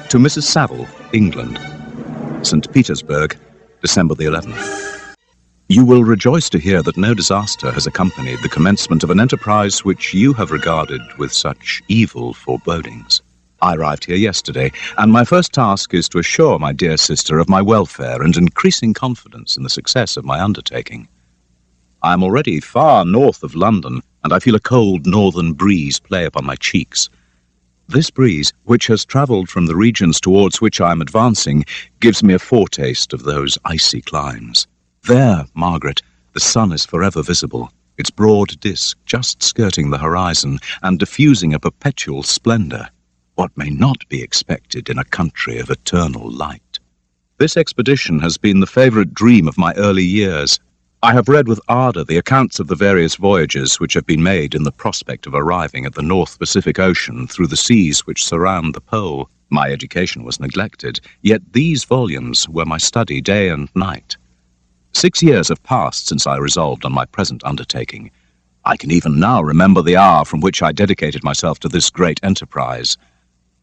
To Mrs. Saville, England, St. Petersburg, December the 11th. You will rejoice to hear that no disaster has accompanied the commencement of an enterprise which you have regarded with such evil forebodings. I arrived here yesterday, and my first task is to assure my dear sister of my welfare and increasing confidence in the success of my undertaking. I am already far north of London, and I feel a cold northern breeze play upon my cheeks. This breeze, which has travelled from the regions towards which I am advancing, gives me a foretaste of those icy climes. There, Margaret, the sun is forever visible, its broad disk just skirting the horizon and diffusing a perpetual splendour. What may not be expected in a country of eternal light? This expedition has been the favourite dream of my early years. I have read with ardour the accounts of the various voyages which have been made in the prospect of arriving at the North Pacific Ocean through the seas which surround the pole. My education was neglected, yet these volumes were my study day and night. 6 years have passed since I resolved on my present undertaking. I can even now remember the hour from which I dedicated myself to this great enterprise.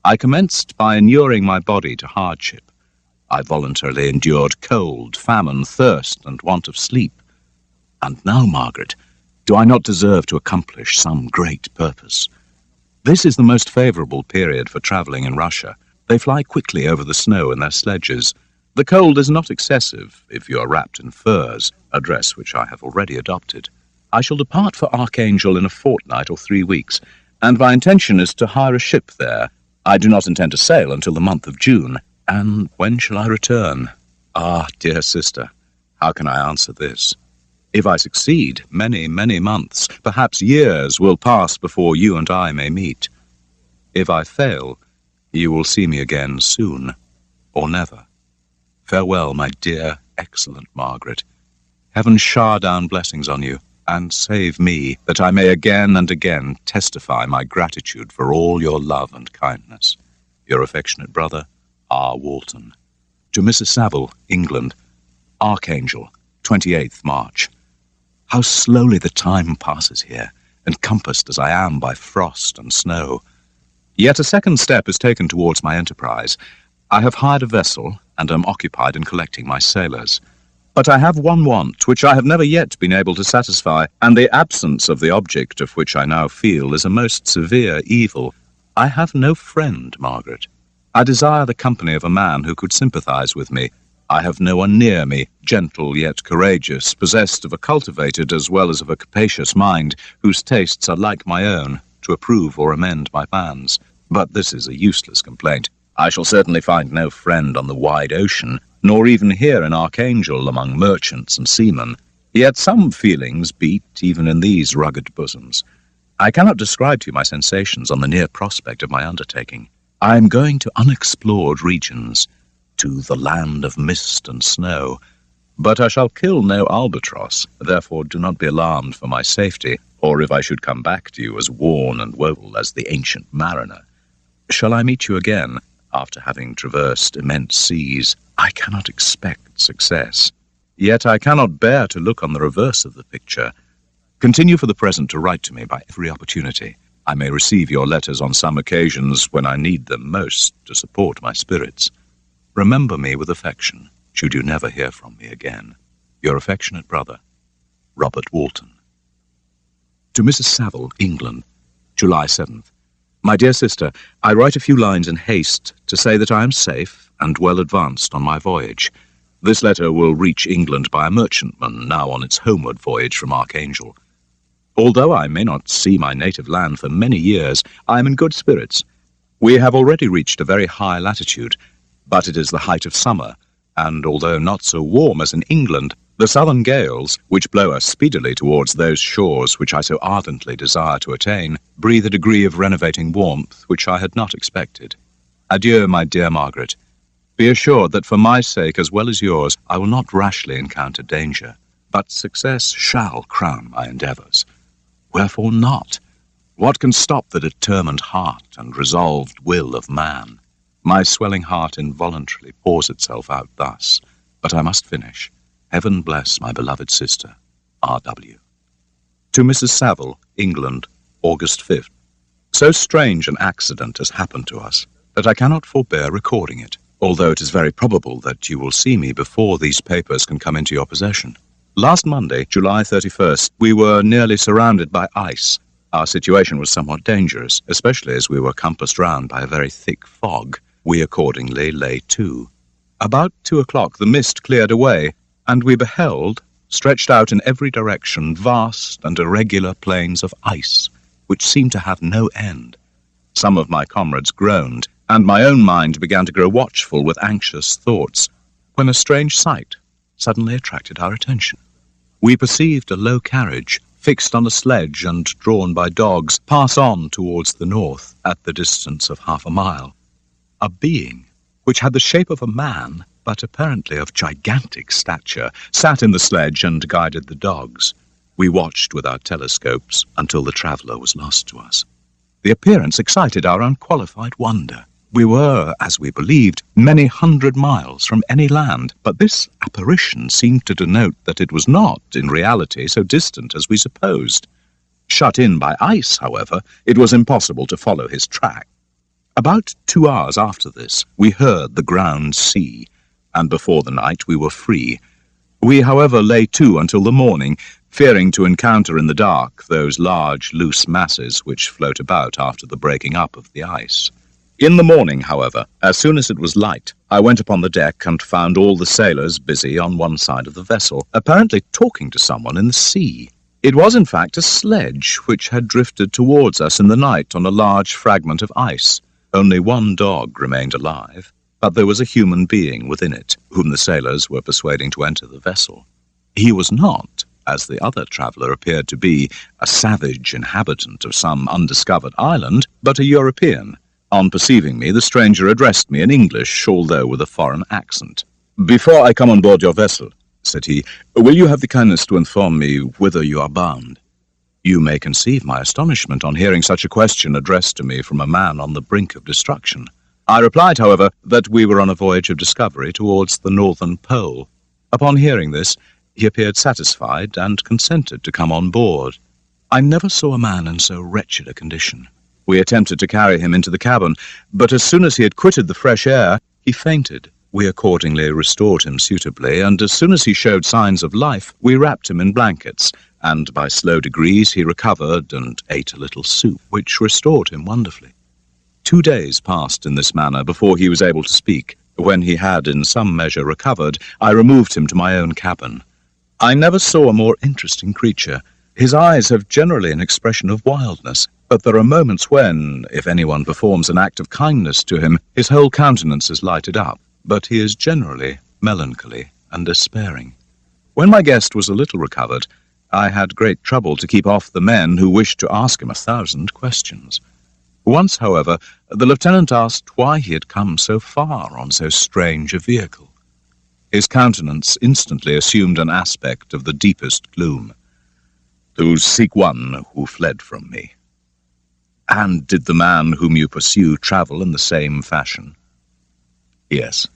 I commenced by inuring my body to hardship. I voluntarily endured cold, famine, thirst, and want of sleep. And now, Margaret, do I not deserve to accomplish some great purpose? This is the most favourable period for travelling in Russia. They fly quickly over the snow in their sledges. The cold is not excessive if you are wrapped in furs, a dress which I have already adopted. I shall depart for Archangel in a fortnight or 3 weeks, and my intention is to hire a ship there. I do not intend to sail until the month of June. And when shall I return? Ah, dear sister, how can I answer this? If I succeed, many, many months, perhaps years, will pass before you and I may meet. If I fail, you will see me again soon, or never. Farewell, my dear, excellent Margaret. Heaven shower down blessings on you, and save me, that I may again and again testify my gratitude for all your love and kindness. Your affectionate brother, R. Walton. To Mrs. Saville, England, Archangel, 28th March. How slowly the time passes here, encompassed as I am by frost and snow. Yet a second step is taken towards my enterprise. I have hired a vessel, and am occupied in collecting my sailors. But I have one want, which I have never yet been able to satisfy, and the absence of the object of which I now feel is a most severe evil. I have no friend, Margaret. I desire the company of a man who could sympathize with me. I have no one near me, gentle yet courageous, possessed of a cultivated as well as of a capacious mind, whose tastes are like my own, to approve or amend my plans. But this is a useless complaint. I shall certainly find no friend on the wide ocean, nor even here in Archangel among merchants and seamen. Yet some feelings beat even in these rugged bosoms. I cannot describe to you my sensations on the near prospect of my undertaking. I am going to unexplored regions, to the land of mist and snow. But I shall kill no albatross, therefore do not be alarmed for my safety, or if I should come back to you as worn and woeful as the ancient mariner. Shall I meet you again, after having traversed immense seas? I cannot expect success. Yet I cannot bear to look on the reverse of the picture. Continue for the present to write to me by every opportunity. I may receive your letters on some occasions when I need them most to support my spirits. Remember me with affection, should you never hear from me again. Your affectionate brother, Robert Walton. To Mrs. Saville, England, July 7th. My dear sister, I write a few lines in haste to say that I am safe and well advanced on my voyage. This letter will reach England by a merchantman now on its homeward voyage from Archangel. Although I may not see my native land for many years, I am in good spirits. We have already reached a very high latitude, but it is the height of summer, and although not so warm as in England, the southern gales, which blow us speedily towards those shores which I so ardently desire to attain, breathe a degree of renovating warmth which I had not expected. Adieu, my dear Margaret. Be assured that for my sake as well as yours, I will not rashly encounter danger, but success shall crown my endeavours. Wherefore not? What can stop the determined heart and resolved will of man? My swelling heart involuntarily pours itself out thus, but I must finish. Heaven bless my beloved sister, R.W. To Mrs. Saville, England, August 5th. So strange an accident has happened to us. that I cannot forbear recording it, although it is very probable that you will see me before these papers can come into your possession. Last Monday, July 31st, we were nearly surrounded by ice. Our situation was somewhat dangerous, especially as we were compassed round by a very thick fog. We accordingly lay to. About 2 o'clock the mist cleared away, and we beheld, stretched out in every direction, vast and irregular plains of ice, which seemed to have no end. Some of my comrades groaned, and my own mind began to grow watchful with anxious thoughts, when a strange sight suddenly attracted our attention. We perceived a low carriage, fixed on a sledge and drawn by dogs, pass on towards the north at the distance of 1/2 mile. A being, which had the shape of a man, but apparently of gigantic stature, sat in the sledge and guided the dogs. We watched with our telescopes until the traveller was lost to us. The appearance excited our unqualified wonder. We were, as we believed, many 100 miles from any land, but this apparition seemed to denote that it was not, in reality, so distant as we supposed. Shut in by ice, however, it was impossible to follow his track. About 2 hours after this, we heard the ground sea, and before the night we were free. We, however, lay to until the morning, fearing to encounter in the dark those large, loose masses which float about after the breaking up of the ice. In the morning, however, as soon as it was light, I went upon the deck and found all the sailors busy on one side of the vessel, apparently talking to someone in the sea. It was, in fact, a sledge which had drifted towards us in the night on a large fragment of ice. Only one dog remained alive, but there was a human being within it, whom the sailors were persuading to enter the vessel. He was not, as the other traveller appeared to be, a savage inhabitant of some undiscovered island, but a European. On perceiving me, the stranger addressed me in English, although with a foreign accent. "Before I come on board your vessel," said he, "will you have the kindness to inform me whither you are bound?" You may conceive my astonishment on hearing such a question addressed to me from a man on the brink of destruction. I replied, however, that we were on a voyage of discovery towards the northern pole. Upon hearing this, he appeared satisfied and consented to come on board. I never saw a man in so wretched a condition. We attempted to carry him into the cabin, but as soon as he had quitted the fresh air, he fainted. We accordingly restored him suitably, and as soon as he showed signs of life, we wrapped him in blankets, and by slow degrees he recovered and ate a little soup, which restored him wonderfully. 2 days passed in this manner before he was able to speak. When he had in some measure recovered, I removed him to my own cabin. I never saw a more interesting creature. His eyes have generally an expression of wildness, but there are moments when, if anyone performs an act of kindness to him, his whole countenance is lighted up, but he is generally melancholy and despairing. When my guest was a little recovered, I had great trouble to keep off the men who wished to ask him 1,000 questions. Once, however, the lieutenant asked why he had come so far on so strange a vehicle. His countenance instantly assumed an aspect of the deepest gloom. "To seek one who fled from me." "And did the man whom you pursue travel in the same fashion?" "Yes."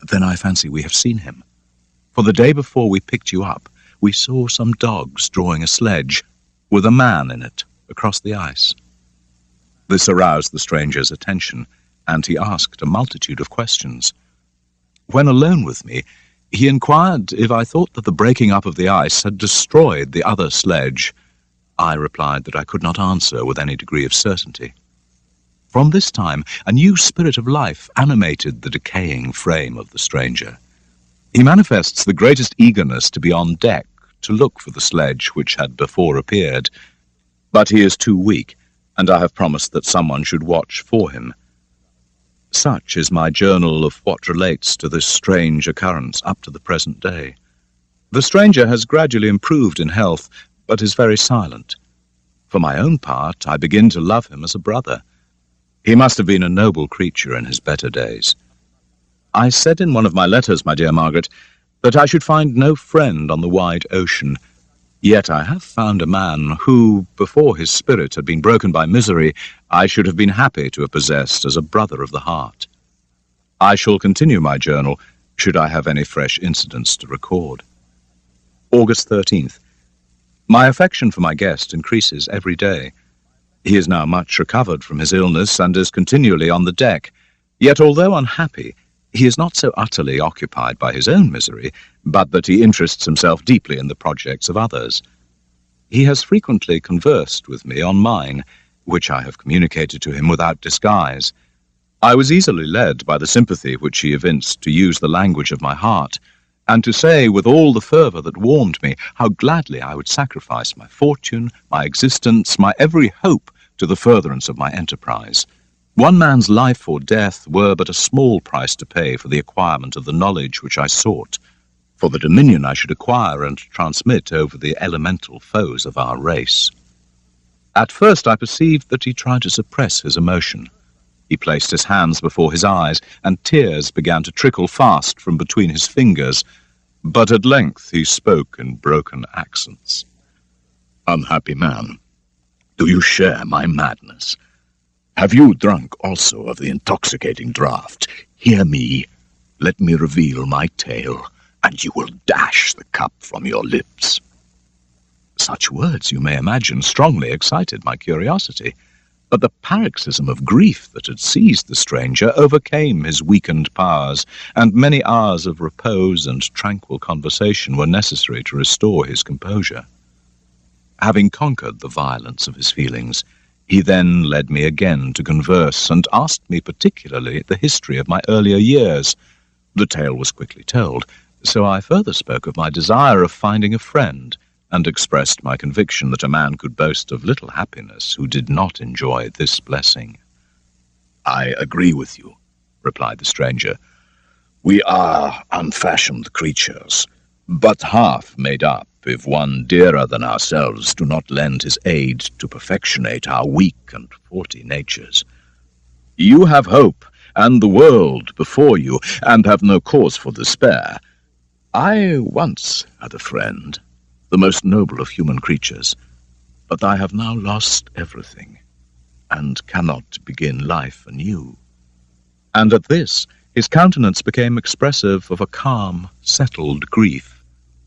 "Then I fancy we have seen him. For the day before we picked you up, we saw some dogs drawing a sledge, with a man in it, across the ice." This aroused the stranger's attention, and he asked a multitude of questions. When alone with me, he inquired if I thought that the breaking up of the ice had destroyed the other sledge. I replied that I could not answer with any degree of certainty. From this time, a new spirit of life animated the decaying frame of the stranger. He manifests the greatest eagerness to be on deck to look for the sledge which had before appeared, but he is too weak, and I have promised that someone should watch for him. Such is my journal of what relates to this strange occurrence up to the present day. The stranger has gradually improved in health, but is very silent. For my own part, I begin to love him as a brother. He must have been a noble creature in his better days. I said in one of my letters, my dear Margaret, that I should find no friend on the wide ocean. Yet I have found a man who, before his spirit had been broken by misery, I should have been happy to have possessed as a brother of the heart. I shall continue my journal, should I have any fresh incidents to record. August 13th. My affection for my guest increases every day. He is now much recovered from his illness and is continually on the deck. Yet although unhappy, he is not so utterly occupied by his own misery, but that he interests himself deeply in the projects of others. He has frequently conversed with me on mine, which I have communicated to him without disguise. I was easily led by the sympathy which he evinced to use the language of my heart, and to say with all the fervour that warmed me how gladly I would sacrifice my fortune, my existence, my every hope to the furtherance of my enterprise. One man's life or death were but a small price to pay for the acquirement of the knowledge which I sought, for the dominion I should acquire and transmit over the elemental foes of our race. At first I perceived that he tried to suppress his emotion. He placed his hands before his eyes, and tears began to trickle fast from between his fingers, but at length he spoke in broken accents. "Unhappy man, do you share my madness? Have you drunk also of the intoxicating draught? Hear me, let me reveal my tale, and you will dash the cup from your lips." Such words, you may imagine, strongly excited my curiosity, but the paroxysm of grief that had seized the stranger overcame his weakened powers, and many hours of repose and tranquil conversation were necessary to restore his composure. Having conquered the violence of his feelings, he then led me again to converse, and asked me particularly the history of my earlier years. The tale was quickly told, so I further spoke of my desire of finding a friend, and expressed my conviction that a man could boast of little happiness who did not enjoy this blessing. "I agree with you," replied the stranger. "We are unfashioned creatures, but half made up if one dearer than ourselves do not lend his aid to perfectionate our weak and faulty natures. You have hope and the world before you, and have no cause for despair. I once had a friend, the most noble of human creatures, but I have now lost everything, and cannot begin life anew." And at this, his countenance became expressive of a calm, settled grief,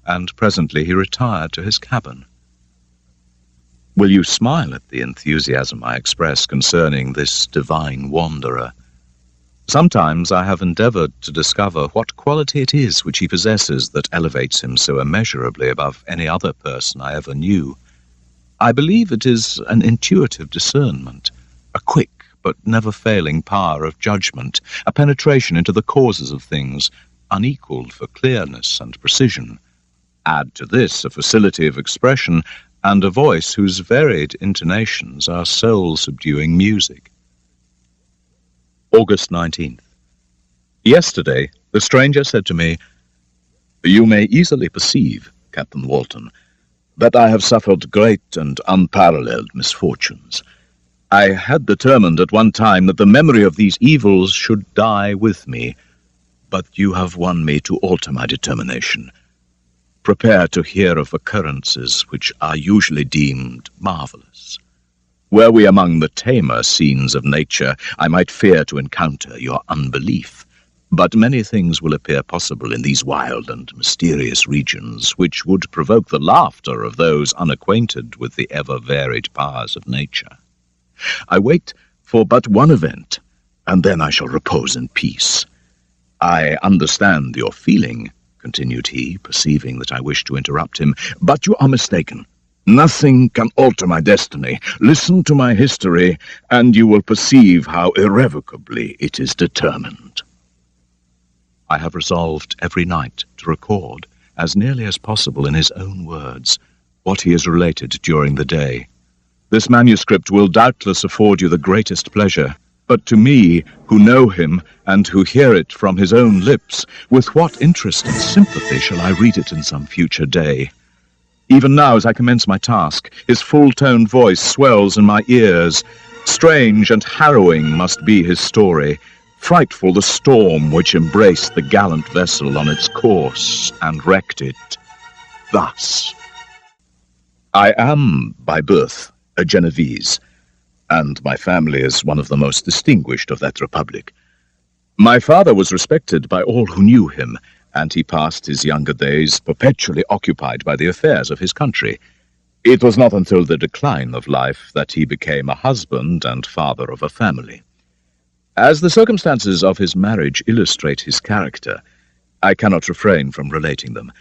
and presently he retired to his cabin. Will you smile at the enthusiasm I express concerning this divine wanderer? Sometimes I have endeavoured to discover what quality it is which he possesses that elevates him so immeasurably above any other person I ever knew. I believe it is an intuitive discernment, a quick but never-failing power of judgment, a penetration into the causes of things, unequalled for clearness and precision. Add to this a facility of expression, and a voice whose varied intonations are soul-subduing music. August 19th. Yesterday, the stranger said to me, "You may easily perceive, Captain Walton, that I have suffered great and unparalleled misfortunes. I had determined at one time that the memory of these evils should die with me, but you have won me to alter my determination. Prepare to hear of occurrences which are usually deemed marvelous. Were we among the tamer scenes of nature, I might fear to encounter your unbelief, but many things will appear possible in these wild and mysterious regions, which would provoke the laughter of those unacquainted with the ever-varied powers of nature. I wait for but one event, and then I shall repose in peace. I understand your feeling," continued he, perceiving that I wished to interrupt him, "but you are mistaken. Nothing can alter my destiny. Listen to my history, and you will perceive how irrevocably it is determined." I have resolved every night to record, as nearly as possible in his own words, what he has related during the day. This manuscript will doubtless afford you the greatest pleasure, but to me, who know him, and who hear it from his own lips, with what interest and sympathy shall I read it in some future day? Even now, as I commence my task, his full-toned voice swells in my ears. Strange and harrowing must be his story, frightful the storm which embraced the gallant vessel on its course and wrecked it. Thus: I am, by birth, a Genevese, and my family is one of the most distinguished of that republic. My father was respected by all who knew him, and he passed his younger days perpetually occupied by the affairs of his country. It was not until the decline of life that he became a husband and father of a family. As the circumstances of his marriage illustrate his character, I cannot refrain from relating them.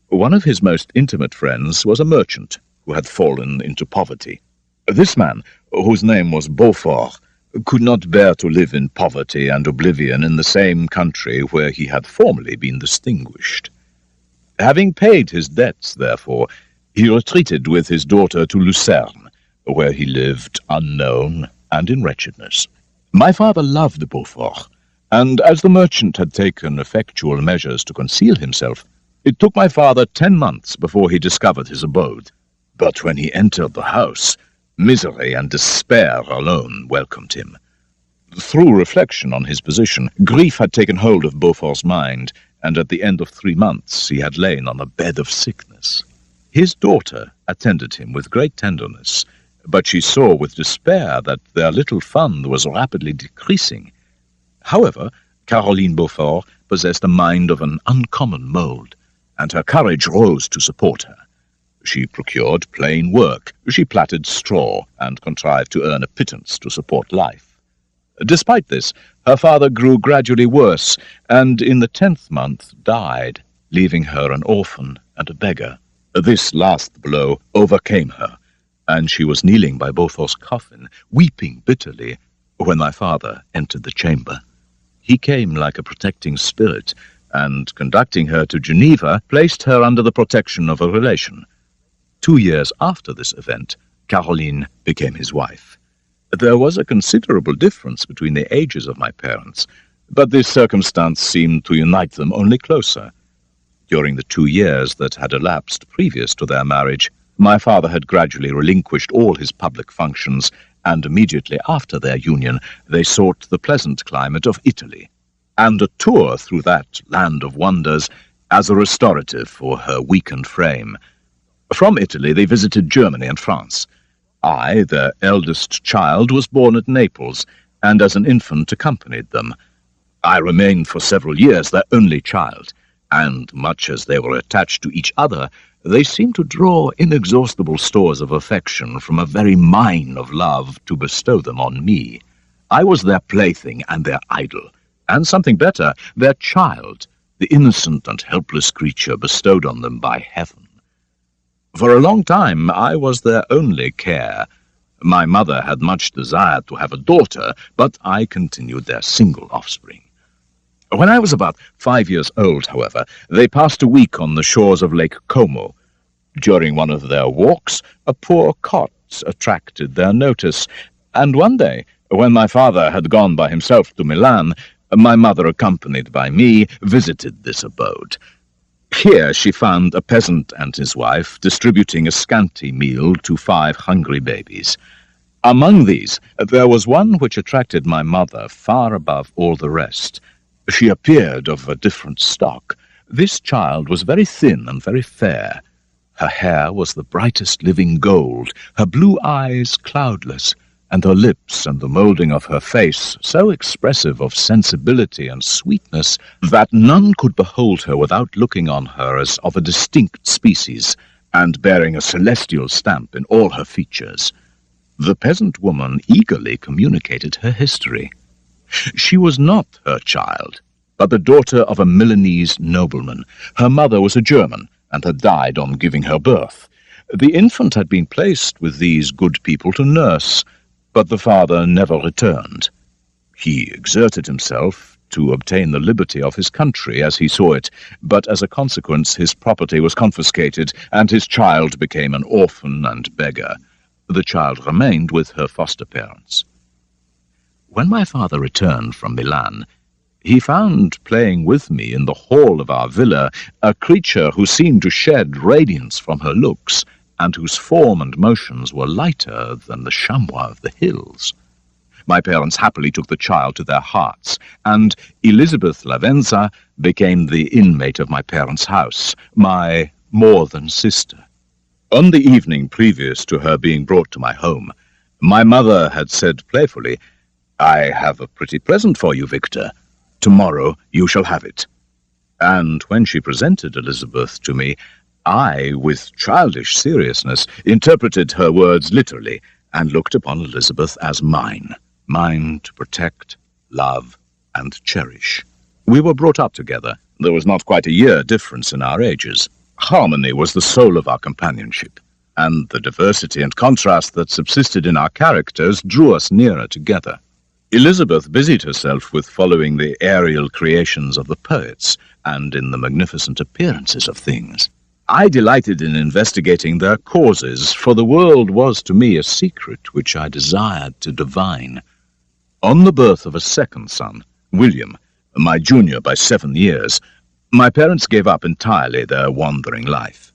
One of his most intimate friends was a merchant who had fallen into poverty. This man, whose name was Beaufort, could not bear to live in poverty and oblivion in the same country where he had formerly been distinguished. Having paid his debts, therefore, he retreated with his daughter to Lucerne, where he lived unknown and in wretchedness. My father loved Beaufort, and as the merchant had taken effectual measures to conceal himself, it took my father 10 months before he discovered his abode. But when he entered the house, misery and despair alone welcomed him. Through reflection on his position, grief had taken hold of Beaufort's mind, and at the end of 3 months he had lain on a bed of sickness. His daughter attended him with great tenderness, but she saw with despair that their little fund was rapidly decreasing. However, Caroline Beaufort possessed a mind of an uncommon mould, and her courage rose to support her. She procured plain work, she plaited straw, and contrived to earn a pittance to support life. Despite this, her father grew gradually worse, and in the 10th month died, leaving her an orphan and a beggar. This last blow overcame her, and she was kneeling by Beaufort's coffin, weeping bitterly, when my father entered the chamber. He came like a protecting spirit, and, conducting her to Geneva, placed her under the protection of a relation. 2 years after this event, Caroline became his wife. There was a considerable difference between the ages of my parents, but this circumstance seemed to unite them only closer. During the 2 years that had elapsed previous to their marriage, my father had gradually relinquished all his public functions, and immediately after their union they sought the pleasant climate of Italy, and a tour through that land of wonders as a restorative for her weakened frame. From Italy they visited Germany and France. I, their eldest child, was born at Naples, and as an infant accompanied them. I remained for several years their only child, and much as they were attached to each other, they seemed to draw inexhaustible stores of affection from a very mine of love to bestow them on me. I was their plaything and their idol, and something better, their child, the innocent and helpless creature bestowed on them by heaven. For a long time I was their only care. My mother had much desired to have a daughter, but I continued their single offspring. When I was about 5 years old, however, they passed a week on the shores of Lake Como. During one of their walks, a poor cot attracted their notice, and one day, when my father had gone by himself to Milan, my mother, accompanied by me, visited this abode. Here she found a peasant and his wife distributing a scanty meal to 5 hungry babies. Among these, there was one which attracted my mother far above all the rest. She appeared of a different stock. This child was very thin and very fair. Her hair was the brightest living gold, her blue eyes cloudless, and her lips and the moulding of her face so expressive of sensibility and sweetness that none could behold her without looking on her as of a distinct species, and bearing a celestial stamp in all her features. The peasant woman eagerly communicated her history. She was not her child, but the daughter of a Milanese nobleman. Her mother was a German, and had died on giving her birth. The infant had been placed with these good people to nurse, but the father never returned. He exerted himself to obtain the liberty of his country as he saw it, but as a consequence his property was confiscated, and his child became an orphan and beggar. The child remained with her foster parents. When my father returned from Milan, he found playing with me in the hall of our villa a creature who seemed to shed radiance from her looks, and whose form and motions were lighter than the chamois of the hills. My parents happily took the child to their hearts, and Elizabeth Lavenza became the inmate of my parents' house, my more-than-sister. On the evening previous to her being brought to my home, my mother had said playfully, "I have a pretty present for you, Victor. Tomorrow you shall have it." And when she presented Elizabeth to me, I, with childish seriousness, interpreted her words literally and looked upon Elizabeth as mine to protect, love, and cherish. We were brought up together. There was not quite a year difference in our ages. Harmony was the soul of our companionship, and the diversity and contrast that subsisted in our characters drew us nearer together. Elizabeth busied herself with following the aerial creations of the poets and in the magnificent appearances of things. I delighted in investigating their causes, for the world was to me a secret which I desired to divine. On the birth of a second son, William, my junior by 7 years, my parents gave up entirely their wandering life.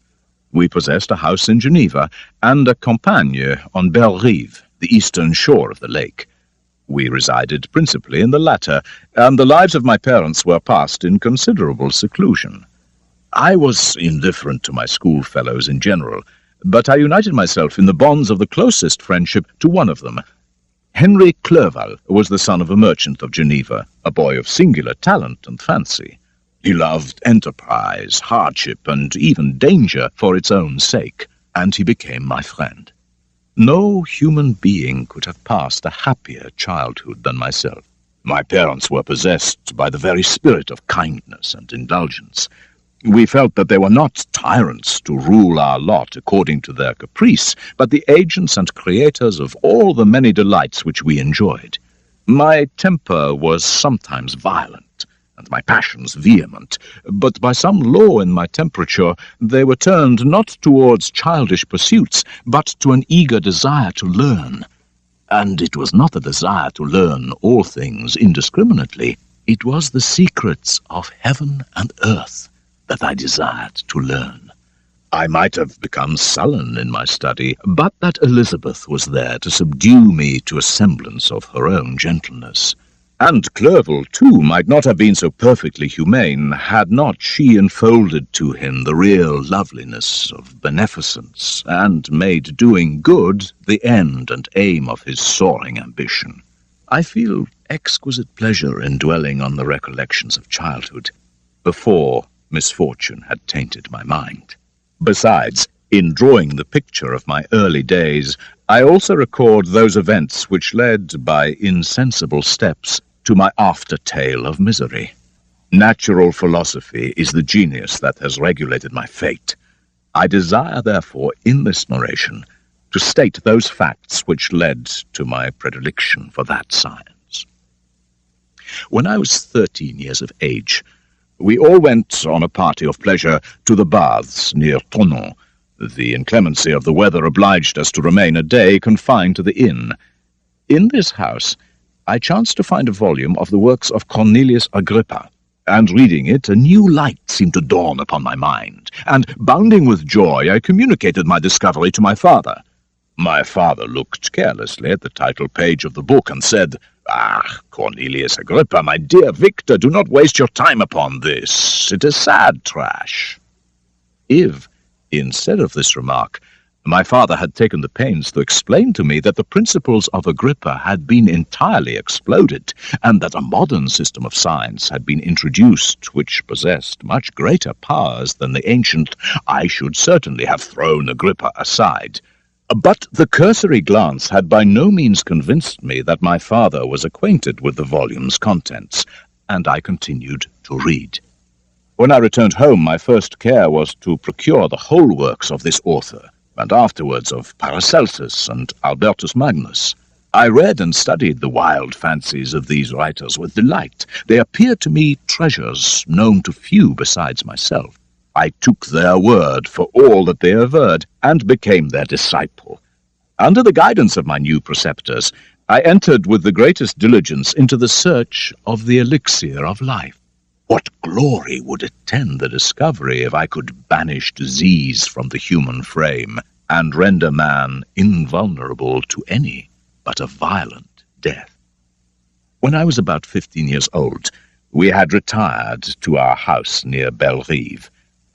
We possessed a house in Geneva and a campagne on Belle-Rive, the eastern shore of the lake. We resided principally in the latter, and the lives of my parents were passed in considerable seclusion. I was indifferent to my schoolfellows in general, but I united myself in the bonds of the closest friendship to one of them. Henry Clerval was the son of a merchant of Geneva, a boy of singular talent and fancy. He loved enterprise, hardship, and even danger for its own sake, and he became my friend. No human being could have passed a happier childhood than myself. My parents were possessed by the very spirit of kindness and indulgence. We felt that they were not tyrants to rule our lot according to their caprice, but the agents and creators of all the many delights which we enjoyed. My temper was sometimes violent, and my passions vehement, but by some law in my temperature they were turned not towards childish pursuits, but to an eager desire to learn. And it was not a desire to learn all things indiscriminately. It was the secrets of heaven and earth that I desired to learn. I might have become sullen in my study, but that Elizabeth was there to subdue me to a semblance of her own gentleness. And Clerval, too, might not have been so perfectly humane had not she enfolded to him the real loveliness of beneficence, and made doing good the end and aim of his soaring ambition. I feel exquisite pleasure in dwelling on the recollections of childhood, before misfortune had tainted my mind. Besides, in drawing the picture of my early days, I also record those events which led, by insensible steps, to my after-tale of misery. Natural philosophy is the genius that has regulated my fate. I desire, therefore, in this narration, to state those facts which led to my predilection for that science. When I was 13 years of age, we all went on a party of pleasure to the baths near Tonon. The inclemency of the weather obliged us to remain a day confined to the inn. In this house, I chanced to find a volume of the works of Cornelius Agrippa, and reading it, a new light seemed to dawn upon my mind, and, bounding with joy, I communicated my discovery to my father. My father looked carelessly at the title page of the book and said, "Ah, Cornelius Agrippa, my dear Victor, do not waste your time upon this. It is sad trash." If, instead of this remark, my father had taken the pains to explain to me that the principles of Agrippa had been entirely exploded, and that a modern system of science had been introduced which possessed much greater powers than the ancient, I should certainly have thrown Agrippa aside. But the cursory glance had by no means convinced me that my father was acquainted with the volume's contents, and I continued to read. When I returned home, my first care was to procure the whole works of this author, and afterwards of Paracelsus and Albertus Magnus. I read and studied the wild fancies of these writers with delight. They appeared to me treasures known to few besides myself. I took their word for all that they averred, and became their disciple. Under the guidance of my new preceptors, I entered with the greatest diligence into the search of the elixir of life. What glory would attend the discovery if I could banish disease from the human frame, and render man invulnerable to any but a violent death? When I was about 15 years old, we had retired to our house near Belle-Rive,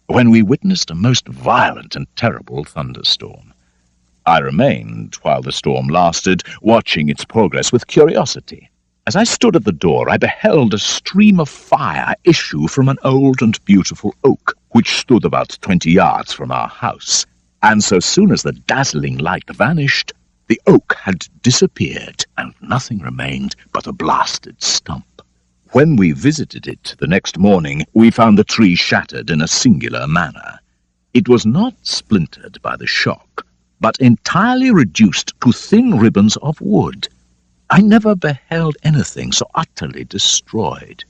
when we witnessed a most violent and terrible thunderstorm. I remained, while the storm lasted, watching its progress with curiosity. As I stood at the door, I beheld a stream of fire issue from an old and beautiful oak, which stood about 20 yards from our house, and so soon as the dazzling light vanished, the oak had disappeared, and nothing remained but a blasted stump. When we visited it the next morning, we found the tree shattered in a singular manner. It was not splintered by the shock, but entirely reduced to thin ribbons of wood. I never beheld anything so utterly destroyed.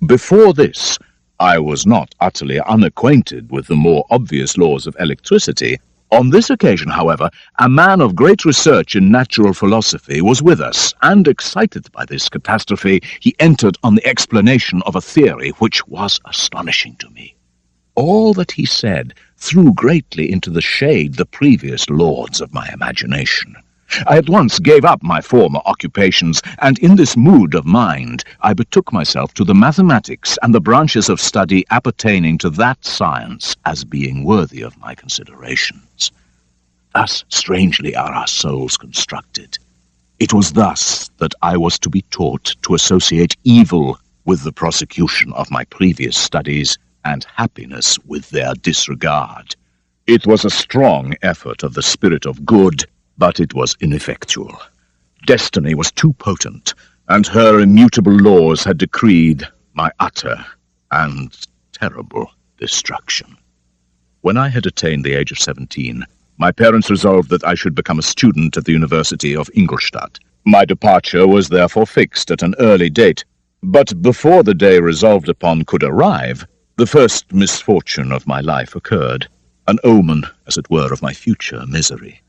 Before this, I was not utterly unacquainted with the more obvious laws of electricity. On this occasion, however, a man of great research in natural philosophy was with us, and, excited by this catastrophe, he entered on the explanation of a theory which was astonishing to me. All that he said threw greatly into the shade the previous lords of my imagination. I at once gave up my former occupations, and in this mood of mind I betook myself to the mathematics and the branches of study appertaining to that science as being worthy of my considerations. Thus strangely are our souls constructed. It was thus that I was to be taught to associate evil with the prosecution of my previous studies, and happiness with their disregard. It was a strong effort of the spirit of good, but it was ineffectual. Destiny was too potent, and her immutable laws had decreed my utter and terrible destruction. When I had attained the age of 17, my parents resolved that I should become a student at the University of Ingolstadt. My departure was therefore fixed at an early date, but before the day resolved upon could arrive, the first misfortune of my life occurred, an omen, as it were, of my future misery.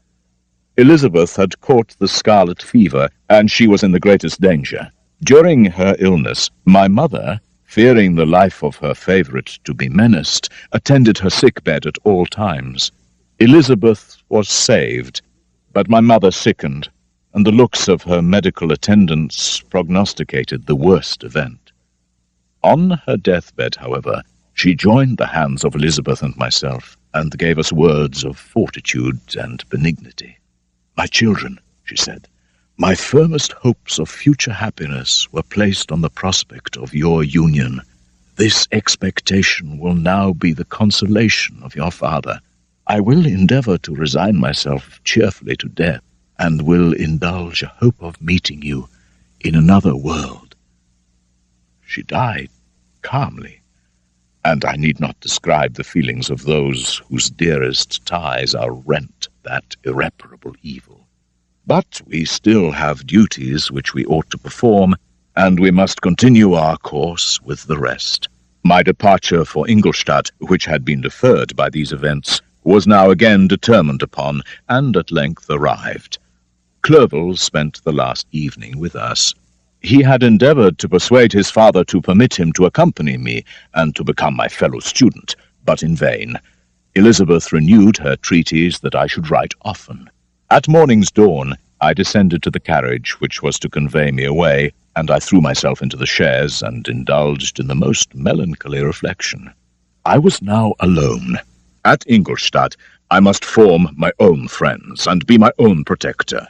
Elizabeth had caught the scarlet fever, and she was in the greatest danger. During her illness, my mother, fearing the life of her favourite to be menaced, attended her sick-bed at all times. Elizabeth was saved, but my mother sickened, and the looks of her medical attendants prognosticated the worst event. On her deathbed, however, she joined the hands of Elizabeth and myself, and gave us words of fortitude and benignity. "My children," she said, "my firmest hopes of future happiness were placed on the prospect of your union. This expectation will now be the consolation of your father. I will endeavour to resign myself cheerfully to death, and will indulge a hope of meeting you in another world." She died calmly, and I need not describe the feelings of those whose dearest ties are rent that irreparable evil. But we still have duties which we ought to perform, and we must continue our course with the rest. My departure for Ingolstadt, which had been deferred by these events, was now again determined upon, and at length arrived. Clerval spent the last evening with us. He had endeavoured to persuade his father to permit him to accompany me and to become my fellow student, but in vain. Elizabeth renewed her treaties that I should write often. At morning's dawn, I descended to the carriage which was to convey me away, and I threw myself into the chaise and indulged in the most melancholy reflection. I was now alone. At Ingolstadt, I must form my own friends and be my own protector.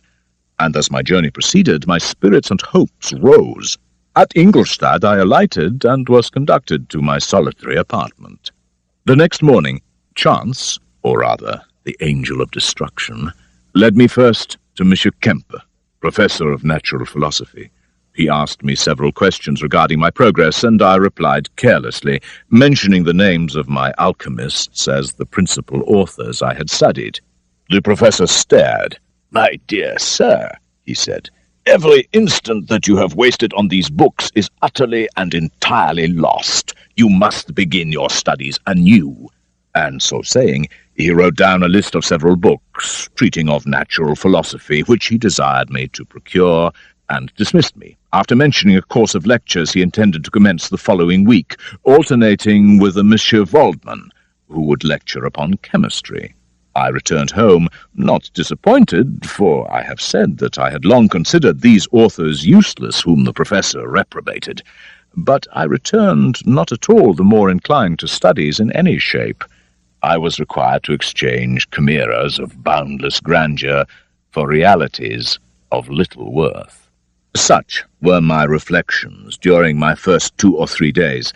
And as my journey proceeded, my spirits and hopes rose. At Ingolstadt I alighted and was conducted to my solitary apartment. The next morning, chance, or rather the angel of destruction, led me first to Monsieur Kemper, professor of natural philosophy. He asked me several questions regarding my progress, and I replied carelessly, mentioning the names of my alchemists as the principal authors I had studied. The professor stared. "My dear sir," he said, "every instant that you have wasted on these books is utterly and entirely lost. You must begin your studies anew." And so saying, he wrote down a list of several books treating of natural philosophy, which he desired me to procure, and dismissed me. After mentioning a course of lectures he intended to commence the following week, alternating with a Monsieur Waldman, who would lecture upon chemistry. I returned home, not disappointed, for I have said that I had long considered these authors useless whom the professor reprobated. But I returned not at all the more inclined to studies in any shape. I was required to exchange chimeras of boundless grandeur for realities of little worth. Such were my reflections during my first 2 or 3 days,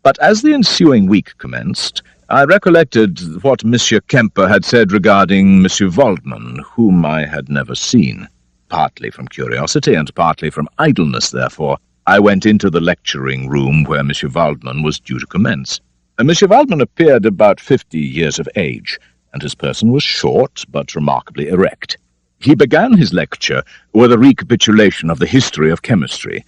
but as the ensuing week commenced, I recollected what Monsieur Kemper had said regarding Monsieur Waldman, whom I had never seen. Partly from curiosity and partly from idleness, therefore, I went into the lecturing room where Monsieur Waldman was due to commence. Monsieur Waldman appeared about 50 years of age, and his person was short but remarkably erect. He began his lecture with a recapitulation of the history of chemistry,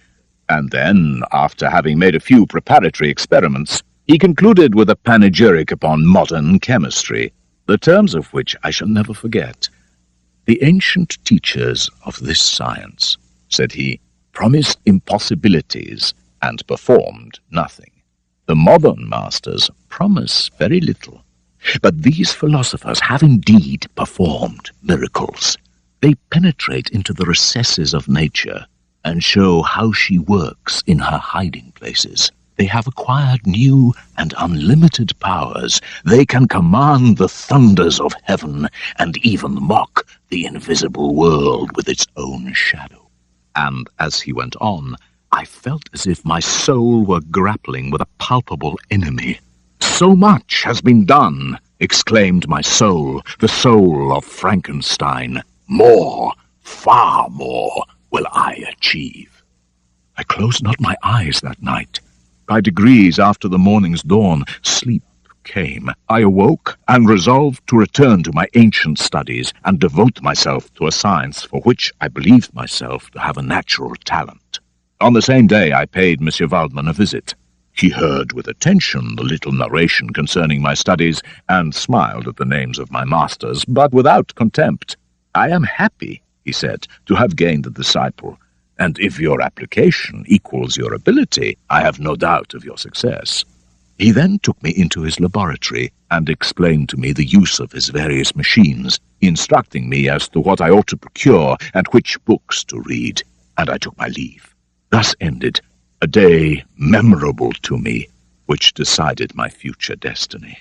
and then, after having made a few preparatory experiments, he concluded with a panegyric upon modern chemistry, the terms of which I shall never forget. "The ancient teachers of this science," said he, "promised impossibilities and performed nothing. The modern masters promise very little, but these philosophers have indeed performed miracles. They penetrate into the recesses of nature and show how she works in her hiding places. They have acquired new and unlimited powers. They can command the thunders of heaven and even mock the invisible world with its own shadow." And as he went on, I felt as if my soul were grappling with a palpable enemy. "So much has been done," exclaimed my soul, the soul of Frankenstein. "More, far more, will I achieve." I closed not my eyes that night. By degrees, after the morning's dawn, sleep came. I awoke and resolved to return to my ancient studies and devote myself to a science for which I believed myself to have a natural talent. On the same day I paid Monsieur Waldman a visit. He heard with attention the little narration concerning my studies, and smiled at the names of my masters, but without contempt. "I am happy," he said, "to have gained a disciple, and if your application equals your ability, I have no doubt of your success." He then took me into his laboratory and explained to me the use of his various machines, instructing me as to what I ought to procure and which books to read, and I took my leave. Thus ended a day memorable to me, which decided my future destiny.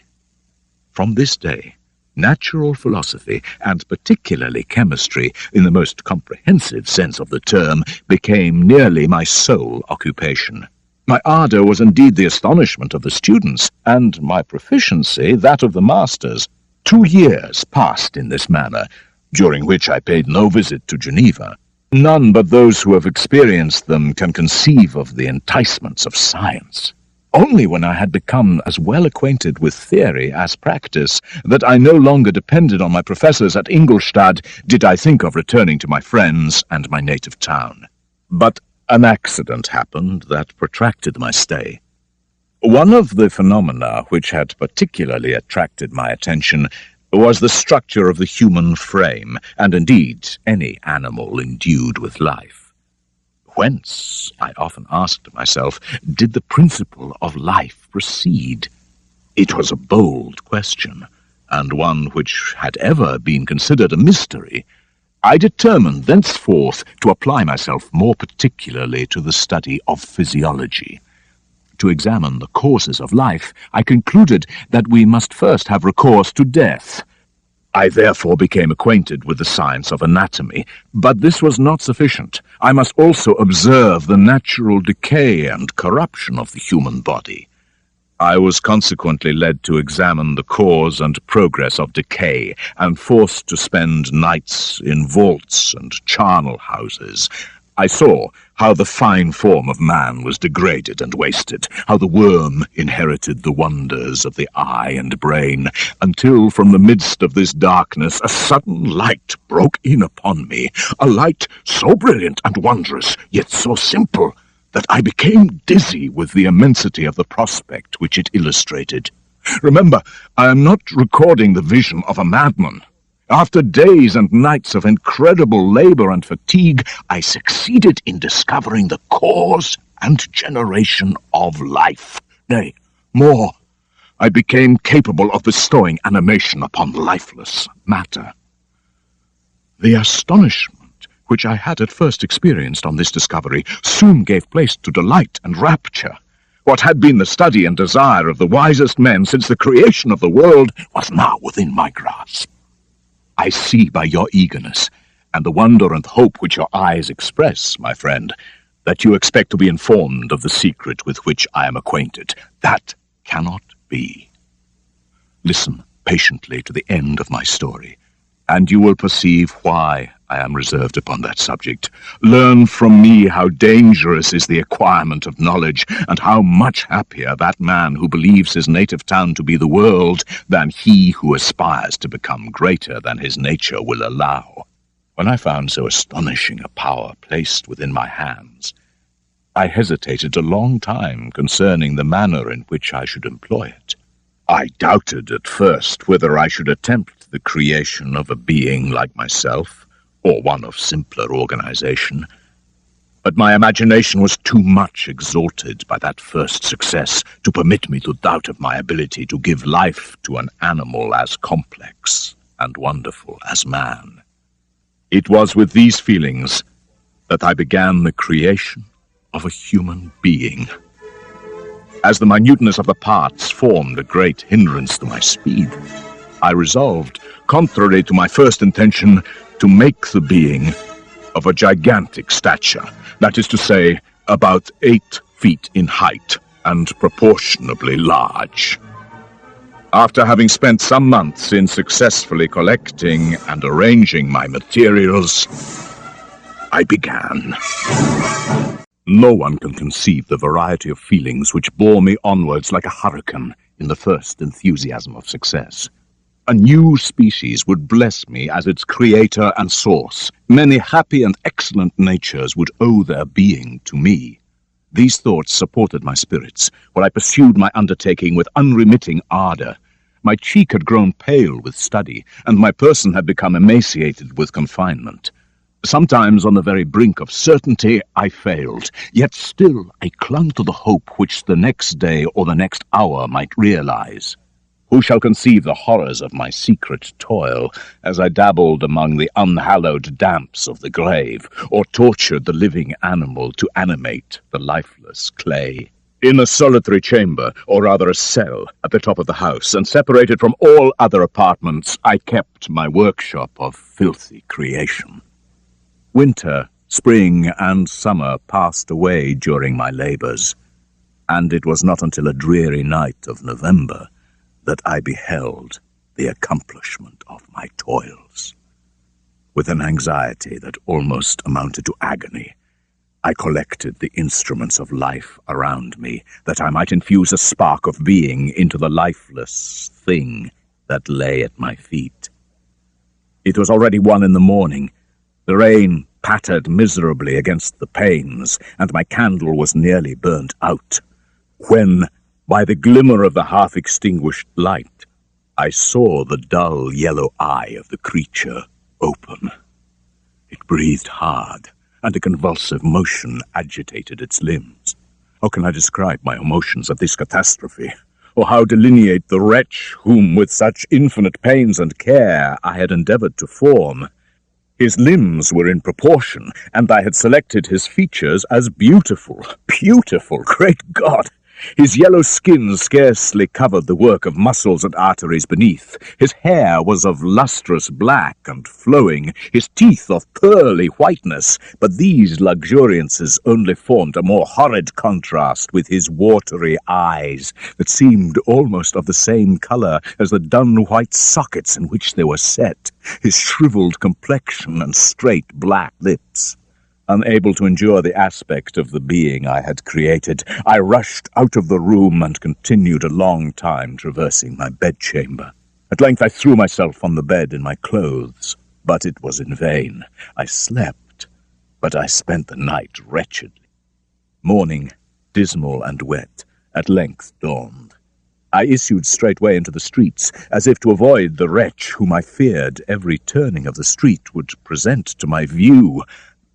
From this day, natural philosophy, and particularly chemistry, in the most comprehensive sense of the term, became nearly my sole occupation. My ardour was indeed the astonishment of the students, and my proficiency that of the masters. 2 years passed in this manner, during which I paid no visit to Geneva. None but those who have experienced them can conceive of the enticements of science. Only when I had become as well acquainted with theory as practice, that I no longer depended on my professors at Ingolstadt, did I think of returning to my friends and my native town. But an accident happened that protracted my stay. One of the phenomena which had particularly attracted my attention was the structure of the human frame, and indeed any animal endued with life. Whence, I often asked myself, did the principle of life proceed? It was a bold question, and one which had ever been considered a mystery. I determined thenceforth to apply myself more particularly to the study of physiology. To examine the causes of life, I concluded that we must first have recourse to death. I therefore became acquainted with the science of anatomy, but this was not sufficient. I must also observe the natural decay and corruption of the human body. I was consequently led to examine the cause and progress of decay, and forced to spend nights in vaults and charnel houses. I saw how the fine form of man was degraded and wasted, how the worm inherited the wonders of the eye and brain, until from the midst of this darkness a sudden light broke in upon me, a light so brilliant and wondrous, yet so simple, that I became dizzy with the immensity of the prospect which it illustrated. Remember, I am not recording the vision of a madman. After days and nights of incredible labor and fatigue, I succeeded in discovering the cause and generation of life. Nay, more, I became capable of bestowing animation upon lifeless matter. The astonishment which I had at first experienced on this discovery soon gave place to delight and rapture. What had been the study and desire of the wisest men since the creation of the world was now within my grasp. I see by your eagerness, and the wonder and hope which your eyes express, my friend, that you expect to be informed of the secret with which I am acquainted. That cannot be. Listen patiently to the end of my story, and you will perceive why I am reserved upon that subject. Learn from me how dangerous is the acquirement of knowledge, and how much happier that man who believes his native town to be the world than he who aspires to become greater than his nature will allow. When I found so astonishing a power placed within my hands, I hesitated a long time concerning the manner in which I should employ it. I doubted at first whether I should attempt the creation of a being like myself, or one of simpler organization. But my imagination was too much exalted by that first success to permit me to doubt of my ability to give life to an animal as complex and wonderful as man. It was with these feelings that I began the creation of a human being. As the minuteness of the parts formed a great hindrance to my speed, I resolved, contrary to my first intention, to make the being of a gigantic stature, that is to say, about 8 feet in height and proportionably large. After having spent some months in successfully collecting and arranging my materials, I began. No one can conceive the variety of feelings which bore me onwards like a hurricane in the first enthusiasm of success. A new species would bless me as its creator and source. Many happy and excellent natures would owe their being to me. These thoughts supported my spirits, while I pursued my undertaking with unremitting ardor. My cheek had grown pale with study, and my person had become emaciated with confinement. Sometimes, on the very brink of certainty, I failed, yet still I clung to the hope which the next day or the next hour might realize. Who shall conceive the horrors of my secret toil, as I dabbled among the unhallowed damps of the grave, or tortured the living animal to animate the lifeless clay? In a solitary chamber, or rather a cell, at the top of the house, and separated from all other apartments, I kept my workshop of filthy creation. Winter, spring, and summer passed away during my labors, and it was not until a dreary night of November that I beheld the accomplishment of my toils. With an anxiety that almost amounted to agony, I collected the instruments of life around me, that I might infuse a spark of being into the lifeless thing that lay at my feet. It was already 1 in the morning. The rain pattered miserably against the panes, and my candle was nearly burnt out, when, by the glimmer of the half-extinguished light, I saw the dull yellow eye of the creature open. It breathed hard, and a convulsive motion agitated its limbs. How can I describe my emotions at this catastrophe, or how delineate the wretch whom, with such infinite pains and care, I had endeavored to form? His limbs were in proportion, and I had selected his features as beautiful. Beautiful, great God! His yellow skin scarcely covered the work of muscles and arteries beneath. His hair was of lustrous black and flowing, his teeth of pearly whiteness, but these luxuriances only formed a more horrid contrast with his watery eyes that seemed almost of the same color as the dun-white sockets in which they were set, his shriveled complexion and straight black lips. Unable to endure the aspect of the being I had created, I rushed out of the room and continued a long time traversing my bedchamber. At length I threw myself on the bed in my clothes, but it was in vain. I slept, but I spent the night wretchedly. Morning, dismal and wet, at length dawned. I issued straightway into the streets, as if to avoid the wretch whom I feared every turning of the street would present to my view.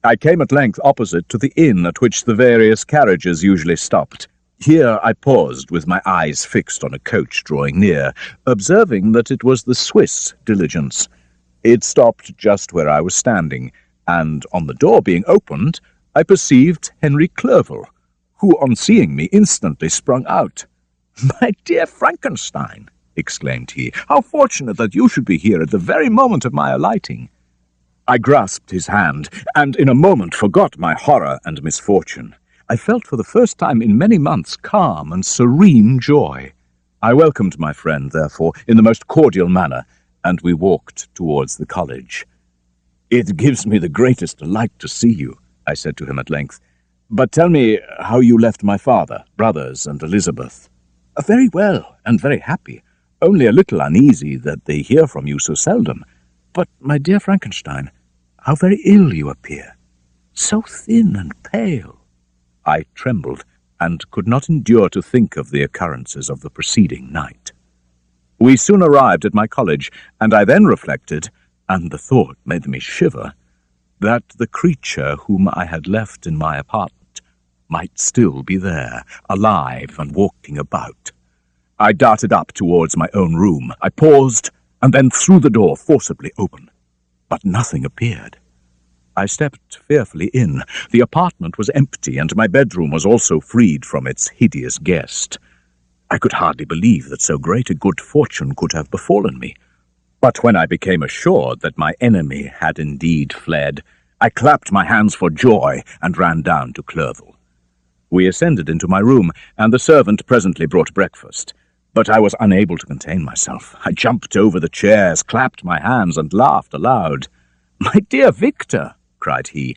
I came at length opposite to the inn at which the various carriages usually stopped. Here I paused, with my eyes fixed on a coach drawing near, observing that it was the Swiss diligence. It stopped just where I was standing, and on the door being opened, I perceived Henry Clerval, who, on seeing me, instantly sprung out. "My dear Frankenstein," exclaimed he, "how fortunate that you should be here at the very moment of my alighting." I grasped his hand, and in a moment forgot my horror and misfortune. I felt for the first time in many months calm and serene joy. I welcomed my friend, therefore, in the most cordial manner, and we walked towards the college. "It gives me the greatest delight to see you," I said to him at length. "But tell me how you left my father, brothers, and Elizabeth." "Very well, and very happy. Only a little uneasy that they hear from you so seldom. But, my dear Frankenstein, how very ill you appear. So thin and pale." I trembled, and could not endure to think of the occurrences of the preceding night. We soon arrived at my college, and I then reflected, and the thought made me shiver, that the creature whom I had left in my apartment might still be there, alive and walking about. I darted up towards my own room. I paused, and then threw the door forcibly open. But nothing appeared. I stepped fearfully in. The apartment was empty, and my bedroom was also freed from its hideous guest. I could hardly believe that so great a good fortune could have befallen me. But when I became assured that my enemy had indeed fled, I clapped my hands for joy and ran down to Clerval. We ascended into my room, and the servant presently brought breakfast. But I was unable to contain myself. I jumped over the chairs, clapped my hands, and laughed aloud. "My dear Victor," cried he,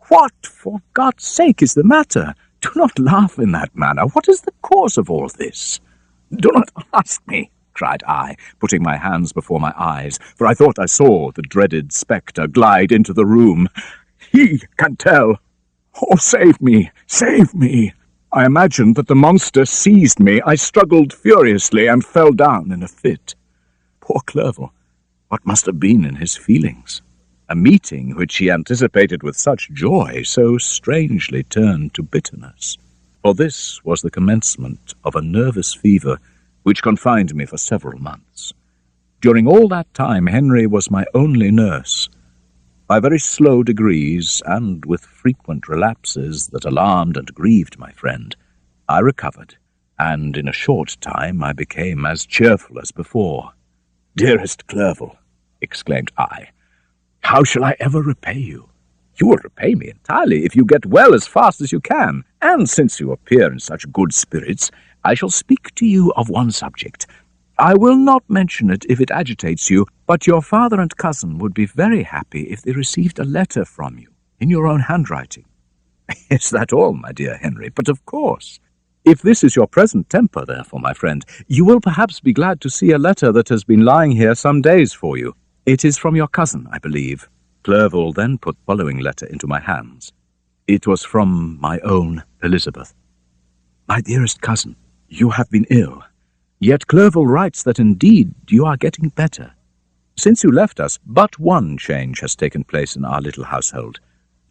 "what, for God's sake, is the matter? Do not laugh in that manner. What is the cause of all this?" "Do not ask me," cried I, putting my hands before my eyes, for I thought I saw the dreaded spectre glide into the room. "He can tell. Oh, save me, save me!" I imagined that the monster seized me. I struggled furiously and fell down in a fit. Poor Clerval, what must have been in his feelings? A meeting which he anticipated with such joy so strangely turned to bitterness. For this was the commencement of a nervous fever which confined me for several months. During all that time Henry was my only nurse. By very slow degrees, and with frequent relapses that alarmed and grieved my friend, I recovered, and in a short time I became as cheerful as before. "Dearest Clerval," exclaimed I, "how shall I ever repay you? You will repay me entirely if you get well as fast as you can, and since you appear in such good spirits, I shall speak to you of one subject. I will not mention it if it agitates you, but your father and cousin would be very happy if they received a letter from you, in your own handwriting." "Is that all, my dear Henry? But of course. If this is your present temper, therefore, my friend, you will perhaps be glad to see a letter that has been lying here some days for you. It is from your cousin, I believe." Clerval then put the following letter into my hands. It was from my own Elizabeth. "My dearest cousin, you have been ill. Yet Clerval writes that indeed you are getting better. Since you left us, but one change has taken place in our little household.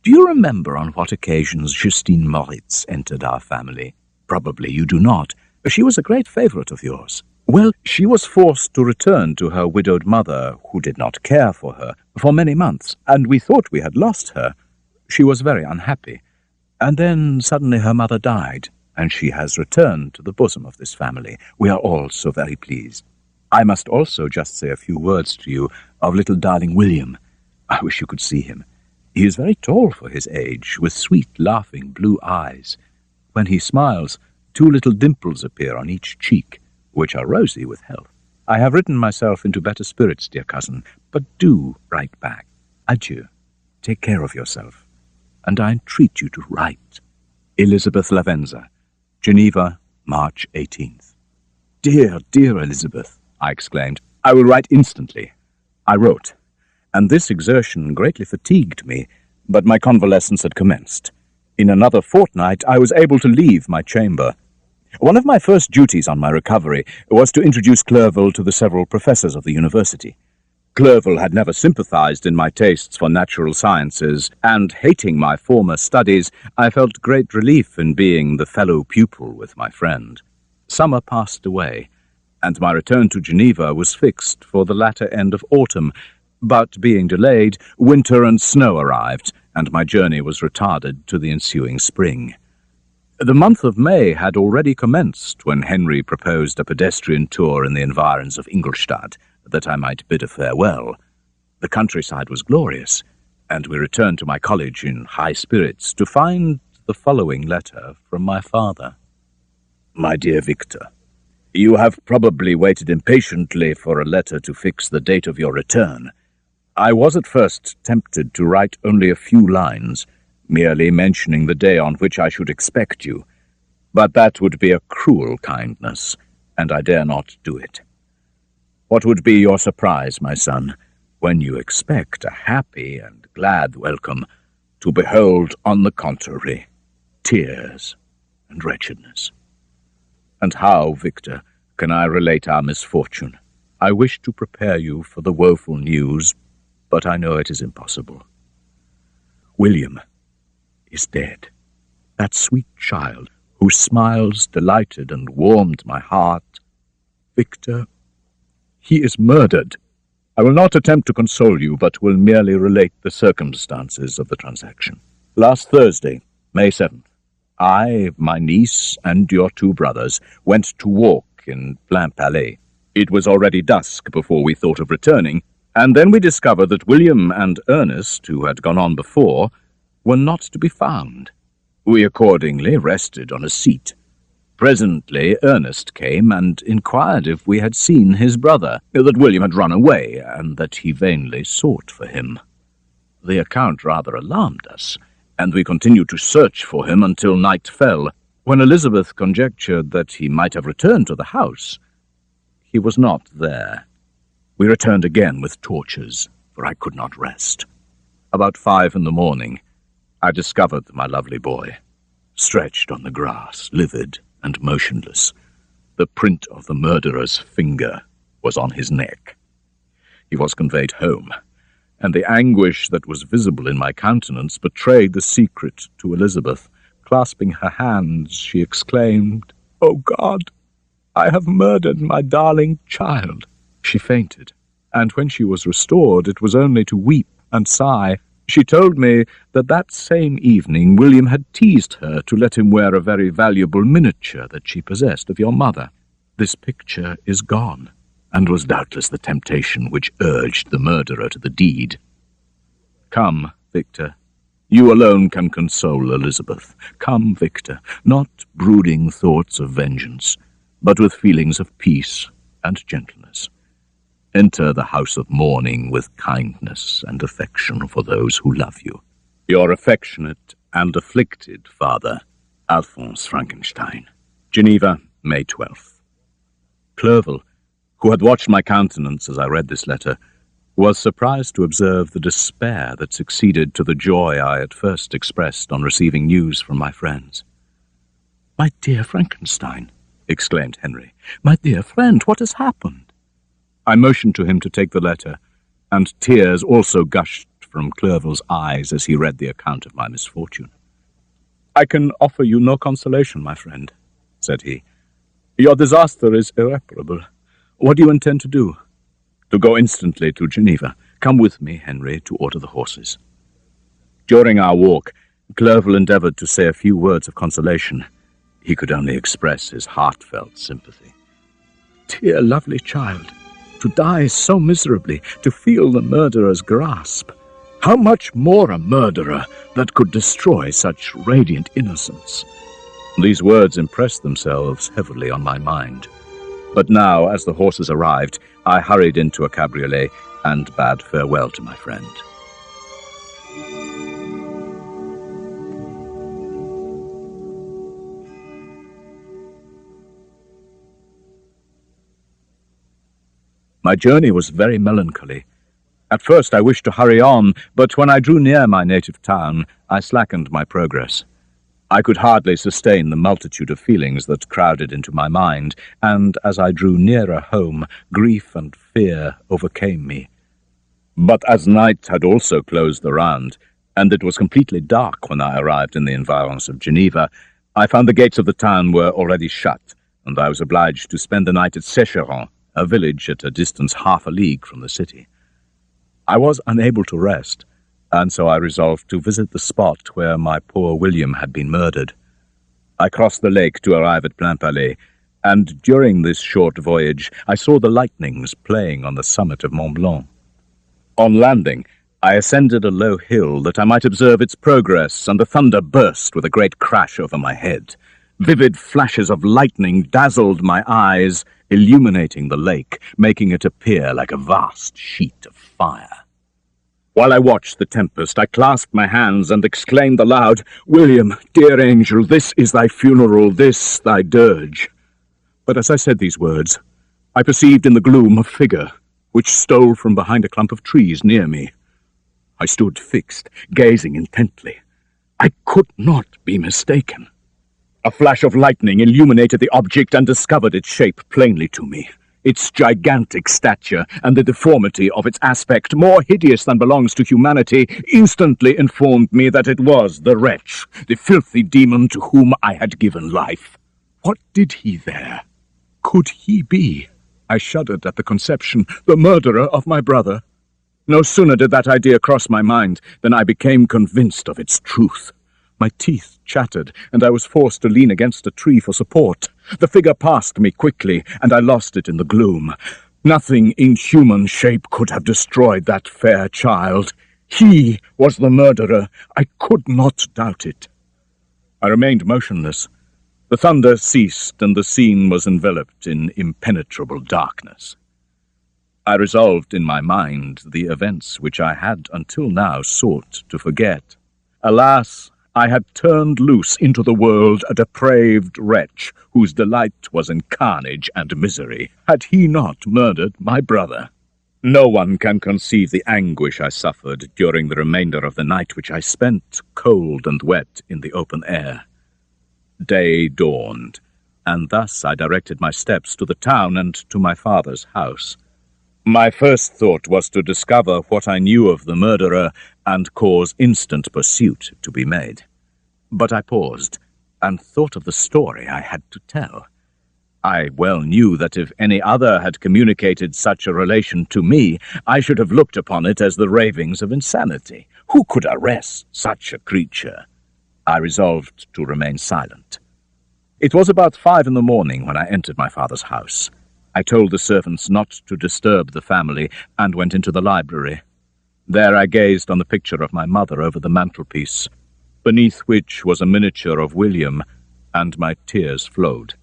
Do you remember on what occasions Justine Moritz entered our family? Probably you do not. She was a great favourite of yours. Well, she was forced to return to her widowed mother, who did not care for her, for many months, and we thought we had lost her. She was very unhappy. And then suddenly her mother died, and she has returned to the bosom of this family. We are all so very pleased. I must also just say a few words to you of little darling William. I wish you could see him. He is very tall for his age, with sweet, laughing blue eyes. When he smiles, 2 little dimples appear on each cheek, which are rosy with health. I have written myself into better spirits, dear cousin, but do write back. Adieu. Take care of yourself, and I entreat you to write. Elizabeth Lavenza, Geneva, March 18th. "Dear, dear Elizabeth," I exclaimed, "I will write instantly." I wrote, and this exertion greatly fatigued me, but my convalescence had commenced. In another fortnight I was able to leave my chamber. One of my first duties on my recovery was to introduce Clerval to the several professors of the university. Clerval had never sympathized in my tastes for natural sciences, and hating my former studies, I felt great relief in being the fellow pupil with my friend. Summer passed away, and my return to Geneva was fixed for the latter end of autumn, but being delayed, winter and snow arrived, and my journey was retarded to the ensuing spring. The month of May had already commenced when Henry proposed a pedestrian tour in the environs of Ingolstadt, that I might bid a farewell. The countryside was glorious, and we returned to my college in high spirits to find the following letter from my father. My dear Victor, You have probably waited impatiently for a letter to fix the date of your return. I was at first tempted to write only a few lines, merely mentioning the day on which I should expect you, but that would be a cruel kindness, and I dare not do it. What would be your surprise, my son, when you expect a happy and glad welcome, to behold, on the contrary, tears and wretchedness? And how, Victor, can I relate our misfortune? I wish to prepare you for the woeful news, but I know it is impossible. William is dead. That sweet child, whose smiles delighted and warmed my heart. Victor, he is murdered. I will not attempt to console you, but will merely relate the circumstances of the transaction. Last Thursday, May 7th, I, my niece, and your 2 brothers went to walk in Plain-Palais. It was already dusk before we thought of returning, and then we discovered that William and Ernest, who had gone on before, were not to be found. We accordingly rested on a seat. Presently Ernest came and inquired if we had seen his brother, that William had run away, and that he vainly sought for him. The account rather alarmed us, and we continued to search for him until night fell, when Elizabeth conjectured that he might have returned to the house. He was not there. We returned again with torches, for I could not rest. About 5 in the morning, I discovered my lovely boy, stretched on the grass, livid and motionless. The print of the murderer's finger was on his neck. He was conveyed home, and the anguish that was visible in my countenance betrayed the secret to Elizabeth. Clasping her hands, she exclaimed, "Oh God, I have murdered my darling child." She fainted, and when she was restored, it was only to weep and sigh. She told me that that same evening William had teased her to let him wear a very valuable miniature that she possessed of your mother. This picture is gone, and was doubtless the temptation which urged the murderer to the deed. Come, Victor. You alone can console Elizabeth. Come, Victor, not brooding thoughts of vengeance, but with feelings of peace and gentleness. Enter the house of mourning with kindness and affection for those who love you. Your affectionate and afflicted father, Alphonse Frankenstein. Geneva, May 12th. Clerval, who had watched my countenance as I read this letter, was surprised to observe the despair that succeeded to the joy I at first expressed on receiving news from my friends. "My dear Frankenstein," exclaimed Henry, "my dear friend, what has happened?" I motioned to him to take the letter, and tears also gushed from Clerval's eyes as he read the account of my misfortune. "I can offer you no consolation, my friend," said he. "Your disaster is irreparable. What do you intend to do?" "To go instantly to Geneva. Come with me, Henry, to order the horses." During our walk, Clerval endeavoured to say a few words of consolation. He could only express his heartfelt sympathy. "Dear, lovely child, to die so miserably, to feel the murderer's grasp. How much more a murderer that could destroy such radiant innocence?" These words impressed themselves heavily on my mind. But now, as the horses arrived, I hurried into a cabriolet and bade farewell to my friend. My journey was very melancholy. At first I wished to hurry on, but when I drew near my native town, I slackened my progress. I could hardly sustain the multitude of feelings that crowded into my mind, and as I drew nearer home, grief and fear overcame me. But as night had also closed around, and it was completely dark when I arrived in the environs of Geneva, I found the gates of the town were already shut, and I was obliged to spend the night at Sécheron, a village at a distance half a league from the city. I was unable to rest, and so I resolved to visit the spot where my poor William had been murdered. I crossed the lake to arrive at Plain-Palais, and during this short voyage I saw the lightnings playing on the summit of Mont Blanc. On landing, I ascended a low hill that I might observe its progress, and the thunder burst with a great crash over my head. Vivid flashes of lightning dazzled my eyes, illuminating the lake, making it appear like a vast sheet of fire. While I watched the tempest, I clasped my hands and exclaimed aloud, "William, dear angel, this is thy funeral, this thy dirge." But as I said these words, I perceived in the gloom a figure which stole from behind a clump of trees near me. I stood fixed, gazing intently. I could not be mistaken. A flash of lightning illuminated the object and discovered its shape plainly to me. Its gigantic stature and the deformity of its aspect, more hideous than belongs to humanity, instantly informed me that it was the wretch, the filthy demon to whom I had given life. What did he there? Could he be? I shuddered at the conception, the murderer of my brother. No sooner did that idea cross my mind than I became convinced of its truth. My teeth chattered, and I was forced to lean against a tree for support. The figure passed me quickly, and I lost it in the gloom. Nothing in human shape could have destroyed that fair child. He was the murderer. I could not doubt it. I remained motionless. The thunder ceased, and the scene was enveloped in impenetrable darkness. I resolved in my mind the events which I had until now sought to forget. Alas, I had turned loose into the world a depraved wretch whose delight was in carnage and misery. Had he not murdered my brother? No one can conceive the anguish I suffered during the remainder of the night which I spent, cold and wet, in the open air. Day dawned, and thus I directed my steps to the town and to my father's house. My first thought was to discover what I knew of the murderer and cause instant pursuit to be made. But I paused and thought of the story I had to tell. I well knew that if any other had communicated such a relation to me, I should have looked upon it as the ravings of insanity. Who could arrest such a creature? I resolved to remain silent. It was about 5 in the morning when I entered my father's house. I told the servants not to disturb the family and went into the library. There I gazed on the picture of my mother over the mantelpiece, beneath which was a miniature of William, and my tears flowed.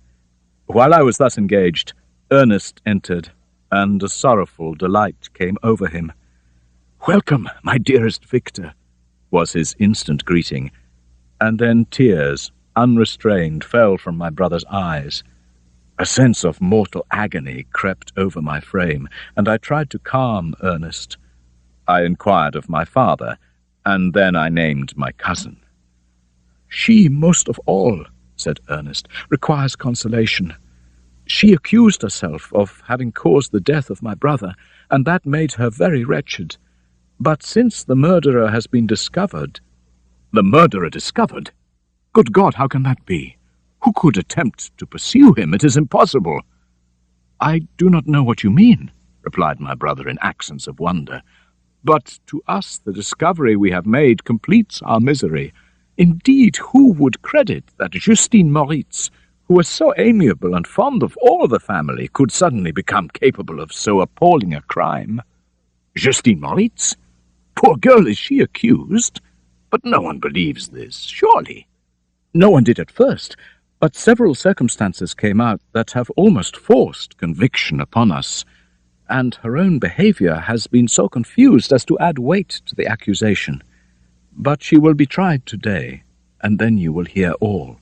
While I was thus engaged, Ernest entered, and a sorrowful delight came over him. "Welcome, my dearest Victor," was his instant greeting, and then tears, unrestrained, fell from my brother's eyes. A sense of mortal agony crept over my frame, and I tried to calm Ernest. I inquired of my father, and then I named my cousin. "She, most of all," said Ernest, "requires consolation. She accused herself of having caused the death of my brother, and that made her very wretched. But since the murderer has been discovered—" "The murderer discovered? Good God, how can that be? Who could attempt to pursue him? It is impossible." "I do not know what you mean," replied my brother in accents of wonder. "But to us the discovery we have made completes our misery. Indeed, who would credit that Justine Moritz, who was so amiable and fond of all the family, could suddenly become capable of so appalling a crime?" "Justine Moritz? Poor girl, is she accused? But no one believes this, surely." "No one did at first, but several circumstances came out that have almost forced conviction upon us, and her own behavior has been so confused as to add weight to the accusation. But she will be tried today, and then you will hear all."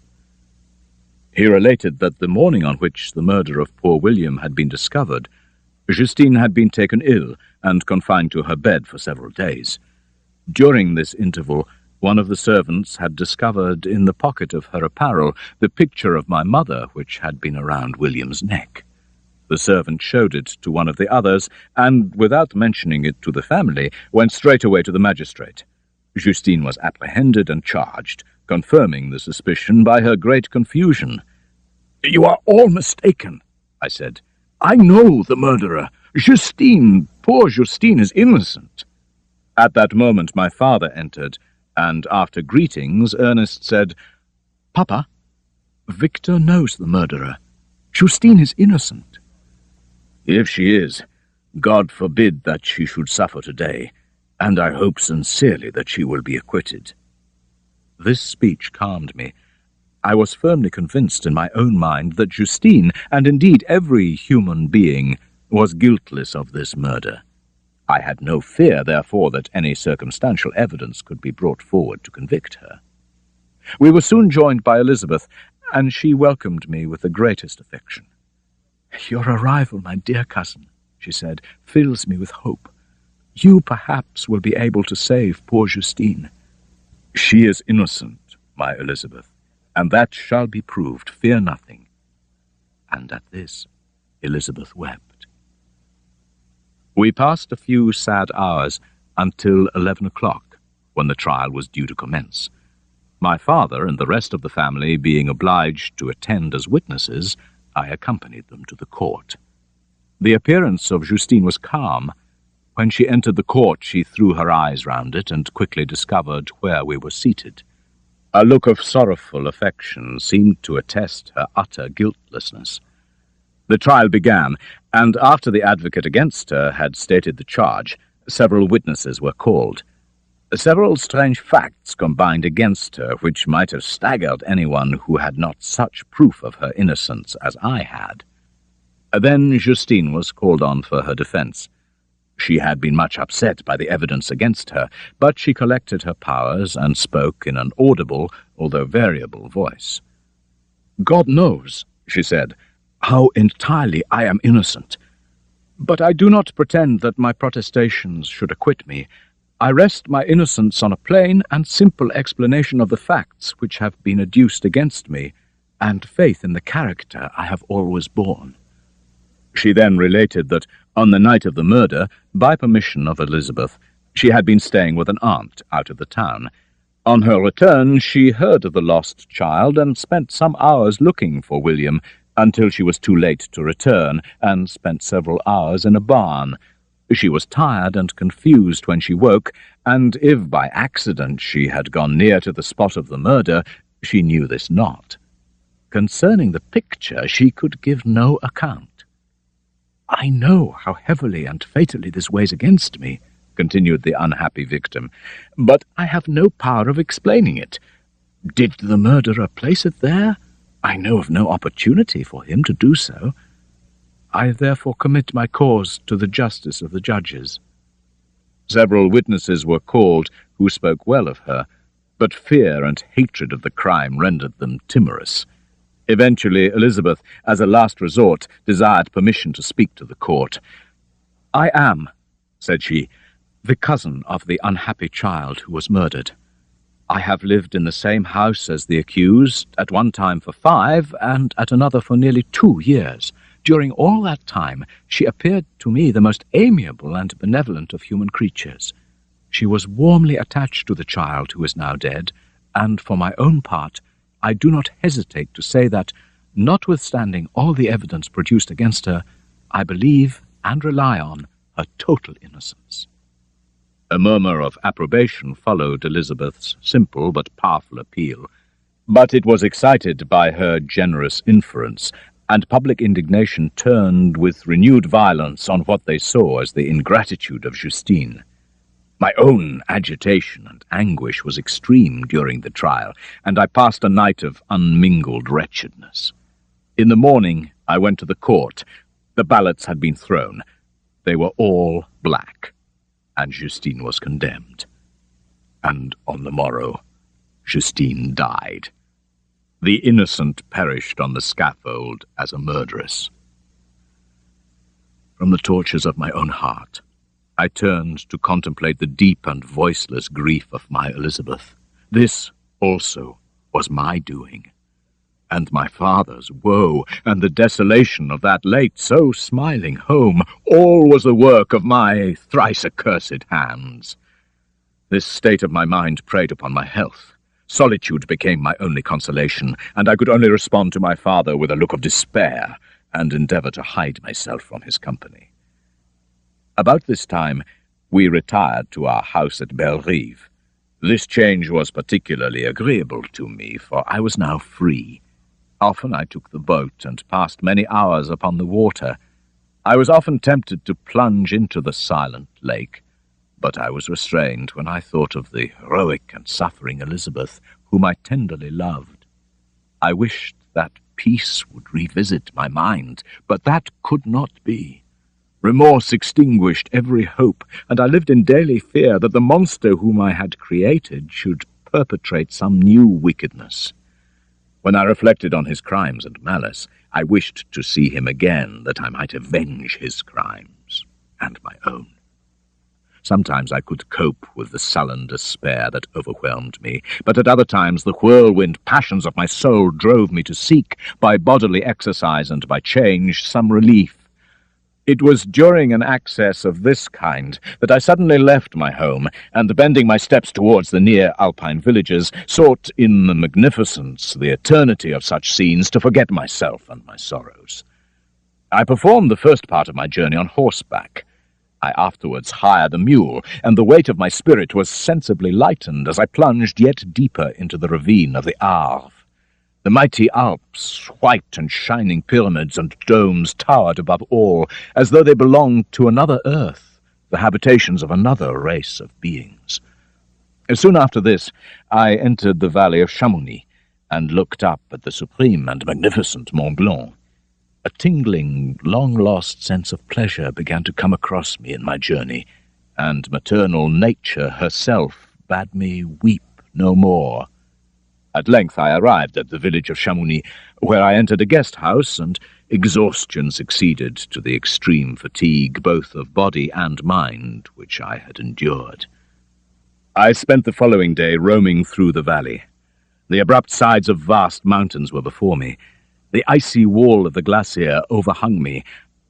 He related that the morning on which the murder of poor William had been discovered, Justine had been taken ill and confined to her bed for several days. During this interval, one of the servants had discovered in the pocket of her apparel the picture of my mother which had been around William's neck. The servant showed it to one of the others, and, without mentioning it to the family, went straight away to the magistrate. Justine was apprehended and charged, confirming the suspicion by her great confusion. "You are all mistaken," I said. "I know the murderer. Justine, poor Justine, is innocent." At that moment my father entered, and after greetings, Ernest said, "Papa, Victor knows the murderer. Justine is innocent." "If she is, God forbid that she should suffer today, and I hope sincerely that she will be acquitted." This speech calmed me. I was firmly convinced in my own mind that Justine, and indeed every human being, was guiltless of this murder. I had no fear, therefore, that any circumstantial evidence could be brought forward to convict her. We were soon joined by Elizabeth, and she welcomed me with the greatest affection. "Your arrival, my dear cousin," she said, "fills me with hope. You, perhaps, will be able to save poor Justine." "She is innocent, my Elizabeth, and that shall be proved. Fear nothing." And at this, Elizabeth wept. We passed a few sad hours until 11 o'clock, when the trial was due to commence. My father and the rest of the family being obliged to attend as witnesses, I accompanied them to the court. The appearance of Justine was calm. When she entered the court, she threw her eyes round it and quickly discovered where we were seated. A look of sorrowful affection seemed to attest her utter guiltlessness. The trial began, and after the advocate against her had stated the charge, several witnesses were called. Several strange facts combined against her, which might have staggered anyone who had not such proof of her innocence as I had. Then Justine was called on for her defence. She had been much upset by the evidence against her, but she collected her powers and spoke in an audible, although variable, voice. "God knows," she said, "how entirely I am innocent. But I do not pretend that my protestations should acquit me. I rest my innocence on a plain and simple explanation of the facts which have been adduced against me, and faith in the character I have always borne." She then related that, on the night of the murder, by permission of Elizabeth, she had been staying with an aunt out of the town. On her return, she heard of the lost child and spent some hours looking for William, until she was too late to return, and spent several hours in a barn. She was tired and confused when she woke, and if by accident she had gone near to the spot of the murder, she knew this not. Concerning the picture, she could give no account. "I know how heavily and fatally this weighs against me," continued the unhappy victim, "but I have no power of explaining it. Did the murderer place it there? I know of no opportunity for him to do so. I therefore commit my cause to the justice of the judges." Several witnesses were called who spoke well of her, but fear and hatred of the crime rendered them timorous. Eventually, Elizabeth, as a last resort, desired permission to speak to the court. "I am," said she, "the cousin of the unhappy child who was murdered. I have lived in the same house as the accused, at one time for 5, and at another for nearly 2 years. During all that time, she appeared to me the most amiable and benevolent of human creatures. She was warmly attached to the child who is now dead, and for my own part, I do not hesitate to say that, notwithstanding all the evidence produced against her, I believe and rely on her total innocence." A murmur of approbation followed Elizabeth's simple but powerful appeal, but it was excited by her generous inference, and public indignation turned with renewed violence on what they saw as the ingratitude of Justine. My own agitation and anguish was extreme during the trial, and I passed a night of unmingled wretchedness. In the morning I went to the court. The ballots had been thrown. They were all black, and Justine was condemned. And on the morrow, Justine died. The innocent perished on the scaffold as a murderess. From the tortures of my own heart, I turned to contemplate the deep and voiceless grief of my Elizabeth. This also was my doing, and my father's woe, and the desolation of that late so smiling home, all was the work of my thrice accursed hands. This state of my mind preyed upon my health. Solitude became my only consolation, and I could only respond to my father with a look of despair, and endeavour to hide myself from his company. About this time, we retired to our house at Bellerive. This change was particularly agreeable to me, for I was now free. Often I took the boat and passed many hours upon the water. I was often tempted to plunge into the silent lake, but I was restrained when I thought of the heroic and suffering Elizabeth, whom I tenderly loved. I wished that peace would revisit my mind, but that could not be. Remorse extinguished every hope, and I lived in daily fear that the monster whom I had created should perpetrate some new wickedness. When I reflected on his crimes and malice, I wished to see him again, that I might avenge his crimes and my own. Sometimes I could cope with the sullen despair that overwhelmed me, but at other times the whirlwind passions of my soul drove me to seek, by bodily exercise and by change, some relief. It was during an access of this kind that I suddenly left my home, and bending my steps towards the near Alpine villages, sought in the magnificence, the eternity of such scenes, to forget myself and my sorrows. I performed the first part of my journey on horseback. I afterwards hired a mule, and the weight of my spirit was sensibly lightened as I plunged yet deeper into the ravine of the Arve. The mighty Alps, white and shining pyramids and domes, towered above all, as though they belonged to another earth, the habitations of another race of beings. Soon after this, I entered the valley of Chamonix, and looked up at the supreme and magnificent Mont Blanc. A tingling, long-lost sense of pleasure began to come across me in my journey, and maternal nature herself bade me weep no more. At length I arrived at the village of Chamonix, where I entered a guest-house, and exhaustion succeeded to the extreme fatigue, both of body and mind, which I had endured. I spent the following day roaming through the valley. The abrupt sides of vast mountains were before me. The icy wall of the glacier overhung me,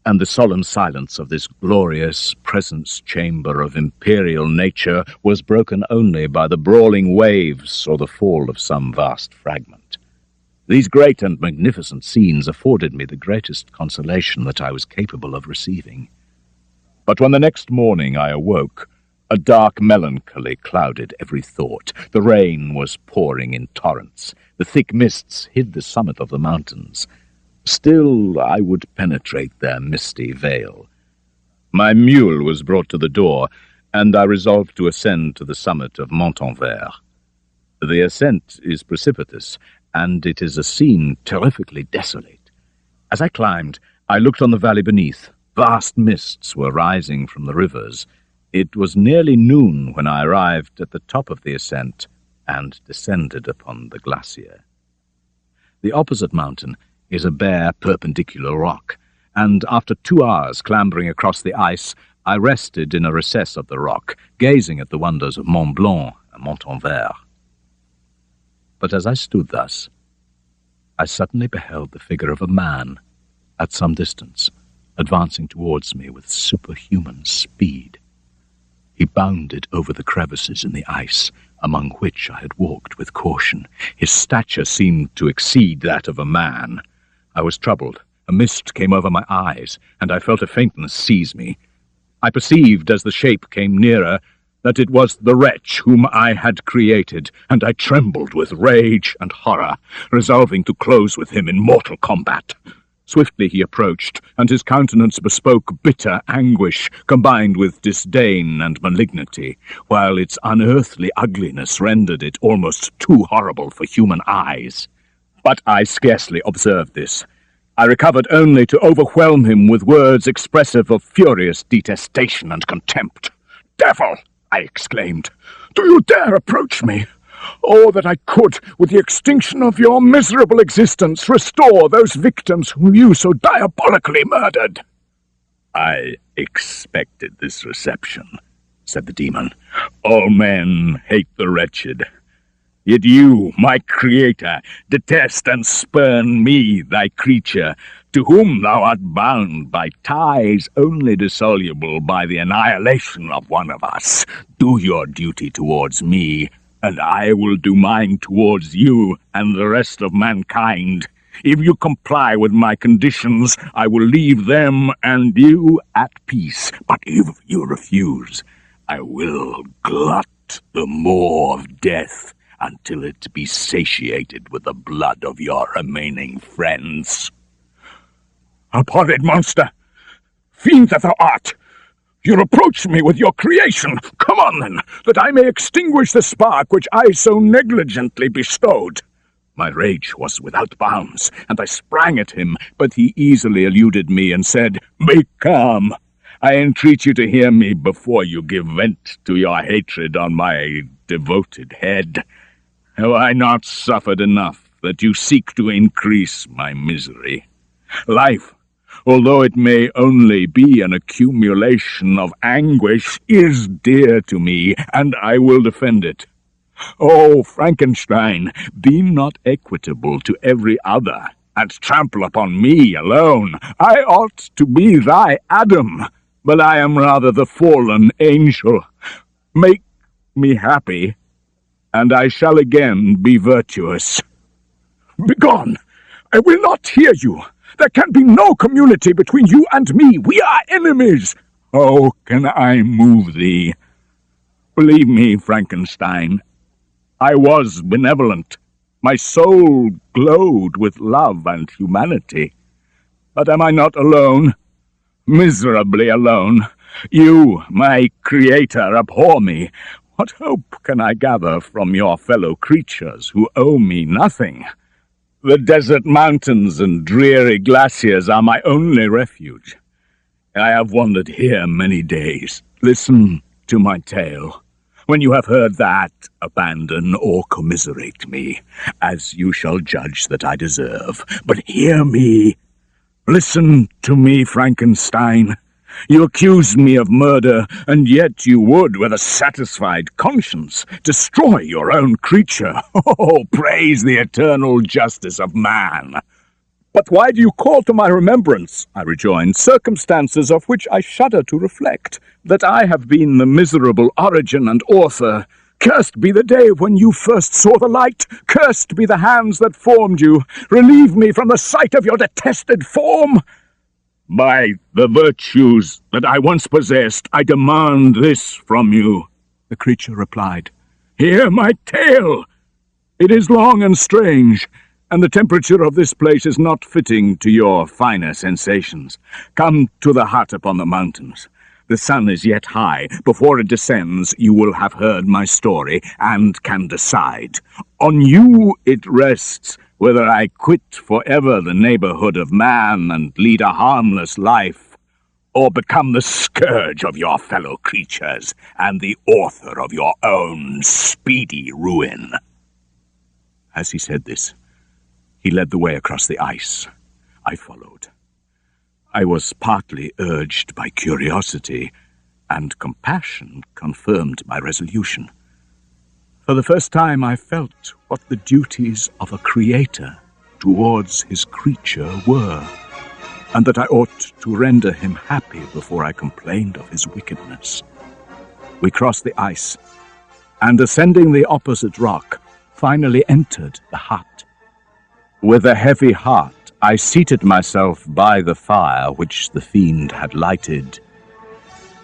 and the solemn silence of this glorious presence-chamber of imperial nature was broken only by the brawling waves or the fall of some vast fragment. These great and magnificent scenes afforded me the greatest consolation that I was capable of receiving. But when the next morning I awoke, a dark melancholy clouded every thought. The rain was pouring in torrents. The thick mists hid the summit of the mountains. Still, I would penetrate their misty veil. My mule was brought to the door, and I resolved to ascend to the summit of Montanvert. The ascent is precipitous, and it is a scene terrifically desolate. As I climbed, I looked on the valley beneath. Vast mists were rising from the rivers. It was nearly noon when I arrived at the top of the ascent and descended upon the glacier. The opposite mountain is a bare, perpendicular rock, and after 2 hours clambering across the ice, I rested in a recess of the rock, gazing at the wonders of Mont Blanc and Montanvert. But as I stood thus, I suddenly beheld the figure of a man at some distance, advancing towards me with superhuman speed. He bounded over the crevices in the ice, among which I had walked with caution. His stature seemed to exceed that of a man. I was troubled. A mist came over my eyes, and I felt a faintness seize me. I perceived, as the shape came nearer, that it was the wretch whom I had created, and I trembled with rage and horror, resolving to close with him in mortal combat. Swiftly he approached, and his countenance bespoke bitter anguish, combined with disdain and malignity, while its unearthly ugliness rendered it almost too horrible for human eyes. But I scarcely observed this. I recovered only to overwhelm him with words expressive of furious detestation and contempt. "Devil!" I exclaimed. "Do you dare approach me? Oh, that I could, with the extinction of your miserable existence, restore those victims whom you so diabolically murdered!" "I expected this reception," said the demon. "All men hate the wretched. Yet you, my creator, detest and spurn me, thy creature, to whom thou art bound by ties only dissoluble by the annihilation of one of us. Do your duty towards me, and I will do mine towards you and the rest of mankind. If you comply with my conditions, I will leave them and you at peace. But if you refuse, I will glut the maw of death until it be satiated with the blood of your remaining friends." "Abhorred monster! Fiend that thou art! You reproach me with your creation. Come on, then, that I may extinguish the spark which I so negligently bestowed." My rage was without bounds, and I sprang at him, but he easily eluded me and said, "Be calm. I entreat you to hear me before you give vent to your hatred on my devoted head. Have I not suffered enough that you seek to increase my misery? Life, although it may only be an accumulation of anguish, is dear to me, and I will defend it. Oh, Frankenstein, be not equitable to every other, and trample upon me alone. I ought to be thy Adam, but I am rather the fallen angel. Make me happy, and I shall again be virtuous. Begone! I will not hear you. There can be no community between you and me. We are enemies. Oh, can I move thee? Believe me, Frankenstein, I was benevolent. My soul glowed with love and humanity. But am I not alone? Miserably alone. You, my creator, abhor me. What hope can I gather from your fellow creatures who owe me nothing? The desert mountains and dreary glaciers are my only refuge. I have wandered here many days. Listen to my tale. When you have heard that, abandon or commiserate me, as you shall judge that I deserve. But hear me. Listen to me, Frankenstein. You accuse me of murder, and yet you would, with a satisfied conscience, destroy your own creature. Oh, praise the eternal justice of man. But why do you call to my remembrance, I rejoined, circumstances of which I shudder to reflect, that I have been the miserable origin and author? Cursed be the day when you first saw the light. Cursed be the hands that formed you. Relieve me from the sight of your detested form. By the virtues that I once possessed, I demand this from you, the creature replied. Hear my tale. It is long and strange, and the temperature of this place is not fitting to your finer sensations. Come to the hut upon the mountains. The sun is yet high. Before it descends, you will have heard my story, and can decide. On you it rests whether I quit forever the neighborhood of man and lead a harmless life, or become the scourge of your fellow creatures and the author of your own speedy ruin. As he said this, he led the way across the ice. I followed. I was partly urged by curiosity, and compassion confirmed my resolution. For the first time I felt what the duties of a creator towards his creature were, and that I ought to render him happy before I complained of his wickedness. We crossed the ice, and ascending the opposite rock, finally entered the hut. With a heavy heart, I seated myself by the fire which the fiend had lighted,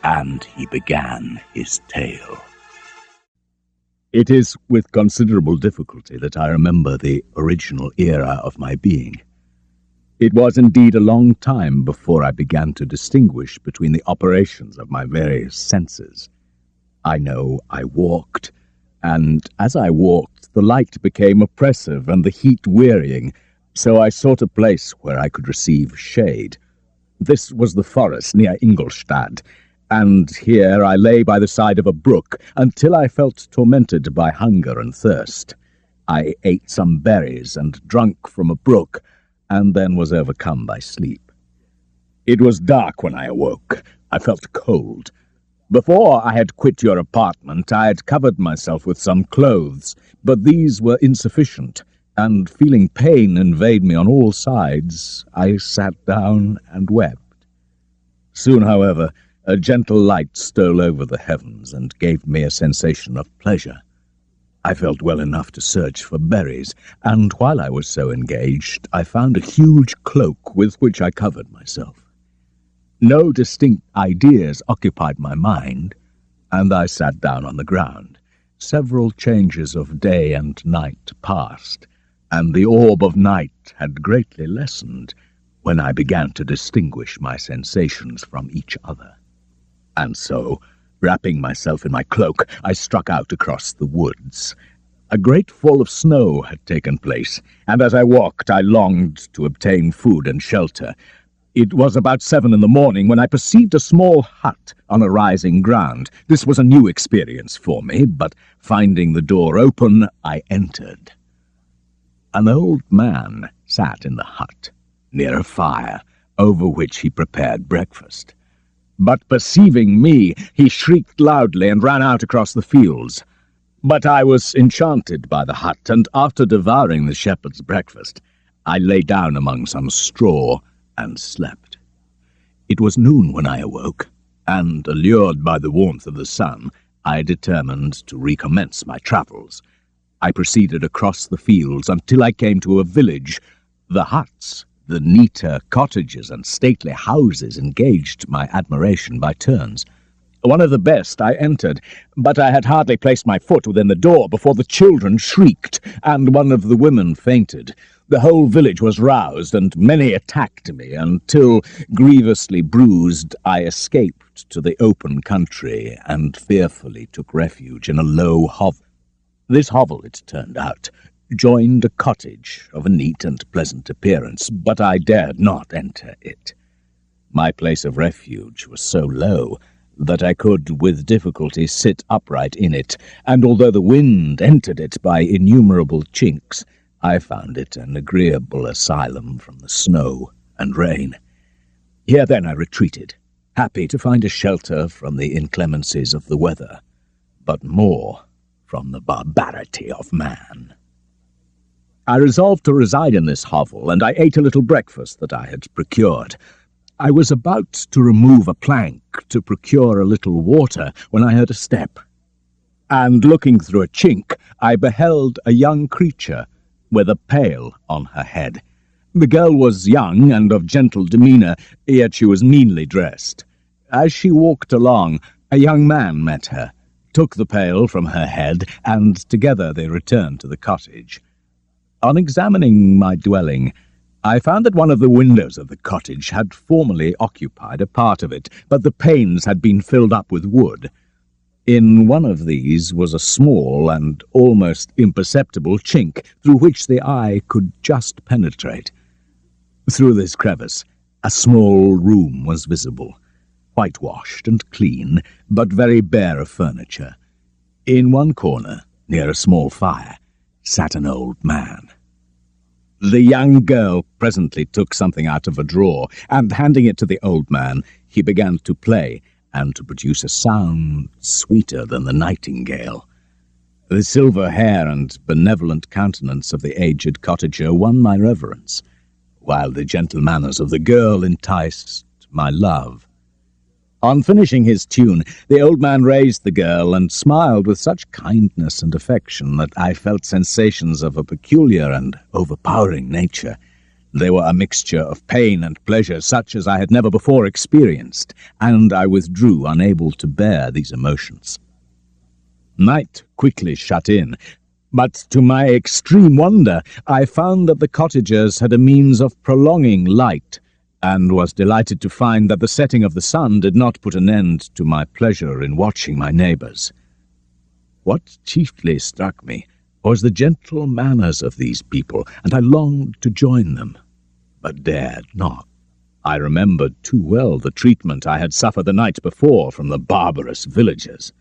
and he began his tale. It is with considerable difficulty that I remember the original era of my being. It was indeed a long time before I began to distinguish between the operations of my various senses. I know I walked, and as I walked, the light became oppressive and the heat wearying, so I sought a place where I could receive shade. This was the forest near Ingolstadt, and here I lay by the side of a brook until I felt tormented by hunger and thirst. I ate some berries and drank from a brook, and then was overcome by sleep. It was dark when I awoke. I felt cold. Before I had quit your apartment, I had covered myself with some clothes, but these were insufficient, and feeling pain invade me on all sides, I sat down and wept. Soon, however, a gentle light stole over the heavens and gave me a sensation of pleasure. I felt well enough to search for berries, and while I was so engaged, I found a huge cloak with which I covered myself. No distinct ideas occupied my mind, and I sat down on the ground. Several changes of day and night passed, and the orb of night had greatly lessened when I began to distinguish my sensations from each other. And so, wrapping myself in my cloak, I struck out across the woods. A great fall of snow had taken place, and as I walked I longed to obtain food and shelter. It was about 7 in the morning when I perceived a small hut on a rising ground. This was a new experience for me, but finding the door open, I entered. An old man sat in the hut, near a fire, over which he prepared breakfast. But perceiving me, he shrieked loudly and ran out across the fields. But I was enchanted by the hut, and after devouring the shepherd's breakfast, I lay down among some straw and slept. It was noon when I awoke, and, allured by the warmth of the sun, I determined to recommence my travels. I proceeded across the fields until I came to a village. The huts, the neater cottages and stately houses engaged my admiration by turns. One of the best I entered, but I had hardly placed my foot within the door before the children shrieked, and one of the women fainted. The whole village was roused, and many attacked me, until, grievously bruised, I escaped to the open country and fearfully took refuge in a low hovel. This hovel, it turned out, joined a cottage of a neat and pleasant appearance, but I dared not enter it. My place of refuge was so low that I could with difficulty sit upright in it, and although the wind entered it by innumerable chinks, I found it an agreeable asylum from the snow and rain. Here then I retreated, happy to find a shelter from the inclemencies of the weather, but more from the barbarity of man. I resolved to reside in this hovel, and I ate a little breakfast that I had procured. I was about to remove a plank to procure a little water when I heard a step, and looking through a chink, I beheld a young creature with a pail on her head. The girl was young and of gentle demeanour, yet she was meanly dressed. As she walked along, a young man met her, took the pail from her head, and together they returned to the cottage. On examining my dwelling, I found that one of the windows of the cottage had formerly occupied a part of it, but the panes had been filled up with wood. In one of these was a small and almost imperceptible chink through which the eye could just penetrate. Through this crevice, a small room was visible, whitewashed and clean, but very bare of furniture. In one corner, near a small fire, sat an old man. The young girl presently took something out of a drawer, and handing it to the old man, he began to play, and to produce a sound sweeter than the nightingale. The silver hair and benevolent countenance of the aged cottager won my reverence, while the gentle manners of the girl enticed my love. On finishing his tune, the old man raised the girl and smiled with such kindness and affection that I felt sensations of a peculiar and overpowering nature. They were a mixture of pain and pleasure such as I had never before experienced, and I withdrew unable to bear these emotions. Night quickly shut in, but to my extreme wonder I found that the cottagers had a means of prolonging light, and was delighted to find that the setting of the sun did not put an end to my pleasure in watching my neighbours. What chiefly struck me was the gentle manners of these people, and I longed to join them, but dared not. I remembered too well the treatment I had suffered the night before from the barbarous villagers.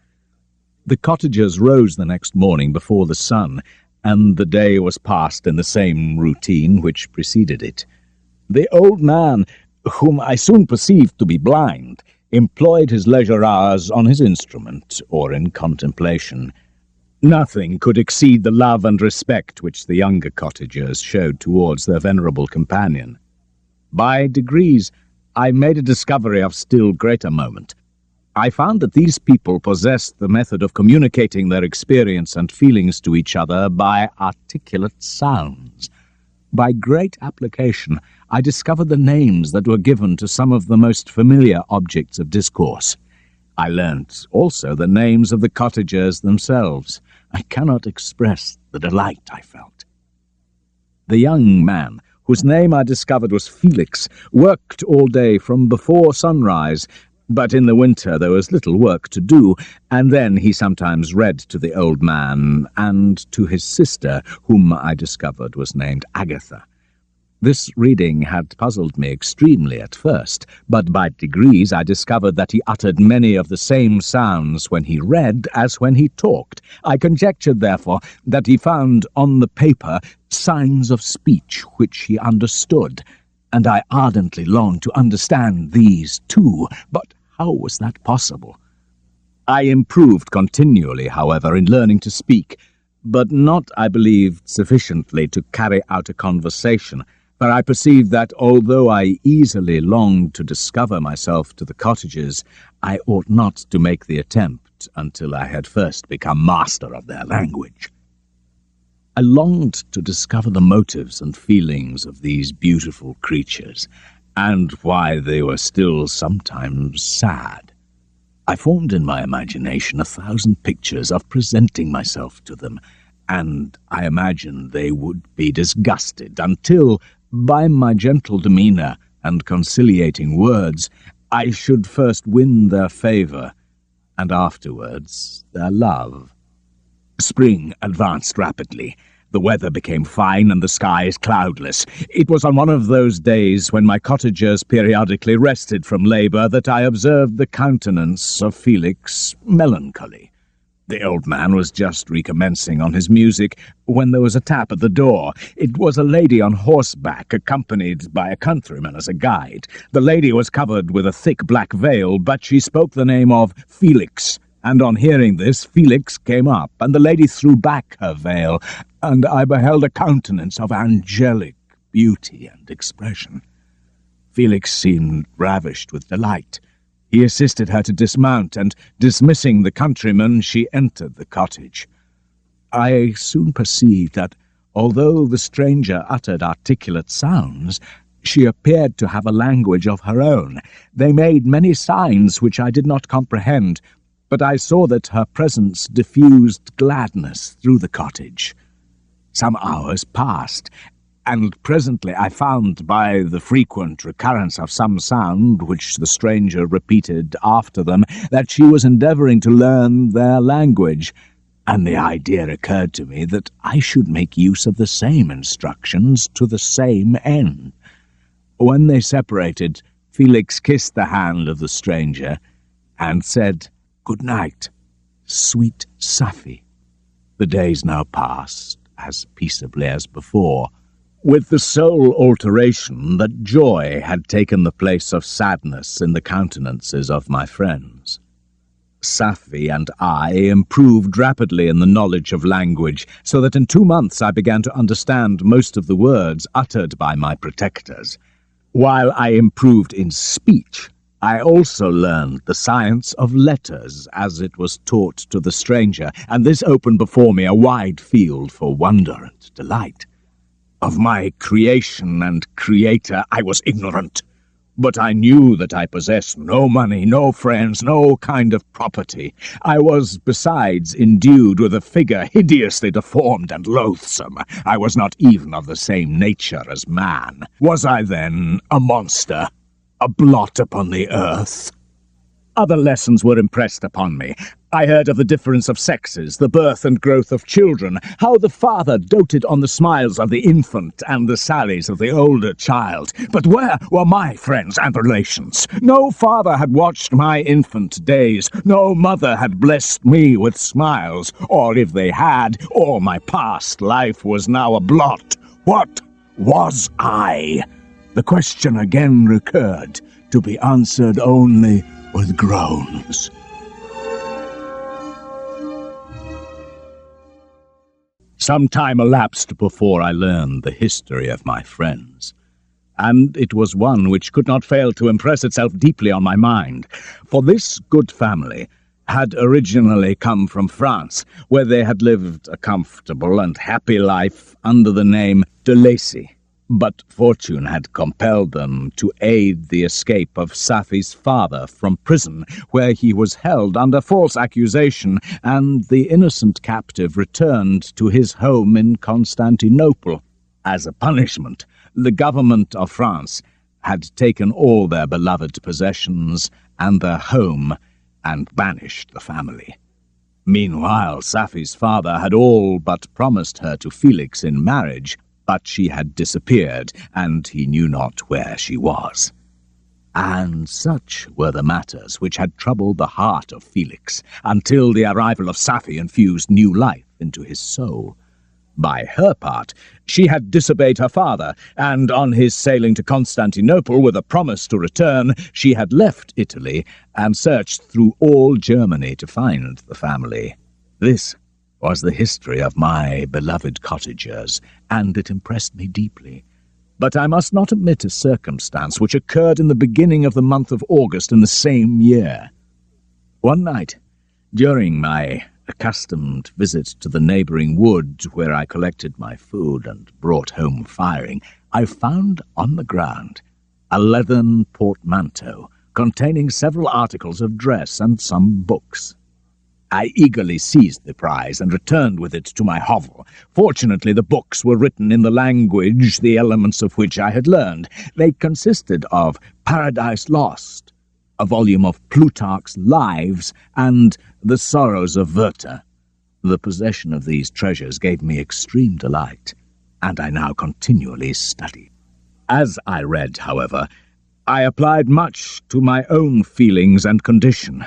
The cottagers rose the next morning before the sun, and the day was passed in the same routine which preceded it. The old man, whom I soon perceived to be blind, employed his leisure hours on his instrument or in contemplation. Nothing could exceed the love and respect which the younger cottagers showed towards their venerable companion. By degrees, I made a discovery of still greater moment. I found that these people possessed the method of communicating their experience and feelings to each other by articulate sounds. By great application, I discovered the names that were given to some of the most familiar objects of discourse. I learnt also the names of the cottagers themselves. I cannot express the delight I felt. The young man, whose name I discovered was Felix, worked all day from before sunrise, But in the winter there was little work to do, and then he sometimes read to the old man and to his sister, whom I discovered was named Agatha. This reading had puzzled me extremely at first, but by degrees I discovered that he uttered many of the same sounds when he read as when he talked. I conjectured, therefore, that he found on the paper signs of speech which he understood, and I ardently longed to understand these too, but how was that possible? I improved continually, however, in learning to speak, but not, I believed, sufficiently to carry out a conversation, for I perceived that, although I easily longed to discover myself to the cottagers, I ought not to make the attempt until I had first become master of their language. I longed to discover the motives and feelings of these beautiful creatures, and why they were still sometimes sad. I formed in my imagination 1,000 pictures of presenting myself to them, and I imagined they would be disgusted until, by my gentle demeanour and conciliating words, I should first win their favour, and afterwards their love. Spring advanced rapidly. The weather became fine and the skies cloudless. It was on one of those days when my cottagers periodically rested from labour that I observed the countenance of Felix melancholy. The old man was just recommencing on his music when there was a tap at the door. It was a lady on horseback, accompanied by a countryman as a guide. The lady was covered with a thick black veil, but she spoke the name of Felix, and on hearing this, Felix came up, and the lady threw back her veil, and I beheld a countenance of angelic beauty and expression. Felix seemed ravished with delight. He assisted her to dismount, and, dismissing the countryman, she entered the cottage. I soon perceived that, although the stranger uttered articulate sounds, she appeared to have a language of her own. They made many signs which I did not comprehend, but I saw that her presence diffused gladness through the cottage. Some hours passed, and presently I found, by the frequent recurrence of some sound which the stranger repeated after them, that she was endeavouring to learn their language, and the idea occurred to me that I should make use of the same instructions to the same end. When they separated, Felix kissed the hand of the stranger and said, "Good night, sweet Safi." The days now passed as peaceably as before, with the sole alteration that joy had taken the place of sadness in the countenances of my friends. Safi and I improved rapidly in the knowledge of language, so that in 2 months I began to understand most of the words uttered by my protectors. While I improved in speech, I also learned the science of letters as it was taught to the stranger, and this opened before me a wide field for wonder and delight. Of my creation and creator I was ignorant, but I knew that I possessed no money, no friends, no kind of property. I was, besides, endued with a figure hideously deformed and loathsome. I was not even of the same nature as man. Was I, then, a monster, a blot upon the earth? Other lessons were impressed upon me. I heard of the difference of sexes, the birth and growth of children, how the father doted on the smiles of the infant and the sallies of the older child. But where were my friends and relations? No father had watched my infant days, no mother had blessed me with smiles, or if they had, all my past life was now a blot. What was I? The question again recurred, to be answered only with groans. Some time elapsed before I learned the history of my friends, and it was one which could not fail to impress itself deeply on my mind, for this good family had originally come from France, where they had lived a comfortable and happy life under the name de Lacy. But fortune had compelled them to aid the escape of Safi's father from prison, where he was held under false accusation, and the innocent captive returned to his home in Constantinople. As a punishment, the government of France had taken all their beloved possessions and their home and banished the family. Meanwhile, Safi's father had all but promised her to Felix in marriage, but she had disappeared, and he knew not where she was. And such were the matters which had troubled the heart of Felix, until the arrival of Safi infused new life into his soul. By her part, she had disobeyed her father, and on his sailing to Constantinople with a promise to return, she had left Italy and searched through all Germany to find the family. This was the history of my beloved cottagers, and it impressed me deeply. But I must not omit a circumstance which occurred in the beginning of the month of August in the same year. One night, during my accustomed visit to the neighbouring wood where I collected my food and brought home firing, I found on the ground a leathern portmanteau containing several articles of dress and some books. I eagerly seized the prize and returned with it to my hovel. Fortunately, the books were written in the language, the elements of which I had learned. They consisted of Paradise Lost, a volume of Plutarch's Lives, and The Sorrows of Werther. The possession of these treasures gave me extreme delight, and I now continually studied. As I read, however, I applied much to my own feelings and condition.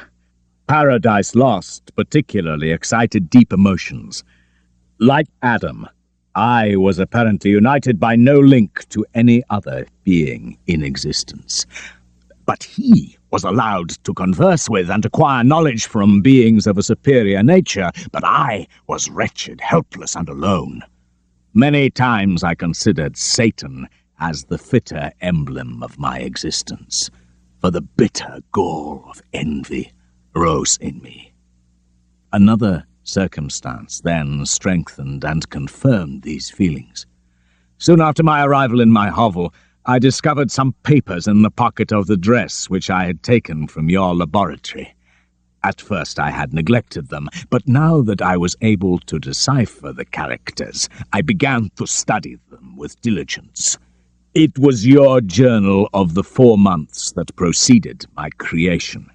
Paradise Lost particularly excited deep emotions. Like Adam, I was apparently united by no link to any other being in existence. But he was allowed to converse with and acquire knowledge from beings of a superior nature, but I was wretched, helpless, and alone. Many times I considered Satan as the fitter emblem of my existence, for the bitter gall of envy rose in me. Another circumstance then strengthened and confirmed these feelings. Soon after my arrival in my hovel, I discovered some papers in the pocket of the dress which I had taken from your laboratory. At first I had neglected them, but now that I was able to decipher the characters, I began to study them with diligence. It was your journal of the 4 months that preceded my creation.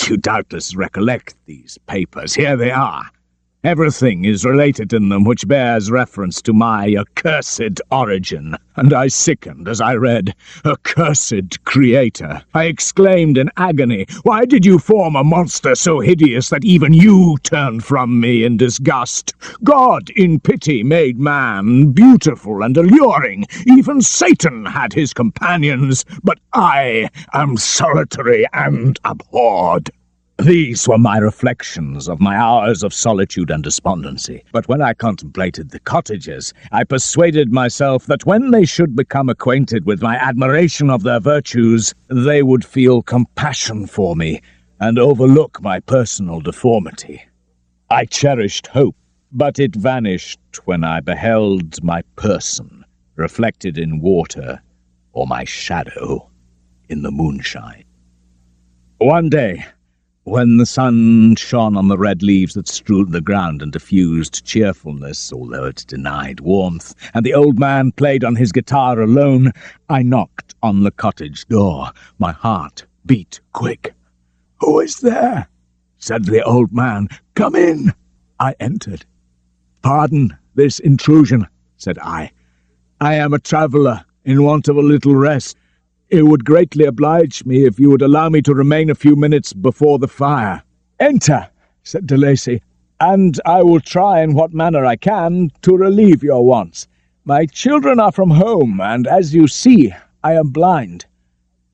You doubtless recollect these papers. Here they are. Everything is related in them which bears reference to my accursed origin, and I sickened as I read, "Accursed Creator." I exclaimed in agony, "Why did you form a monster so hideous that even you turned from me in disgust? God, in pity, made man beautiful and alluring. Even Satan had his companions, but I am solitary and abhorred." These were my reflections of my hours of solitude and despondency. But when I contemplated the cottagers, I persuaded myself that when they should become acquainted with my admiration of their virtues, they would feel compassion for me and overlook my personal deformity. I cherished hope, but it vanished when I beheld my person reflected in water or my shadow in the moonshine. One day, when the sun shone on the red leaves that strewed the ground and diffused cheerfulness, although it denied warmth, and the old man played on his guitar alone, I knocked on the cottage door. My heart beat quick. "Who is there?" said the old man. "Come in." I entered. "Pardon this intrusion," said I. "I am a traveller in want of a little rest. It would greatly oblige me if you would allow me to remain a few minutes before the fire." "Enter," said de Lacy, "and I will try in what manner I can to relieve your wants. My children are from home, and as you see, I am blind."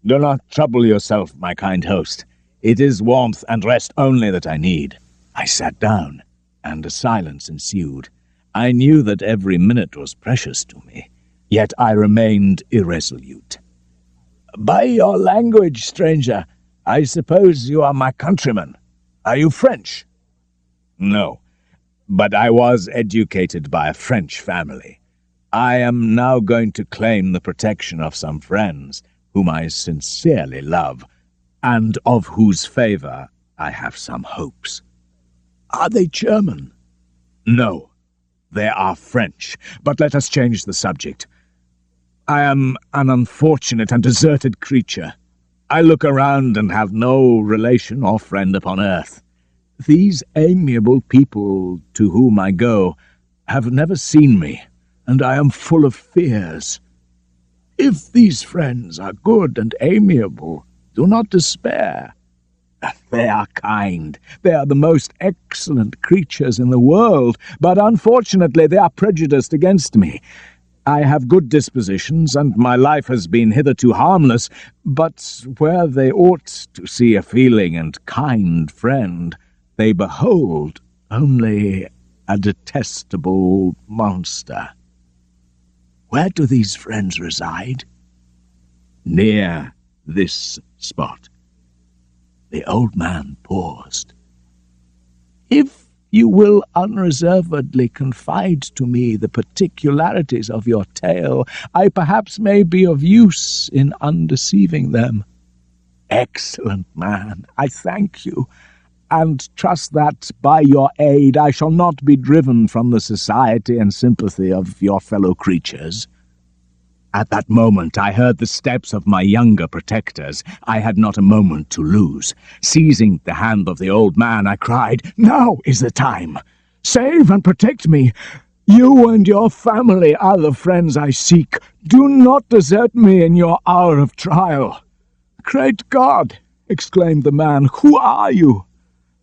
"Do not trouble yourself, my kind host. It is warmth and rest only that I need." I sat down, and a silence ensued. I knew that every minute was precious to me, yet I remained irresolute. "By your language, stranger, I suppose you are my countryman. Are you French?" "No, but I was educated by a French family. I am now going to claim the protection of some friends whom I sincerely love, and of whose favor I have some hopes." "Are they German?" "No, they are French. But let us change the subject. I am an unfortunate and deserted creature. I look around and have no relation or friend upon earth. These amiable people to whom I go have never seen me, and I am full of fears. If these friends are good and amiable, do not despair. They are kind. They are the most excellent creatures in the world, but unfortunately they are prejudiced against me. I have good dispositions, and my life has been hitherto harmless, but where they ought to see a feeling and kind friend, they behold only a detestable monster. Where do these friends reside? Near this spot. The old man paused. If you will unreservedly confide to me the particularities of your tale, I perhaps may be of use in undeceiving them. Excellent man, I thank you, and trust that by your aid I shall not be driven from the society and sympathy of your fellow creatures. At that moment I heard the steps of my younger protectors. I had not a moment to lose. Seizing the hand of the old man, I cried, "Now is the time! Save and protect me! You and your family are the friends I seek. Do not desert me in your hour of trial." "Great God!" exclaimed the man, "who are you?"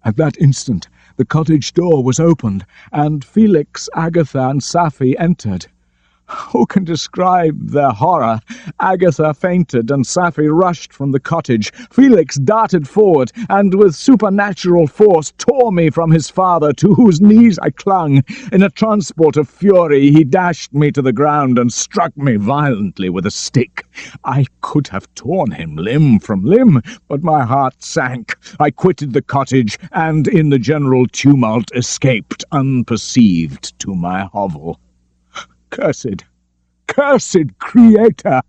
At that instant the cottage door was opened, and Felix, Agatha, and Safi entered. Who can describe their horror? Agatha fainted, and Safi rushed from the cottage. Felix darted forward, and with supernatural force tore me from his father, to whose knees I clung. In a transport of fury, he dashed me to the ground and struck me violently with a stick. I could have torn him limb from limb, but my heart sank. I quitted the cottage, and in the general tumult escaped unperceived to my hovel. Cursed Creator!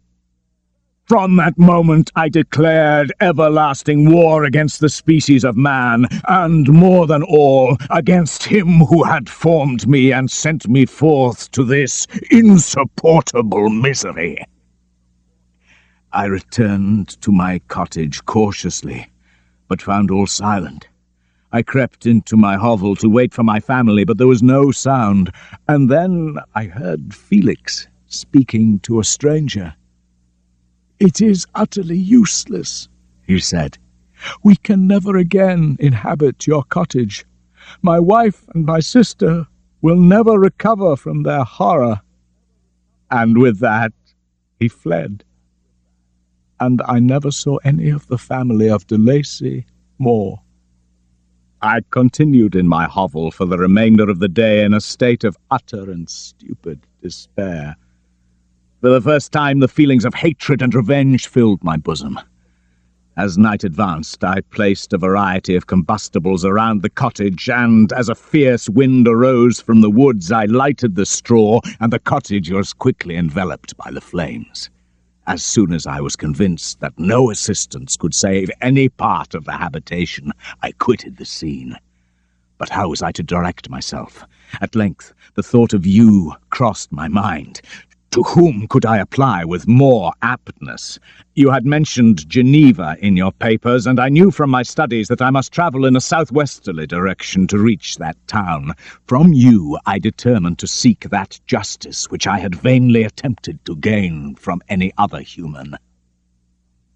From that moment I declared everlasting war against the species of man, and more than all, against him who had formed me and sent me forth to this insupportable misery. I returned to my cottage cautiously, but found all silent. I crept into my hovel to wait for my family, but there was no sound, and then I heard Felix speaking to a stranger. "It is utterly useless," he said. "We can never again inhabit your cottage. My wife and my sister will never recover from their horror." And with that he fled, and I never saw any of the family of de Lacy more. I continued in my hovel for the remainder of the day in a state of utter and stupid despair. For the first time, the feelings of hatred and revenge filled my bosom. As night advanced, I placed a variety of combustibles around the cottage, and as a fierce wind arose from the woods, I lighted the straw, and the cottage was quickly enveloped by the flames. As soon as I was convinced that no assistance could save any part of the habitation, I quitted the scene. But how was I to direct myself? At length, the thought of you crossed my mind. To whom could I apply with more aptness? You had mentioned Geneva in your papers, and I knew from my studies that I must travel in a southwesterly direction to reach that town. From you I determined to seek that justice which I had vainly attempted to gain from any other human.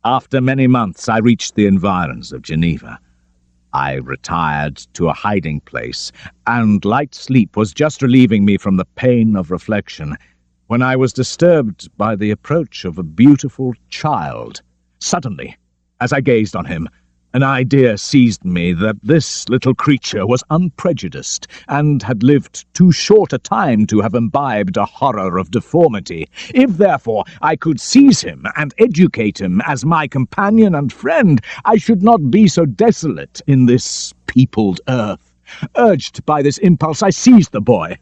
After many months I reached the environs of Geneva. I retired to a hiding place, and light sleep was just relieving me from the pain of reflection, when I was disturbed by the approach of a beautiful child. Suddenly, as I gazed on him, an idea seized me that this little creature was unprejudiced, and had lived too short a time to have imbibed a horror of deformity. If, therefore, I could seize him and educate him as my companion and friend, I should not be so desolate in this peopled earth. Urged by this impulse, I seized the boy.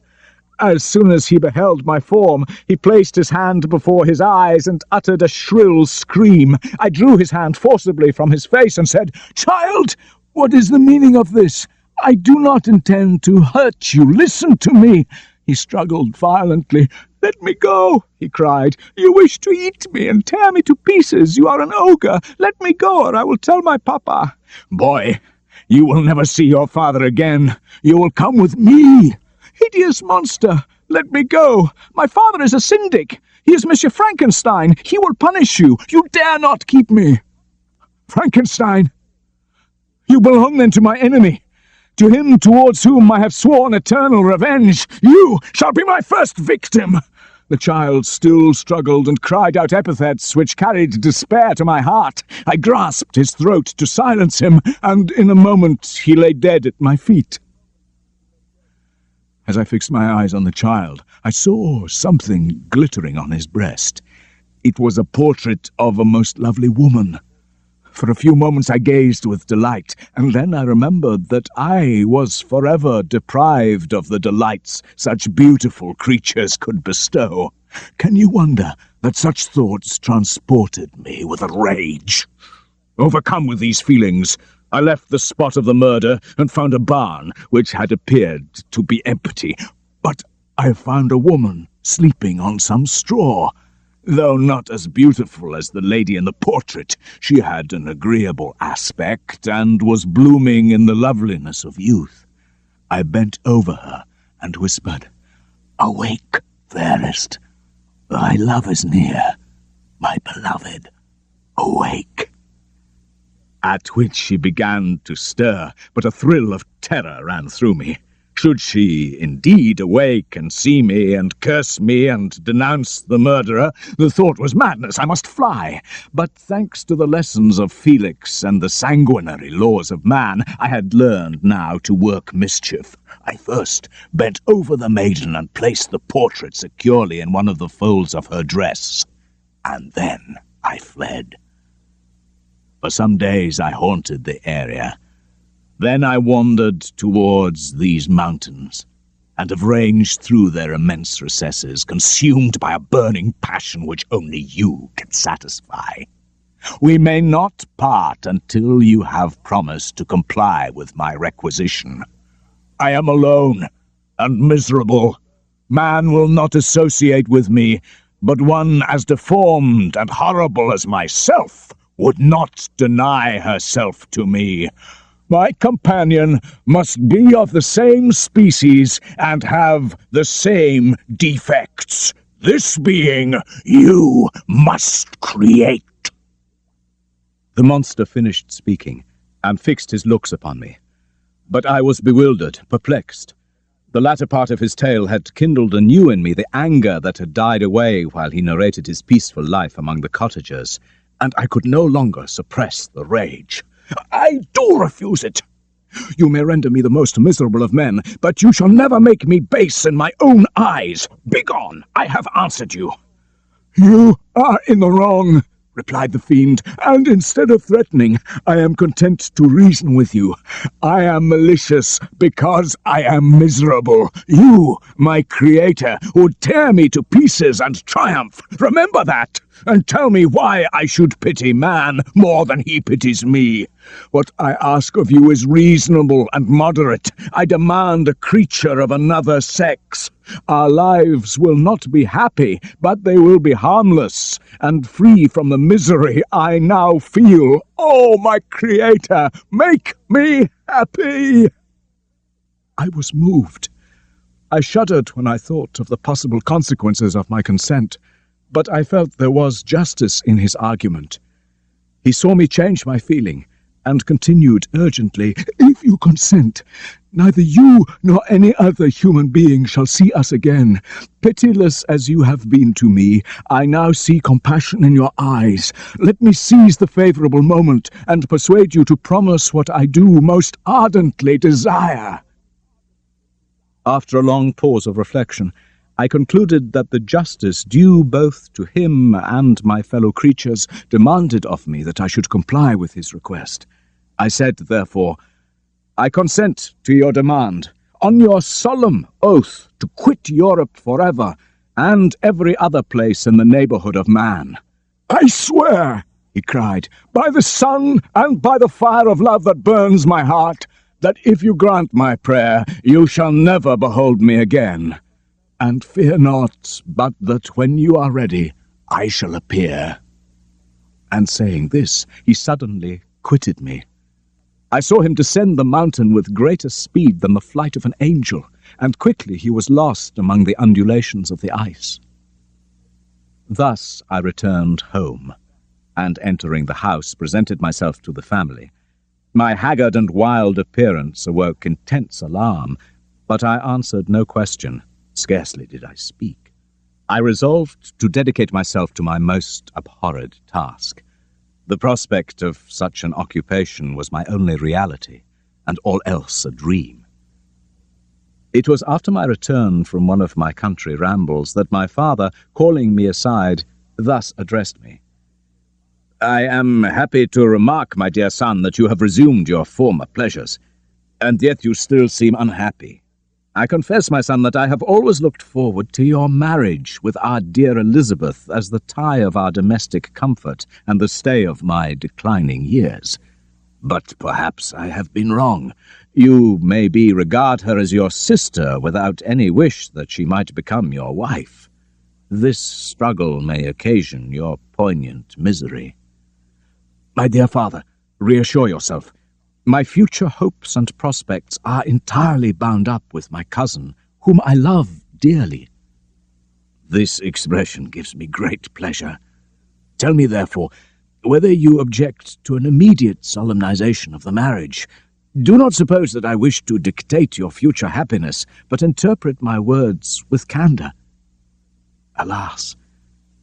As soon as he beheld my form, he placed his hand before his eyes and uttered a shrill scream. I drew his hand forcibly from his face and said, "Child, what is the meaning of this? I do not intend to hurt you. Listen to me." He struggled violently. "Let me go," he cried. "You wish to eat me and tear me to pieces. You are an ogre. Let me go, or I will tell my papa." "Boy, you will never see your father again. You will come with me." "Hideous monster, let me go. My father is a syndic. He is Monsieur Frankenstein. He will punish you. You dare not keep me." "Frankenstein? You belong then to my enemy, to him towards whom I have sworn eternal revenge. You shall be my first victim." The child still struggled and cried out epithets which carried despair to my heart. I grasped his throat to silence him, and in a moment he lay dead at my feet. As I fixed my eyes on the child, I saw something glittering on his breast. It was a portrait of a most lovely woman. For a few moments I gazed with delight, and then I remembered that I was forever deprived of the delights such beautiful creatures could bestow. Can you wonder that such thoughts transported me with rage? Overcome with these feelings, I left the spot of the murder and found a barn which had appeared to be empty. But I found a woman sleeping on some straw. Though not as beautiful as the lady in the portrait, she had an agreeable aspect and was blooming in the loveliness of youth. I bent over her and whispered, "Awake, fairest. Thy love is near, my beloved. Awake." At which she began to stir, but a thrill of terror ran through me. Should she indeed awake and see me and curse me and denounce the murderer, the thought was madness. I must fly. But thanks to the lessons of Felix and the sanguinary laws of man, I had learned now to work mischief. I first bent over the maiden and placed the portrait securely in one of the folds of her dress, and then I fled. For some days I haunted the area. Then I wandered towards these mountains, and have ranged through their immense recesses, consumed by a burning passion which only you can satisfy. We may not part until you have promised to comply with my requisition. I am alone and miserable. Man will not associate with me, but one as deformed and horrible as myself would not deny herself to me. My companion must be of the same species and have the same defects. This being you must create." The monster finished speaking and fixed his looks upon me. But I was bewildered, perplexed. The latter part of his tale had kindled anew in me the anger that had died away while he narrated his peaceful life among the cottagers, and I could no longer suppress the rage. "I do refuse it. You may render me the most miserable of men, but you shall never make me base in my own eyes. Begone! I have answered you." "You are in the wrong," replied the fiend, "and instead of threatening, I am content to reason with you. I am malicious because I am miserable. You, my creator, would tear me to pieces and triumph. Remember that, and tell me why I should pity man more than he pities me. What I ask of you is reasonable and moderate. I demand a creature of another sex. Our lives will not be happy, but they will be harmless and free from the misery I now feel. Oh, my creator, make me happy!" I was moved. I shuddered when I thought of the possible consequences of my consent, but I felt there was justice in his argument. He saw me change my feeling, and continued urgently, "If you consent, neither you nor any other human being shall see us again. Pitiless as you have been to me, I now see compassion in your eyes. Let me seize the favorable moment and persuade you to promise what I do most ardently desire." After a long pause of reflection, I concluded that the justice due both to him and my fellow creatures demanded of me that I should comply with his request. I said, therefore, "I consent to your demand, on your solemn oath to quit Europe forever, and every other place in the neighborhood of man." "I swear," he cried, "by the sun and by the fire of love that burns my heart, that if you grant my prayer, you shall never behold me again." And fear not, but that when you are ready, I shall appear." And saying this, he suddenly quitted me. I saw him descend the mountain with greater speed than the flight of an angel, and quickly he was lost among the undulations of the ice. Thus I returned home, and entering the house, presented myself to the family. My haggard and wild appearance awoke intense alarm, but I answered no question. Scarcely did I speak. I resolved to dedicate myself to my most abhorred task. The prospect of such an occupation was my only reality, and all else a dream. It was after my return from one of my country rambles that my father, calling me aside, thus addressed me. "I am happy to remark, my dear son, that you have resumed your former pleasures, and yet you still seem unhappy. I confess, my son, that I have always looked forward to your marriage with our dear Elizabeth as the tie of our domestic comfort and the stay of my declining years. But perhaps I have been wrong. You, maybe, regard her as your sister without any wish that she might become your wife. This struggle may occasion your poignant misery. My dear father, reassure yourself. My future hopes and prospects are entirely bound up with my cousin, whom I love dearly." "This expression gives me great pleasure. Tell me, therefore, whether you object to an immediate solemnization of the marriage. Do not suppose that I wish to dictate your future happiness, but interpret my words with candor. Alas,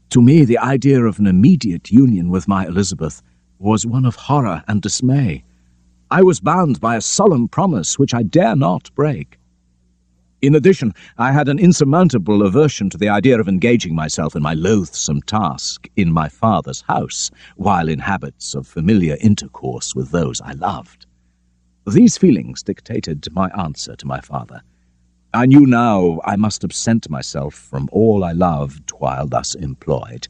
to me the idea of an immediate union with my Elizabeth was one of horror and dismay. I was bound by a solemn promise which I dare not break. In addition, I had an insurmountable aversion to the idea of engaging myself in my loathsome task in my father's house, while in habits of familiar intercourse with those I loved. These feelings dictated my answer to my father. I knew now I must absent myself from all I loved while thus employed.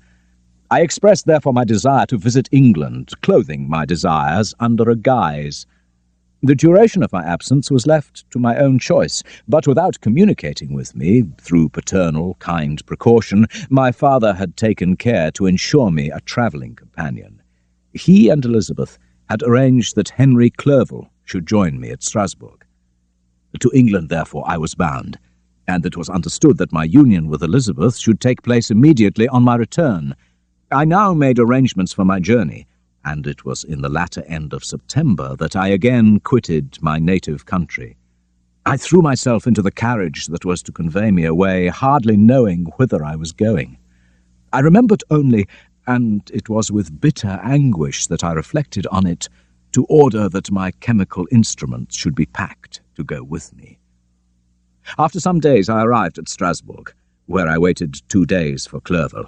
I expressed therefore my desire to visit England, clothing my desires under a guise. The duration of my absence was left to my own choice, but without communicating with me, through paternal, kind precaution, my father had taken care to ensure me a travelling companion. He and Elizabeth had arranged that Henry Clerval should join me at Strasbourg. To England, therefore, I was bound, and it was understood that my union with Elizabeth should take place immediately on my return. I now made arrangements for my journey, and it was in the latter end of September that I again quitted my native country. I threw myself into the carriage that was to convey me away, hardly knowing whither I was going. I remembered only, and it was with bitter anguish that I reflected on it, to order that my chemical instruments should be packed to go with me. After some days I arrived at Strasbourg, where I waited 2 days for Clerval.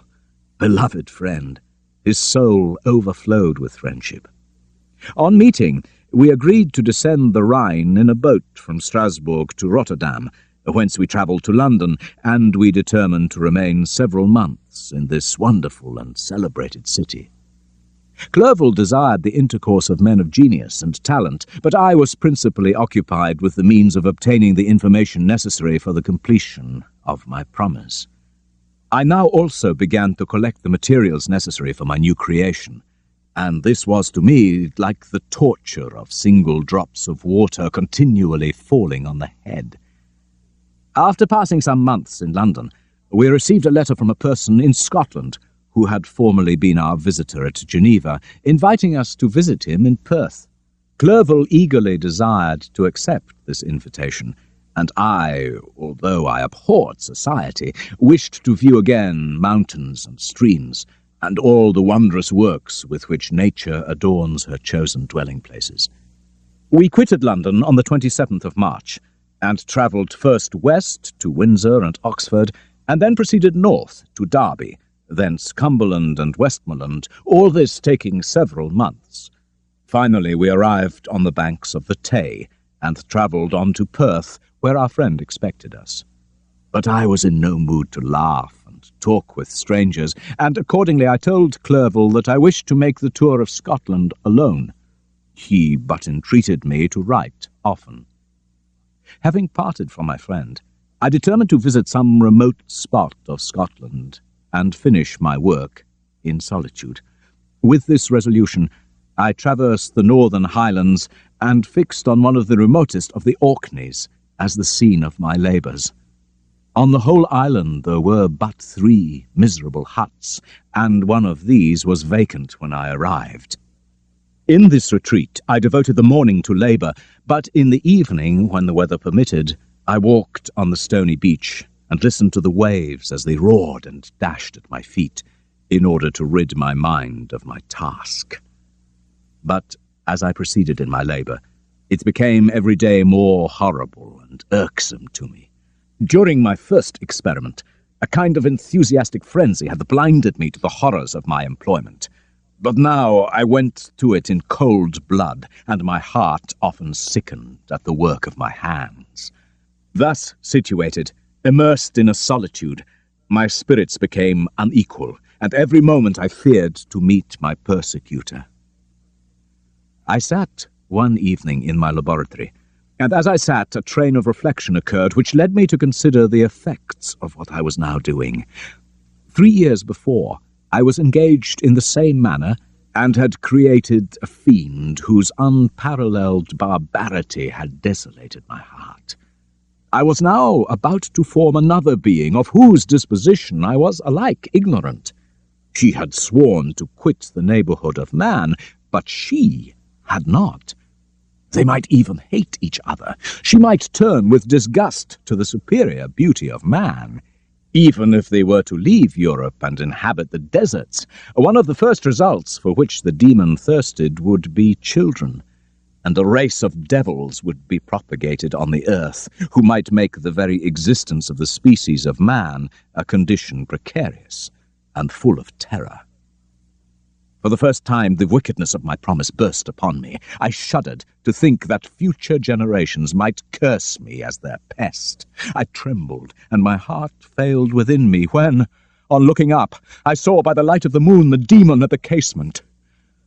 Beloved friend, his soul overflowed with friendship. On meeting, we agreed to descend the Rhine in a boat from Strasbourg to Rotterdam, whence we travelled to London, and we determined to remain several months in this wonderful and celebrated city. Clerval desired the intercourse of men of genius and talent, but I was principally occupied with the means of obtaining the information necessary for the completion of my promise. I now also began to collect the materials necessary for my new creation, and this was to me like the torture of single drops of water continually falling on the head. After passing some months in London, we received a letter from a person in Scotland who had formerly been our visitor at Geneva, inviting us to visit him in Perth. Clerval eagerly desired to accept this invitation, and I, although I abhorred society, wished to view again mountains and streams, and all the wondrous works with which nature adorns her chosen dwelling-places. We quitted London on the 27th of March, and travelled first west to Windsor and Oxford, and then proceeded north to Derby, thence Cumberland and Westmoreland, all this taking several months. Finally we arrived on the banks of the Tay, and travelled on to Perth, where our friend expected us. But I was in no mood to laugh and talk with strangers, and accordingly I told Clerval that I wished to make the tour of Scotland alone. He but entreated me to write often. Having parted from my friend, I determined to visit some remote spot of Scotland and finish my work in solitude. With this resolution, I traversed the northern highlands and fixed on one of the remotest of the Orkneys as the scene of my labours. On the whole island there were but 3 miserable huts, and one of these was vacant when I arrived. In this retreat I devoted the morning to labour, but in the evening, when the weather permitted, I walked on the stony beach and listened to the waves as they roared and dashed at my feet, in order to rid my mind of my task. But as I proceeded in my labour, it became every day more horrible and irksome to me. During my first experiment, a kind of enthusiastic frenzy had blinded me to the horrors of my employment. But now I went to it in cold blood, and my heart often sickened at the work of my hands. Thus situated, immersed in a solitude, my spirits became unequal, and every moment I feared to meet my persecutor. I sat one evening in my laboratory, and as I sat, a train of reflection occurred which led me to consider the effects of what I was now doing. 3 years before, I was engaged in the same manner, and had created a fiend whose unparalleled barbarity had desolated my heart. I was now about to form another being of whose disposition I was alike ignorant. She had sworn to quit the neighbourhood of man, but she had not. They might even hate each other. She might turn with disgust to the superior beauty of man. Even if they were to leave Europe and inhabit the deserts, one of the first results for which the demon thirsted would be children, and a race of devils would be propagated on the earth, who might make the very existence of the species of man a condition precarious and full of terror. For the first time, the wickedness of my promise burst upon me. I shuddered to think that future generations might curse me as their pest. I trembled, and my heart failed within me when, on looking up, I saw by the light of the moon the demon at the casement.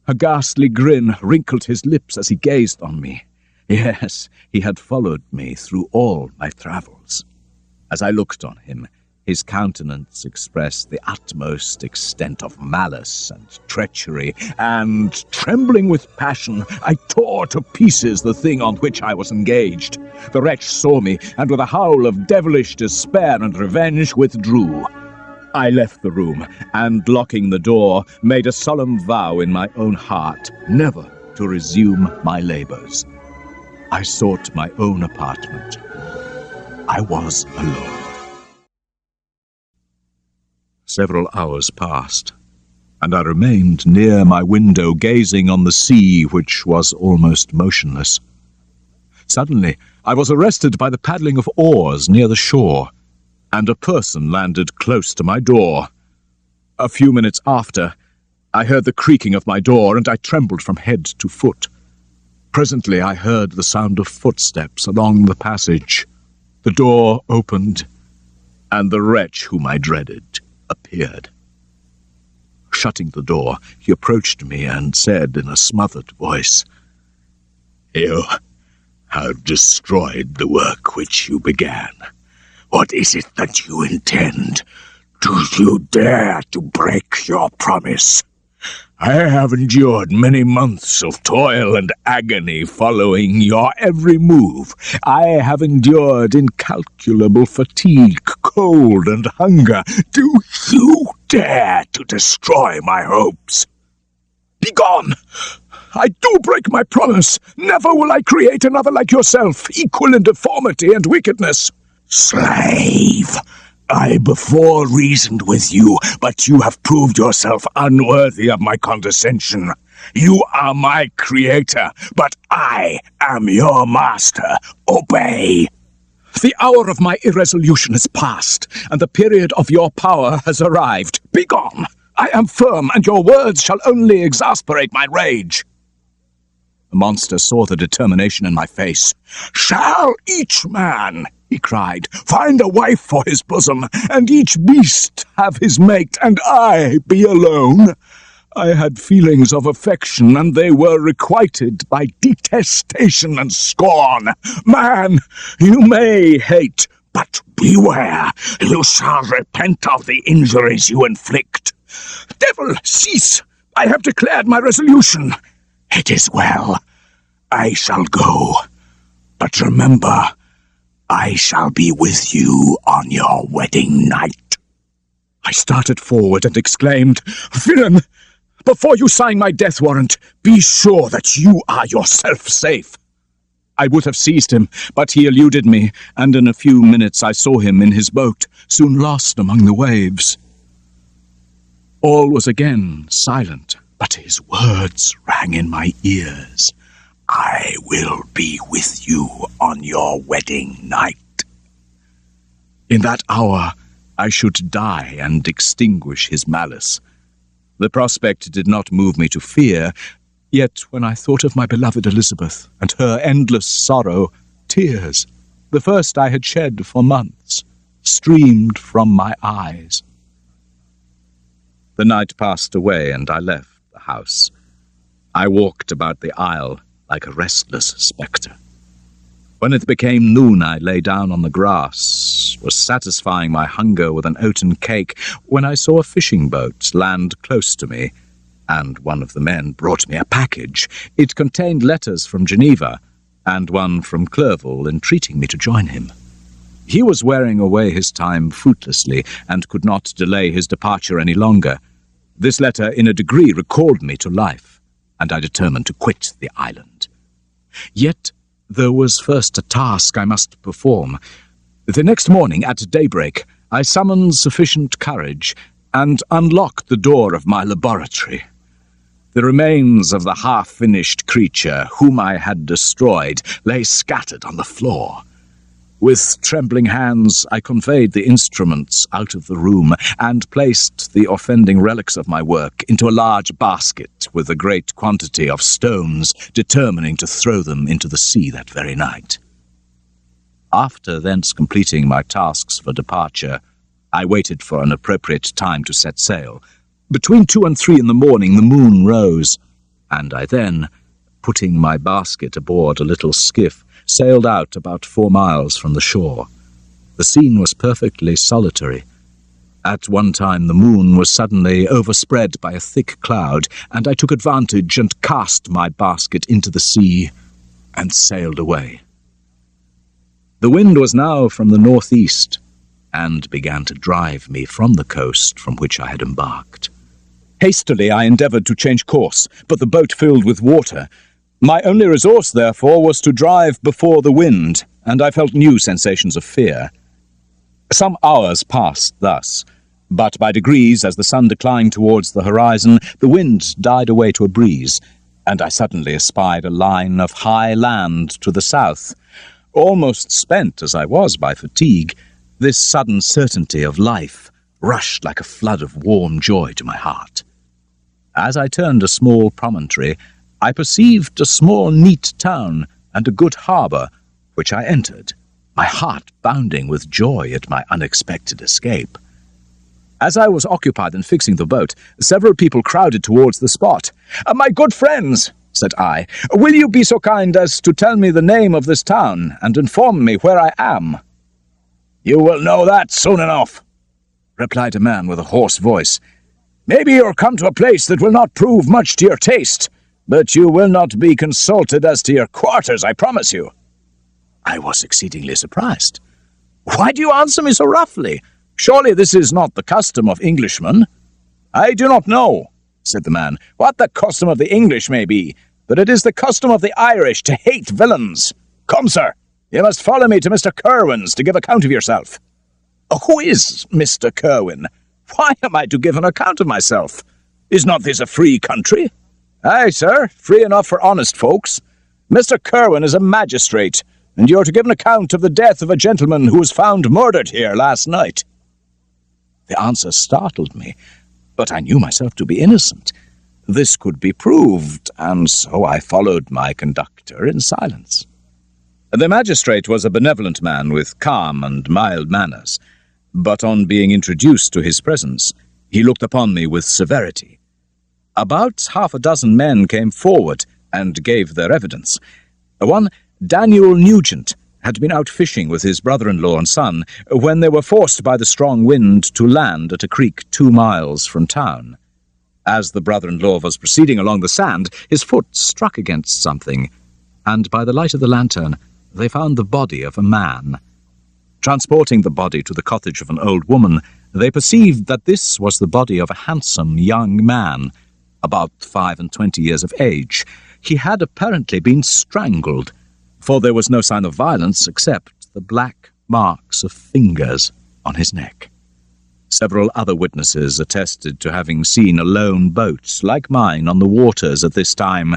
A ghastly grin wrinkled his lips as he gazed on me. Yes, he had followed me through all my travels. As I looked on him, his countenance expressed the utmost extent of malice and treachery, and, trembling with passion, I tore to pieces the thing on which I was engaged. The wretch saw me, and with a howl of devilish despair and revenge withdrew. I left the room, and, locking the door, made a solemn vow in my own heart never to resume my labours. I sought my own apartment. I was alone. Several hours passed, and I remained near my window gazing on the sea, which was almost motionless. Suddenly, I was arrested by the paddling of oars near the shore, and a person landed close to my door. A few minutes after, I heard the creaking of my door, and I trembled from head to foot. Presently, I heard the sound of footsteps along the passage. The door opened, and the wretch whom I dreaded appeared. Shutting the door, he approached me and said in a smothered voice, "You have destroyed the work which you began. What is it that you intend? Do you dare to break your promise? I have endured many months of toil and agony following your every move. I have endured incalculable fatigue, cold, and hunger. Do you dare to destroy my hopes? Begone! I do break my promise. Never will I create another like yourself, equal in deformity and wickedness. Slave! I before reasoned with you, but you have proved yourself unworthy of my condescension. You are my creator, but I am your master. Obey. The hour of my irresolution is past, and the period of your power has arrived. Begone! I am firm, and your words shall only exasperate my rage." The monster saw the determination in my face. "Shall each man," he cried, "find a wife for his bosom, and each beast have his mate, and I be alone? I had feelings of affection, and they were requited by detestation and scorn. Man, you may hate, but Beware, you shall repent of the injuries you inflict. Devil, cease! I have declared my resolution. It is well. I shall go. But remember, I shall be with you on your wedding night. I started forward and exclaimed, Villain! Before you sign my death warrant, be sure that you are yourself safe. I would have seized him, but he eluded me, and in a few minutes I saw him in his boat, soon lost among the waves. All was again silent, but his words rang in my ears. I will be with you on your wedding night. In that hour, I should die and extinguish his malice. The prospect did not move me to fear, yet when I thought of my beloved Elizabeth and her endless sorrow, tears, the first I had shed for months, streamed from my eyes. The night passed away, and I left the house. I walked about the aisle like a restless spectre. When it became noon, I lay down on the grass, was satisfying my hunger with an oaten cake, when I saw a fishing boat land close to me, and one of the men brought me a package. It contained letters from Geneva, and one from Clerval entreating me to join him. He was wearing away his time fruitlessly, and could not delay his departure any longer. This letter in a degree recalled me to life, and I determined to quit the island. Yet there was first a task I must perform. The next morning at daybreak I summoned sufficient courage and unlocked the door of my laboratory. The remains of the half-finished creature whom I had destroyed lay scattered on the floor. With trembling hands I conveyed the instruments out of the room and placed the offending relics of my work into a large basket with a great quantity of stones, determining to throw them into the sea that very night. After thence completing my tasks for departure, I waited for an appropriate time to set sail. Between 2 and 3 in the morning the moon rose, and I then, putting my basket aboard a little skiff, sailed out about 4 miles from the shore. The scene was perfectly solitary. At one time the moon was suddenly overspread by a thick cloud, and I took advantage and cast my basket into the sea and sailed away. The wind was now from the northeast, and began to drive me from the coast from which I had embarked. Hastily I endeavoured to change course, but the boat filled with water. My only resource, therefore, was to drive before the wind, and I felt new sensations of fear. Some hours passed thus, but by degrees, as the sun declined towards the horizon, the wind died away to a breeze, and I suddenly espied a line of high land to the south. Almost spent as I was by fatigue, this sudden certainty of life rushed like a flood of warm joy to my heart. As I turned a small promontory, I perceived a small, neat town and a good harbour, which I entered, my heart bounding with joy at my unexpected escape. As I was occupied in fixing the boat, several people crowded towards the spot. "My good friends," said I, "will you be so kind as to tell me the name of this town and inform me where I am?" "You will know that soon enough," replied a man with a hoarse voice. "Maybe you'll come to a place that will not prove much to your taste, but you will not be consulted as to your quarters, I promise you." I was exceedingly surprised. "Why do you answer me so roughly? Surely this is not the custom of Englishmen." "I do not know," said the man, "what the custom of the English may be, but it is the custom of the Irish to hate villains. Come, sir, you must follow me to Mr. Kerwin's to give account of yourself." "Who is Mr. Kerwin? Why am I to give an account of myself? Is not this a free country?" "Aye, sir, free enough for honest folks. Mr. Kerwin is a magistrate, and you are to give an account of the death of a gentleman who was found murdered here last night." The answer startled me, but I knew myself to be innocent. This could be proved, and so I followed my conductor in silence. The magistrate was a benevolent man with calm and mild manners, but on being introduced to his presence, he looked upon me with severity. About half a dozen men came forward and gave their evidence. One, Daniel Nugent, had been out fishing with his brother-in-law and son when they were forced by the strong wind to land at a creek 2 miles from town. As the brother-in-law was proceeding along the sand, his foot struck against something, and by the light of the lantern they found the body of a man. Transporting the body to the cottage of an old woman, they perceived that this was the body of a handsome young man, about 25 years of age. He had apparently been strangled, for there was no sign of violence except the black marks of fingers on his neck. Several other witnesses attested to having seen a lone boat like mine on the waters at this time,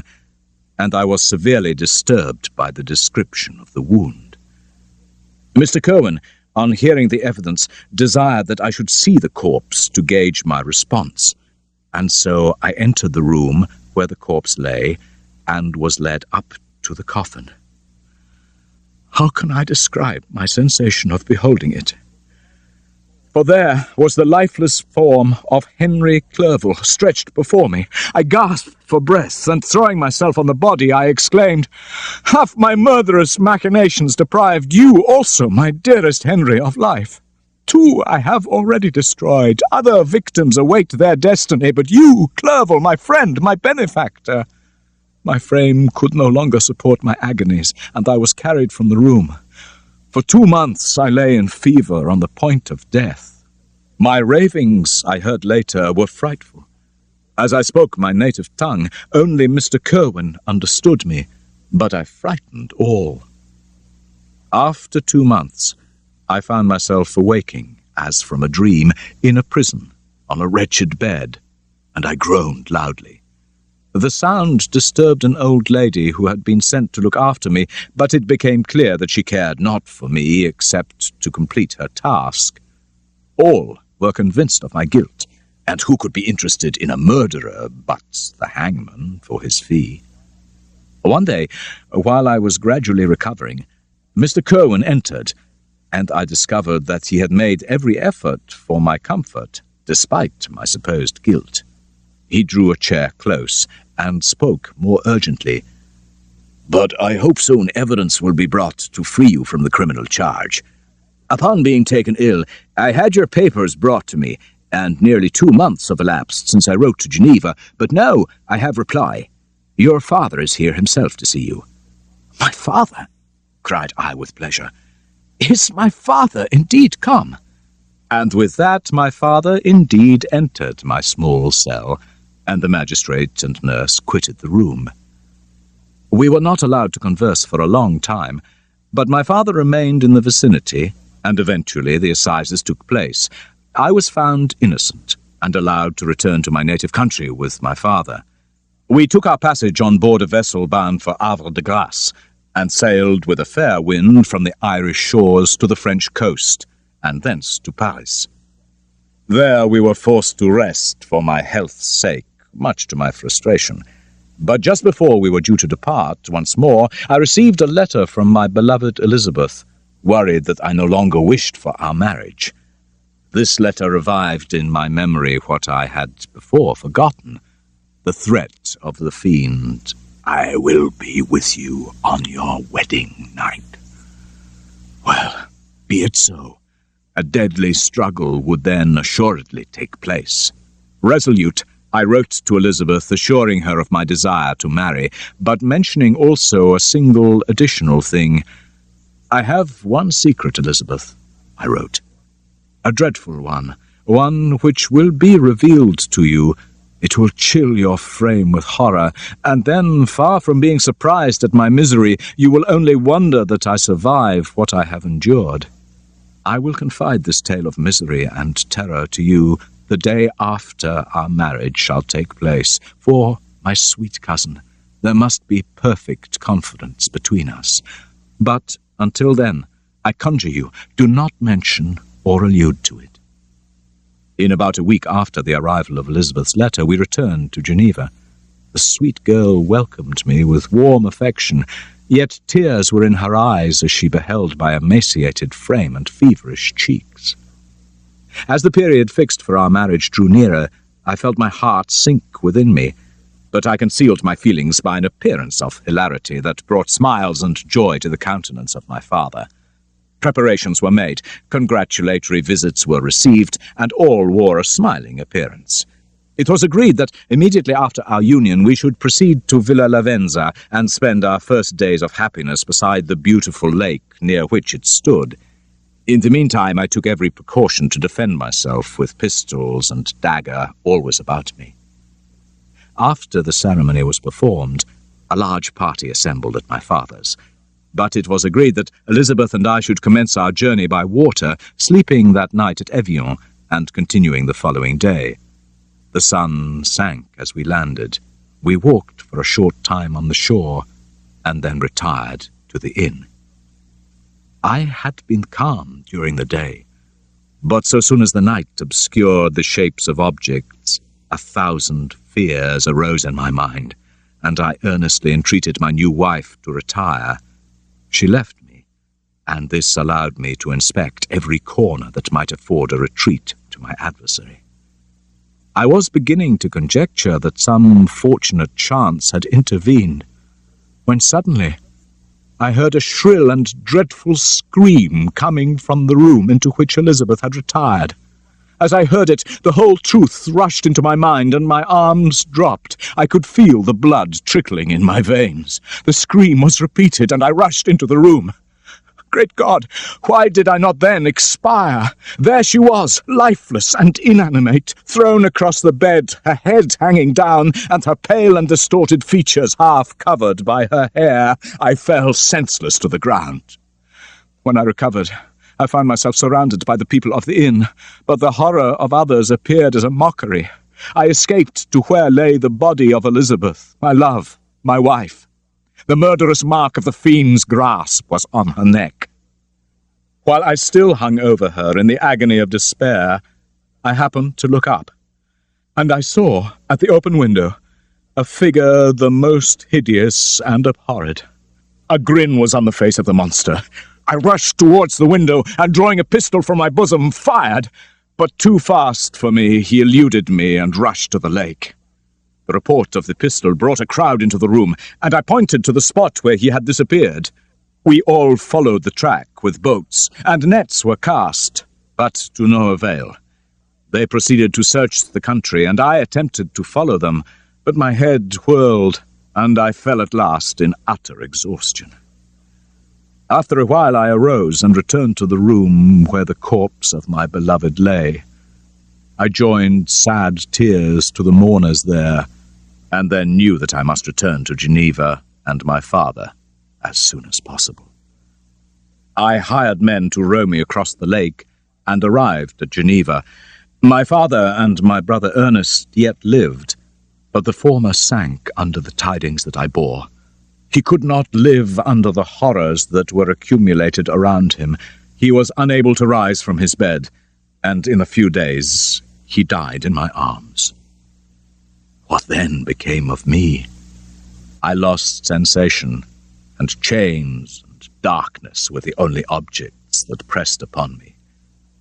and I was severely disturbed by the description of the wound. Mr. Cohen, on hearing the evidence, desired that I should see the corpse to gauge my response, and so I entered the room where the corpse lay and was led up to the coffin. How can I describe my sensation of beholding it? For there was the lifeless form of Henry Clerval stretched before me. I gasped for breath, and throwing myself on the body, I exclaimed, "Have my murderous machinations deprived you also, my dearest Henry, of life? 2 I have already destroyed. Other victims await their destiny, but you, Clerval, my friend, my benefactor." My frame could no longer support my agonies, and I was carried from the room. For 2 months I lay in fever on the point of death. My ravings, I heard later, were frightful. As I spoke my native tongue, only Mr. Cohen understood me, but I frightened all. After 2 months, I found myself awaking, as from a dream, in a prison, on a wretched bed, and I groaned loudly. The sound disturbed an old lady who had been sent to look after me, but it became clear that she cared not for me except to complete her task. All were convinced of my guilt, and who could be interested in a murderer but the hangman for his fee? One day, while I was gradually recovering, Mr. Cohen entered, and I discovered that he had made every effort for my comfort, despite my supposed guilt. He drew a chair close and spoke more urgently. "But I hope soon evidence will be brought to free you from the criminal charge. Upon being taken ill, I had your papers brought to me, and nearly 2 months have elapsed since I wrote to Geneva, but now I have reply. Your father is here himself to see you." "My father?" cried I with pleasure. "Is my father indeed come?" And with that my father indeed entered my small cell, and the magistrate and nurse quitted the room. We were not allowed to converse for a long time, but my father remained in the vicinity, and eventually the assizes took place. I was found innocent, and allowed to return to my native country with my father. We took our passage on board a vessel bound for Havre de Grace, and sailed with a fair wind from the Irish shores to the French coast, and thence to Paris. There we were forced to rest for my health's sake, much to my frustration. But just before we were due to depart once more, I received a letter from my beloved Elizabeth, worried that I no longer wished for our marriage. This letter revived in my memory what I had before forgotten, the threat of the fiend, "I will be with you on your wedding night." Well, be it so. A deadly struggle would then assuredly take place. Resolute, I wrote to Elizabeth assuring her of my desire to marry, but mentioning also a single additional thing. "I have one secret, Elizabeth," I wrote. "A dreadful one which will be revealed to you. It will chill your frame with horror, and then, far from being surprised at my misery, you will only wonder that I survive what I have endured. I will confide this tale of misery and terror to you the day after our marriage shall take place, for, my sweet cousin, there must be perfect confidence between us. But until then, I conjure you, do not mention or allude to it." In about a week after the arrival of Elizabeth's letter, we returned to Geneva. The sweet girl welcomed me with warm affection, yet tears were in her eyes as she beheld my emaciated frame and feverish cheeks. As the period fixed for our marriage drew nearer, I felt my heart sink within me, but I concealed my feelings by an appearance of hilarity that brought smiles and joy to the countenance of my father. Preparations were made, congratulatory visits were received, and all wore a smiling appearance. It was agreed that immediately after our union we should proceed to Villa Lavenza and spend our first days of happiness beside the beautiful lake near which it stood. In the meantime I took every precaution to defend myself, with pistols and dagger always about me. After the ceremony was performed, a large party assembled at my father's, but it was agreed that Elizabeth and I should commence our journey by water, sleeping that night at Evian and continuing the following day. The sun sank as we landed. We walked for a short time on the shore, and then retired to the inn. I had been calm during the day, but so soon as the night obscured the shapes of objects, 1,000 fears arose in my mind, and I earnestly entreated my new wife to retire. She left me, and this allowed me to inspect every corner that might afford a retreat to my adversary. I was beginning to conjecture that some fortunate chance had intervened, when suddenly I heard a shrill and dreadful scream coming from the room into which Elizabeth had retired. As I heard it, the whole truth rushed into my mind, and my arms dropped. I could feel the blood trickling in my veins. The scream was repeated, and I rushed into the room. Great God, why did I not then expire? There she was, lifeless and inanimate, thrown across the bed, her head hanging down, and her pale and distorted features half covered by her hair. I fell senseless to the ground. When I recovered, I found myself surrounded by the people of the inn, but the horror of others appeared as a mockery. I escaped to where lay the body of Elizabeth, my love, my wife. The murderous mark of the fiend's grasp was on her neck. While I still hung over her in the agony of despair, I happened to look up, and I saw, at the open window, a figure the most hideous and abhorred. A grin was on the face of the monster. I rushed towards the window, and drawing a pistol from my bosom, fired, but too fast for me, he eluded me and rushed to the lake. The report of the pistol brought a crowd into the room, and I pointed to the spot where he had disappeared. We all followed the track with boats, and nets were cast, but to no avail. They proceeded to search the country, and I attempted to follow them, but my head whirled, and I fell at last in utter exhaustion. After a while I arose and returned to the room where the corpse of my beloved lay. I joined sad tears to the mourners there, and then knew that I must return to Geneva and my father as soon as possible. I hired men to row me across the lake, and arrived at Geneva. My father and my brother Ernest yet lived, but the former sank under the tidings that I bore. He could not live under the horrors that were accumulated around him. He was unable to rise from his bed, and in a few days he died in my arms. What then became of me? I lost sensation, and chains and darkness were the only objects that pressed upon me,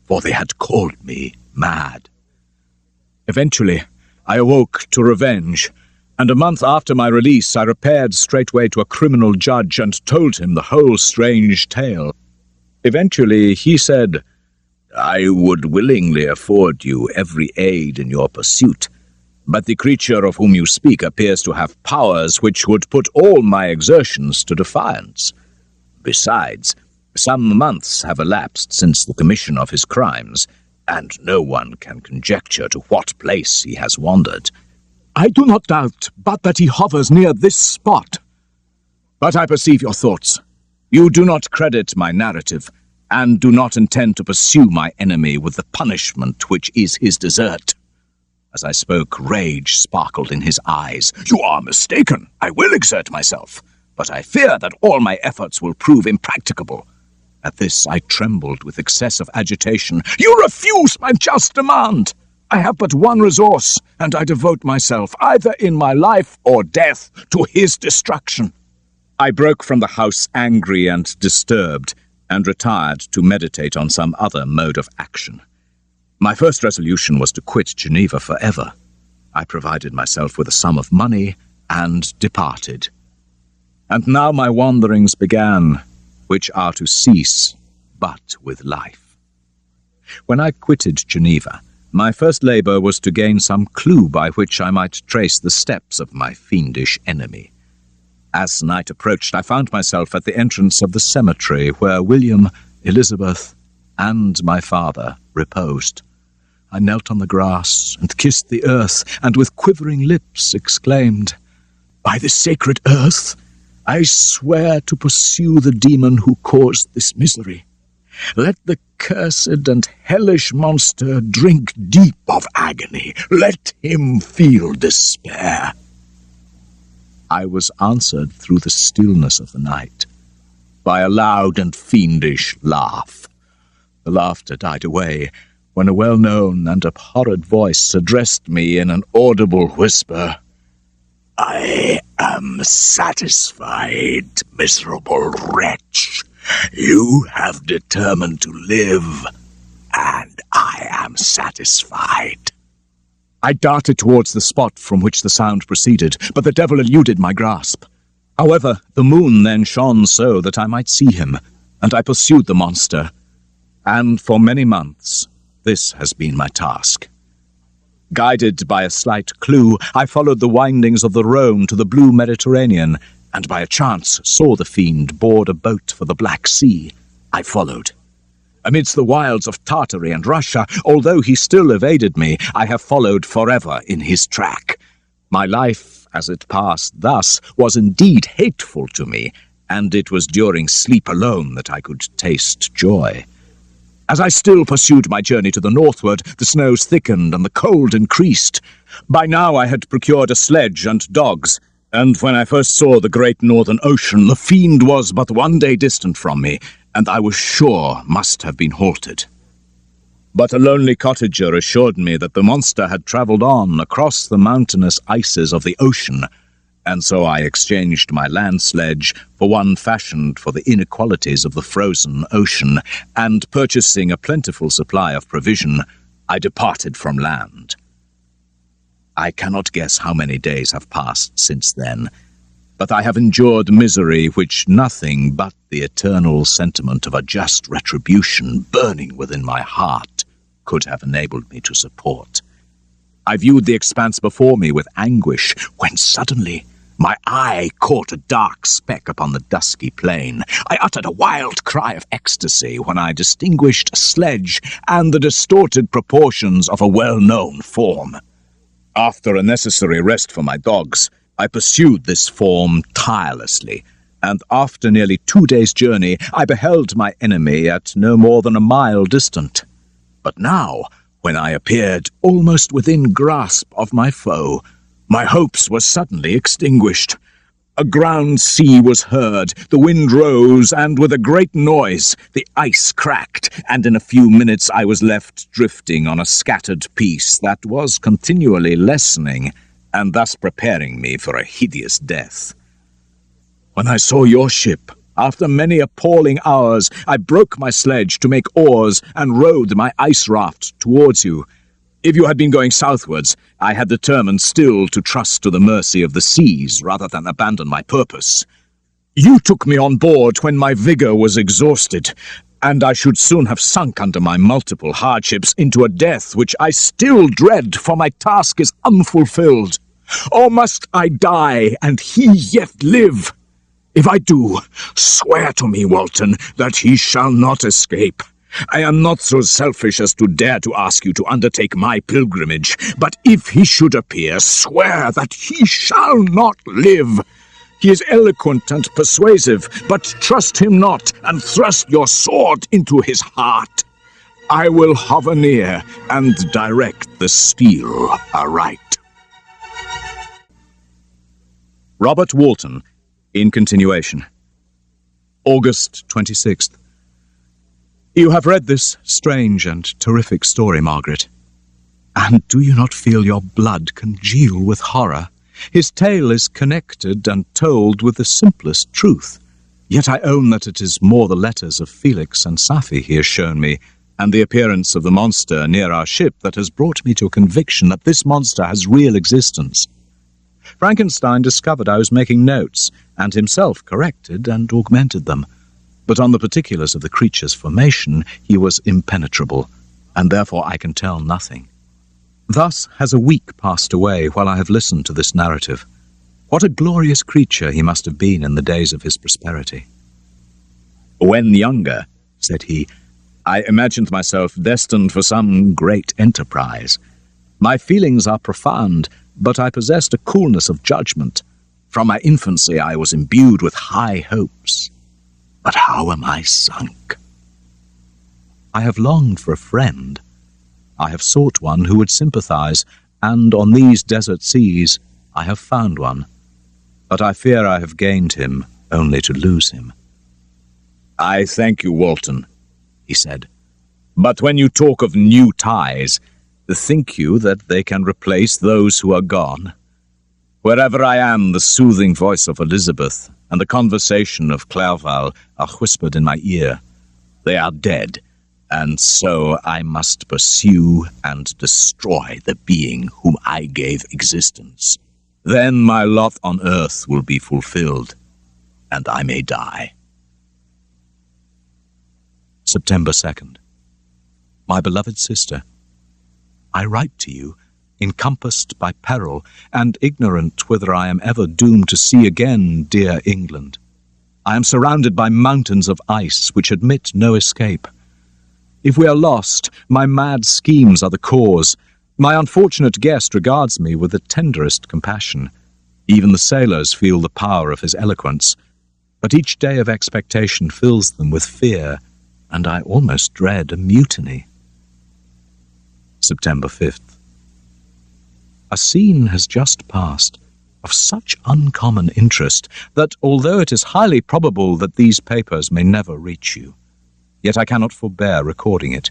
for they had called me mad. Eventually, I awoke to revenge, and a month after my release I repaired straightway to a criminal judge and told him the whole strange tale. Eventually he said, "I would willingly afford you every aid in your pursuit, but the creature of whom you speak appears to have powers which would put all my exertions to defiance. Besides, some months have elapsed since the commission of his crimes, and no one can conjecture to what place he has wandered. I do not doubt but that he hovers near this spot. But I perceive your thoughts. You do not credit my narrative, and do not intend to pursue my enemy with the punishment which is his desert." As I spoke, rage sparkled in his eyes. "You are mistaken. I will exert myself, but I fear that all my efforts will prove impracticable." At this I trembled with excessive agitation. "You refuse my just demand! I have but one resource, and I devote myself, either in my life or death, to his destruction." I broke from the house angry and disturbed, and retired to meditate on some other mode of action. My first resolution was to quit Geneva forever. I provided myself with a sum of money and departed. And now my wanderings began, which are to cease but with life. When I quitted Geneva, my first labour was to gain some clue by which I might trace the steps of my fiendish enemy. As night approached, I found myself at the entrance of the cemetery where William, Elizabeth, and my father reposed. I knelt on the grass and kissed the earth, and with quivering lips exclaimed, "By the sacred earth, I swear to pursue the demon who caused this misery. Let the cursed and hellish monster drink deep of agony. Let him feel despair." I was answered through the stillness of the night by a loud and fiendish laugh. The laughter died away when a well-known and abhorred voice addressed me in an audible whisper. "I am satisfied, miserable wretch. You have determined to live, and I am satisfied." I darted towards the spot from which the sound proceeded, but the devil eluded my grasp. However, the moon then shone so that I might see him, and I pursued the monster. And for many months, this has been my task. Guided by a slight clue, I followed the windings of the Rhone to the blue Mediterranean, and by a chance saw the fiend board a boat for the Black Sea. I followed. Amidst the wilds of Tartary and Russia, although he still evaded me, I have followed forever in his track. My life, as it passed thus, was indeed hateful to me, and it was during sleep alone that I could taste joy. As I still pursued my journey to the northward, the snows thickened and the cold increased. By now I had procured a sledge and dogs, and when I first saw the great northern ocean, the fiend was but one day distant from me, and I was sure must have been halted. But a lonely cottager assured me that the monster had travelled on across the mountainous ices of the ocean, and so I exchanged my land sledge for one fashioned for the inequalities of the frozen ocean, and purchasing a plentiful supply of provision, I departed from land. I cannot guess how many days have passed since then, but I have endured misery which nothing but the eternal sentiment of a just retribution burning within my heart could have enabled me to support. I viewed the expanse before me with anguish, when suddenly my eye caught a dark speck upon the dusky plain. I uttered a wild cry of ecstasy when I distinguished a sledge and the distorted proportions of a well-known form. After a necessary rest for my dogs, I pursued this form tirelessly, and after nearly 2 days' journey, I beheld my enemy at no more than a mile distant. But now, when I appeared almost within grasp of my foe, my hopes were suddenly extinguished. A ground sea was heard, the wind rose, and with a great noise the ice cracked, and in a few minutes I was left drifting on a scattered piece that was continually lessening, and thus preparing me for a hideous death. When I saw your ship, after many appalling hours, I broke my sledge to make oars and rowed my ice raft towards you. If you had been going southwards, I had determined still to trust to the mercy of the seas rather than abandon my purpose. You took me on board when my vigour was exhausted, and I should soon have sunk under my multiple hardships into a death which I still dread, for my task is unfulfilled. Or must I die and he yet live? If I do, swear to me, Walton, that he shall not escape. I am not so selfish as to dare to ask you to undertake my pilgrimage, but if he should appear, swear that he shall not live. He is eloquent and persuasive, but trust him not, and thrust your sword into his heart. I will hover near, and direct the steel aright. Robert Walton, in continuation. August 26th. You have read this strange and terrific story, Margaret. And do you not feel your blood congeal with horror? His tale is connected and told with the simplest truth. Yet I own that it is more the letters of Felix and Safi he has shown me and the appearance of the monster near our ship that has brought me to a conviction that this monster has real existence. Frankenstein discovered I was making notes, and himself corrected and augmented them. But on the particulars of the creature's formation, he was impenetrable, and therefore I can tell nothing. Thus has a week passed away while I have listened to this narrative. What a glorious creature he must have been in the days of his prosperity. "When younger," said he, "I imagined myself destined for some great enterprise. My feelings are profound, but I possessed a coolness of judgment. From my infancy I was imbued with high hopes. But how am I sunk? I have longed for a friend. I have sought one who would sympathize, and on these desert seas I have found one. But I fear I have gained him only to lose him." "I thank you, Walton," he said. "But when you talk of new ties, think you that they can replace those who are gone? Wherever I am, the soothing voice of Elizabeth and the conversation of Clerval are whispered in my ear. They are dead, and so I must pursue and destroy the being whom I gave existence. Then my lot on earth will be fulfilled, and I may die." September 2nd. My beloved sister, I write to you, encompassed by peril, and ignorant whether I am ever doomed to see again dear England. I am surrounded by mountains of ice which admit no escape. If we are lost, my mad schemes are the cause. My unfortunate guest regards me with the tenderest compassion. Even the sailors feel the power of his eloquence, but each day of expectation fills them with fear, and I almost dread a mutiny. September 5th. A scene has just passed of such uncommon interest that, although it is highly probable that these papers may never reach you, yet I cannot forbear recording it.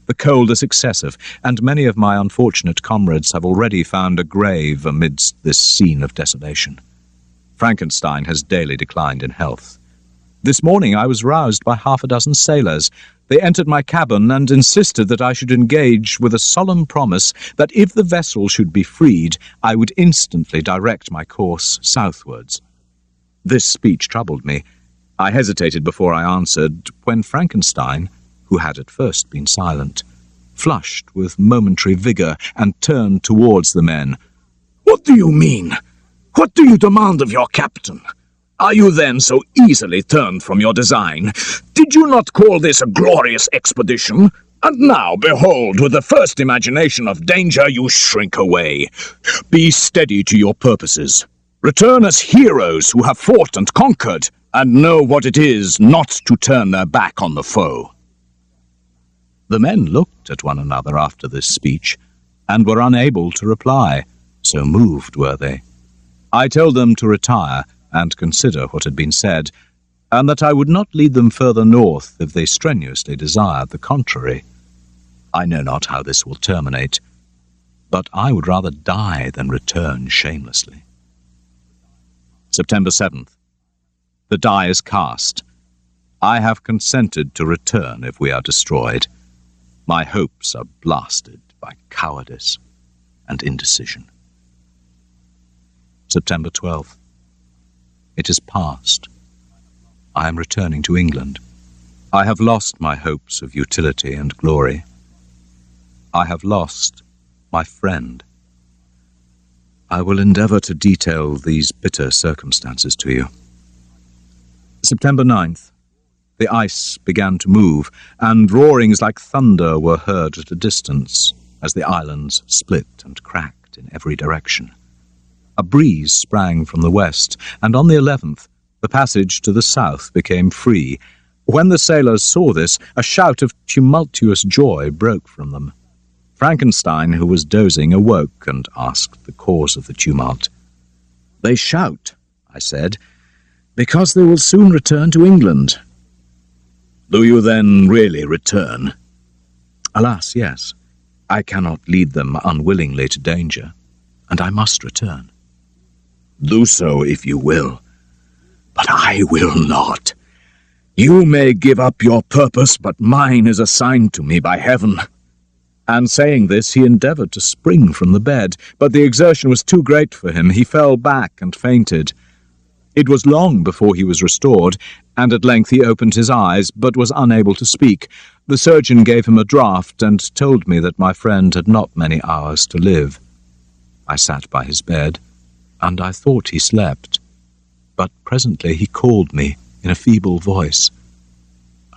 The cold is excessive, and many of my unfortunate comrades have already found a grave amidst this scene of desolation. Frankenstein has daily declined in health. This morning I was roused by 6 sailors. They entered my cabin and insisted that I should engage with a solemn promise that if the vessel should be freed, I would instantly direct my course southwards. This speech troubled me. I hesitated before I answered, when Frankenstein, who had at first been silent, flushed with momentary vigor and turned towards the men. "What do you mean? What do you demand of your captain? Are you then so easily turned from your design? Did you not call this a glorious expedition? And now, behold, with the first imagination of danger you shrink away. Be steady to your purposes. Return as heroes who have fought and conquered, and know what it is not to turn their back on the foe." The men looked at one another after this speech, and were unable to reply, so moved were they. I told them to retire and consider what had been said, and that I would not lead them further north if they strenuously desired the contrary. I know not how this will terminate, but I would rather die than return shamelessly. September 7th. The die is cast. I have consented to return if we are destroyed. My hopes are blasted by cowardice and indecision. September 12th. It is past. I am returning to England. I have lost my hopes of utility and glory. I have lost my friend. I will endeavour to detail these bitter circumstances to you. September 9th. The ice began to move, and roarings like thunder were heard at a distance as the islands split and cracked in every direction. A breeze sprang from the west, and on the 11th, the passage to the south became free. When the sailors saw this, a shout of tumultuous joy broke from them. Frankenstein, who was dozing, awoke and asked the cause of the tumult. "They shout," I said, "because they will soon return to England." "Do you then really return?" "Alas, yes. I cannot lead them unwillingly to danger, and I must return." "Do so if you will, but I will not. You may give up your purpose, but mine is assigned to me by heaven." And saying this, he endeavoured to spring from the bed, but the exertion was too great for him. He fell back and fainted. It was long before he was restored, and at length he opened his eyes, but was unable to speak. The surgeon gave him a draught, and told me that my friend had not many hours to live. I sat by his bed, and I thought he slept. But presently he called me in a feeble voice.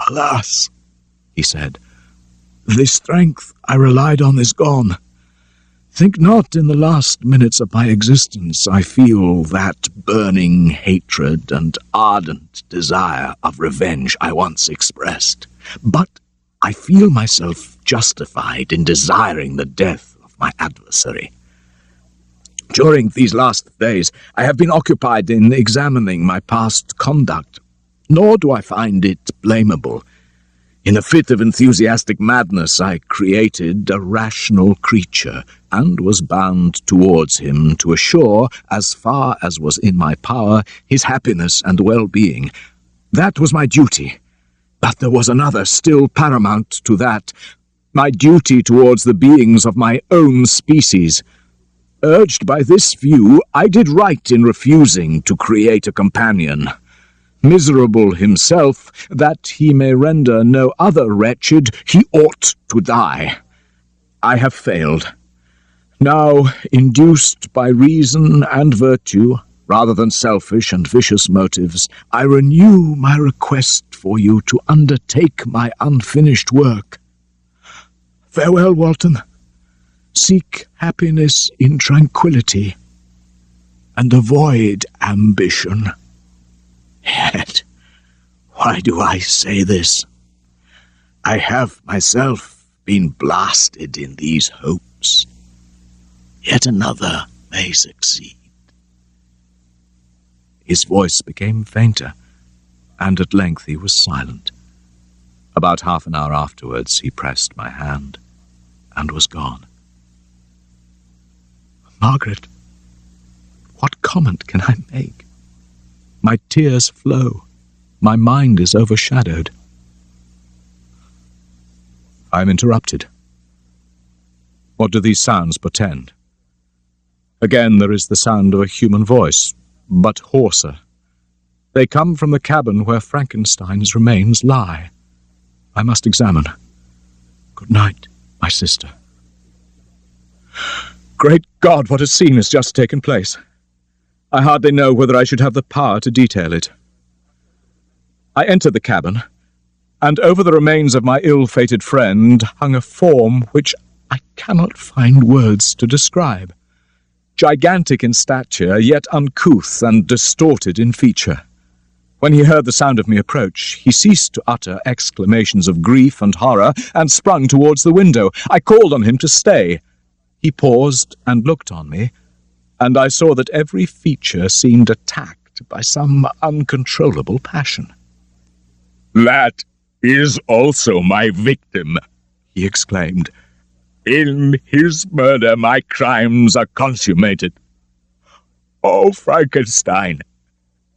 "Alas," he said, "the strength I relied on is gone. Think not in the last minutes of my existence I feel that burning hatred and ardent desire of revenge I once expressed, but I feel myself justified in desiring the death of my adversary. During these last days I have been occupied in examining my past conduct, nor do I find it blamable. In a fit of enthusiastic madness I created a rational creature, and was bound towards him to assure, as far as was in my power, his happiness and well-being. That was my duty, but there was another still paramount to that, my duty towards the beings of my own species. Urged by this view, I did right in refusing to create a companion. Miserable himself, that he may render no other wretched, he ought to die. I have failed. Now, induced by reason and virtue, rather than selfish and vicious motives, I renew my request for you to undertake my unfinished work. Farewell, Walton. Seek happiness in tranquillity, and avoid ambition. Yet, why do I say this? I have myself been blasted in these hopes. Yet another may succeed." His voice became fainter, and at length he was silent. About half an hour afterwards he pressed my hand, and was gone. Margaret, what comment can I make? My tears flow. My mind is overshadowed. I am interrupted. What do these sounds portend? Again there is the sound of a human voice, but hoarser. They come from the cabin where Frankenstein's remains lie. I must examine. Good night, my sister. Great God, what a scene has just taken place! I hardly know whether I should have the power to detail it. I entered the cabin, and over the remains of my ill-fated friend hung a form which I cannot find words to describe. Gigantic in stature, yet uncouth and distorted in feature. When he heard the sound of me approach, he ceased to utter exclamations of grief and horror, and sprung towards the window. I called on him to stay. He paused and looked on me, and I saw that every feature seemed attacked by some uncontrollable passion. "That is also my victim," he exclaimed. "In his murder my crimes are consummated. Oh, Frankenstein,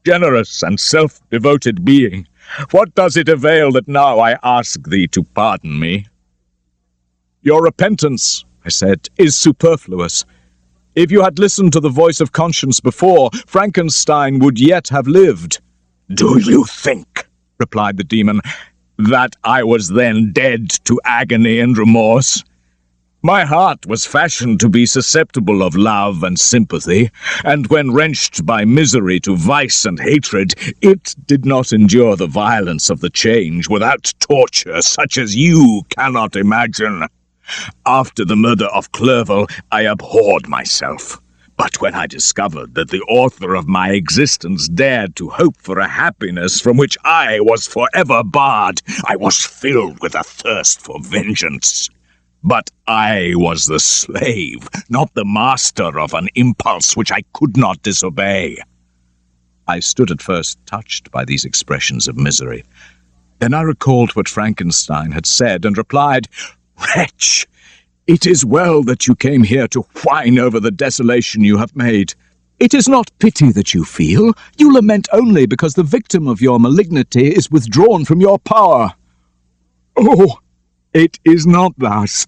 generous and self-devoted being, what does it avail that now I ask thee to pardon me?" "Your repentance," I said, "is superfluous. If you had listened to the voice of conscience before, Frankenstein would yet have lived." "Do you think," replied the demon, "that I was then dead to agony and remorse? My heart was fashioned to be susceptible of love and sympathy, and when wrenched by misery to vice and hatred, it did not endure the violence of the change without torture such as you cannot imagine. After the murder of Clerval, I abhorred myself. But when I discovered that the author of my existence dared to hope for a happiness from which I was forever barred, I was filled with a thirst for vengeance. But I was the slave, not the master of an impulse which I could not disobey." I stood at first touched by these expressions of misery. Then I recalled what Frankenstein had said and replied, "Wretch, it is well that you came here to whine over the desolation you have made. It is not pity that you feel. You lament only because the victim of your malignity is withdrawn from your power. Oh, it is not thus,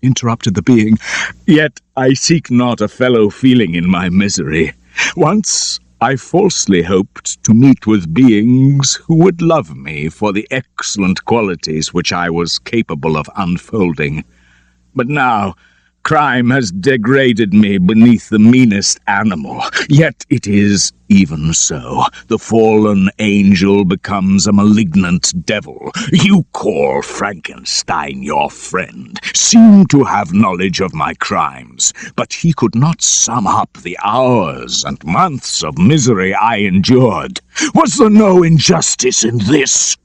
interrupted the being. Yet I seek not a fellow feeling in my misery. Once I falsely hoped to meet with beings who would love me for the excellent qualities which I was capable of unfolding. But now crime has degraded me beneath the meanest animal. Yet it is even so. The fallen angel becomes a malignant devil. You call Frankenstein your friend, seem to have knowledge of my crimes, but he could not sum up the hours and months of misery I endured. Was there no injustice in this?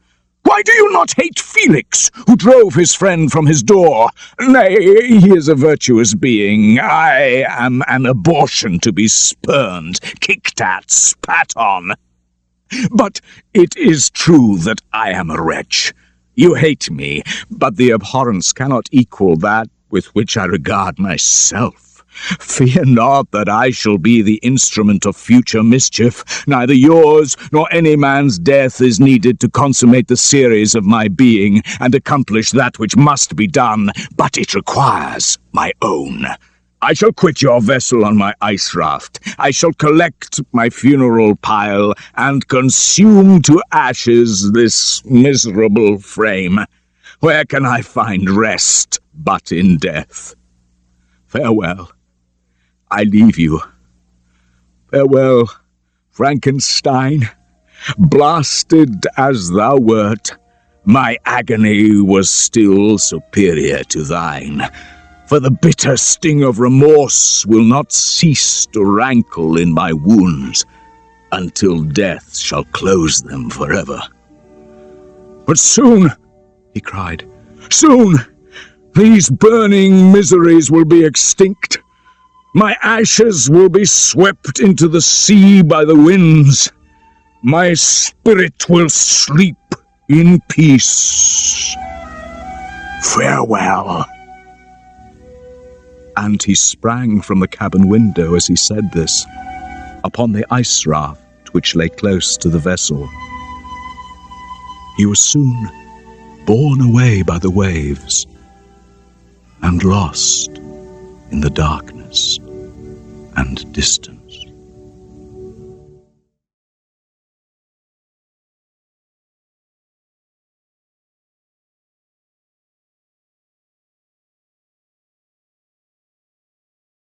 Why do you not hate Felix, who drove his friend from his door? Nay, he is a virtuous being. I am an abortion to be spurned, kicked at, spat on. But it is true that I am a wretch. You hate me, but the abhorrence cannot equal that with which I regard myself. Fear not that I shall be the instrument of future mischief. Neither yours nor any man's death is needed to consummate the series of my being and accomplish that which must be done, but it requires my own. I shall quit your vessel on my ice raft. I shall collect my funeral pile and consume to ashes this miserable frame. Where can I find rest but in death? Farewell. I leave you. Farewell, Frankenstein. Blasted as thou wert, my agony was still superior to thine, for the bitter sting of remorse will not cease to rankle in my wounds until death shall close them forever. But soon, he cried, soon, these burning miseries will be extinct. My ashes will be swept into the sea by the winds. My spirit will sleep in peace. Farewell. And he sprang from the cabin window as he said this, upon the ice raft which lay close to the vessel. He was soon borne away by the waves and lost in the darkness and distance.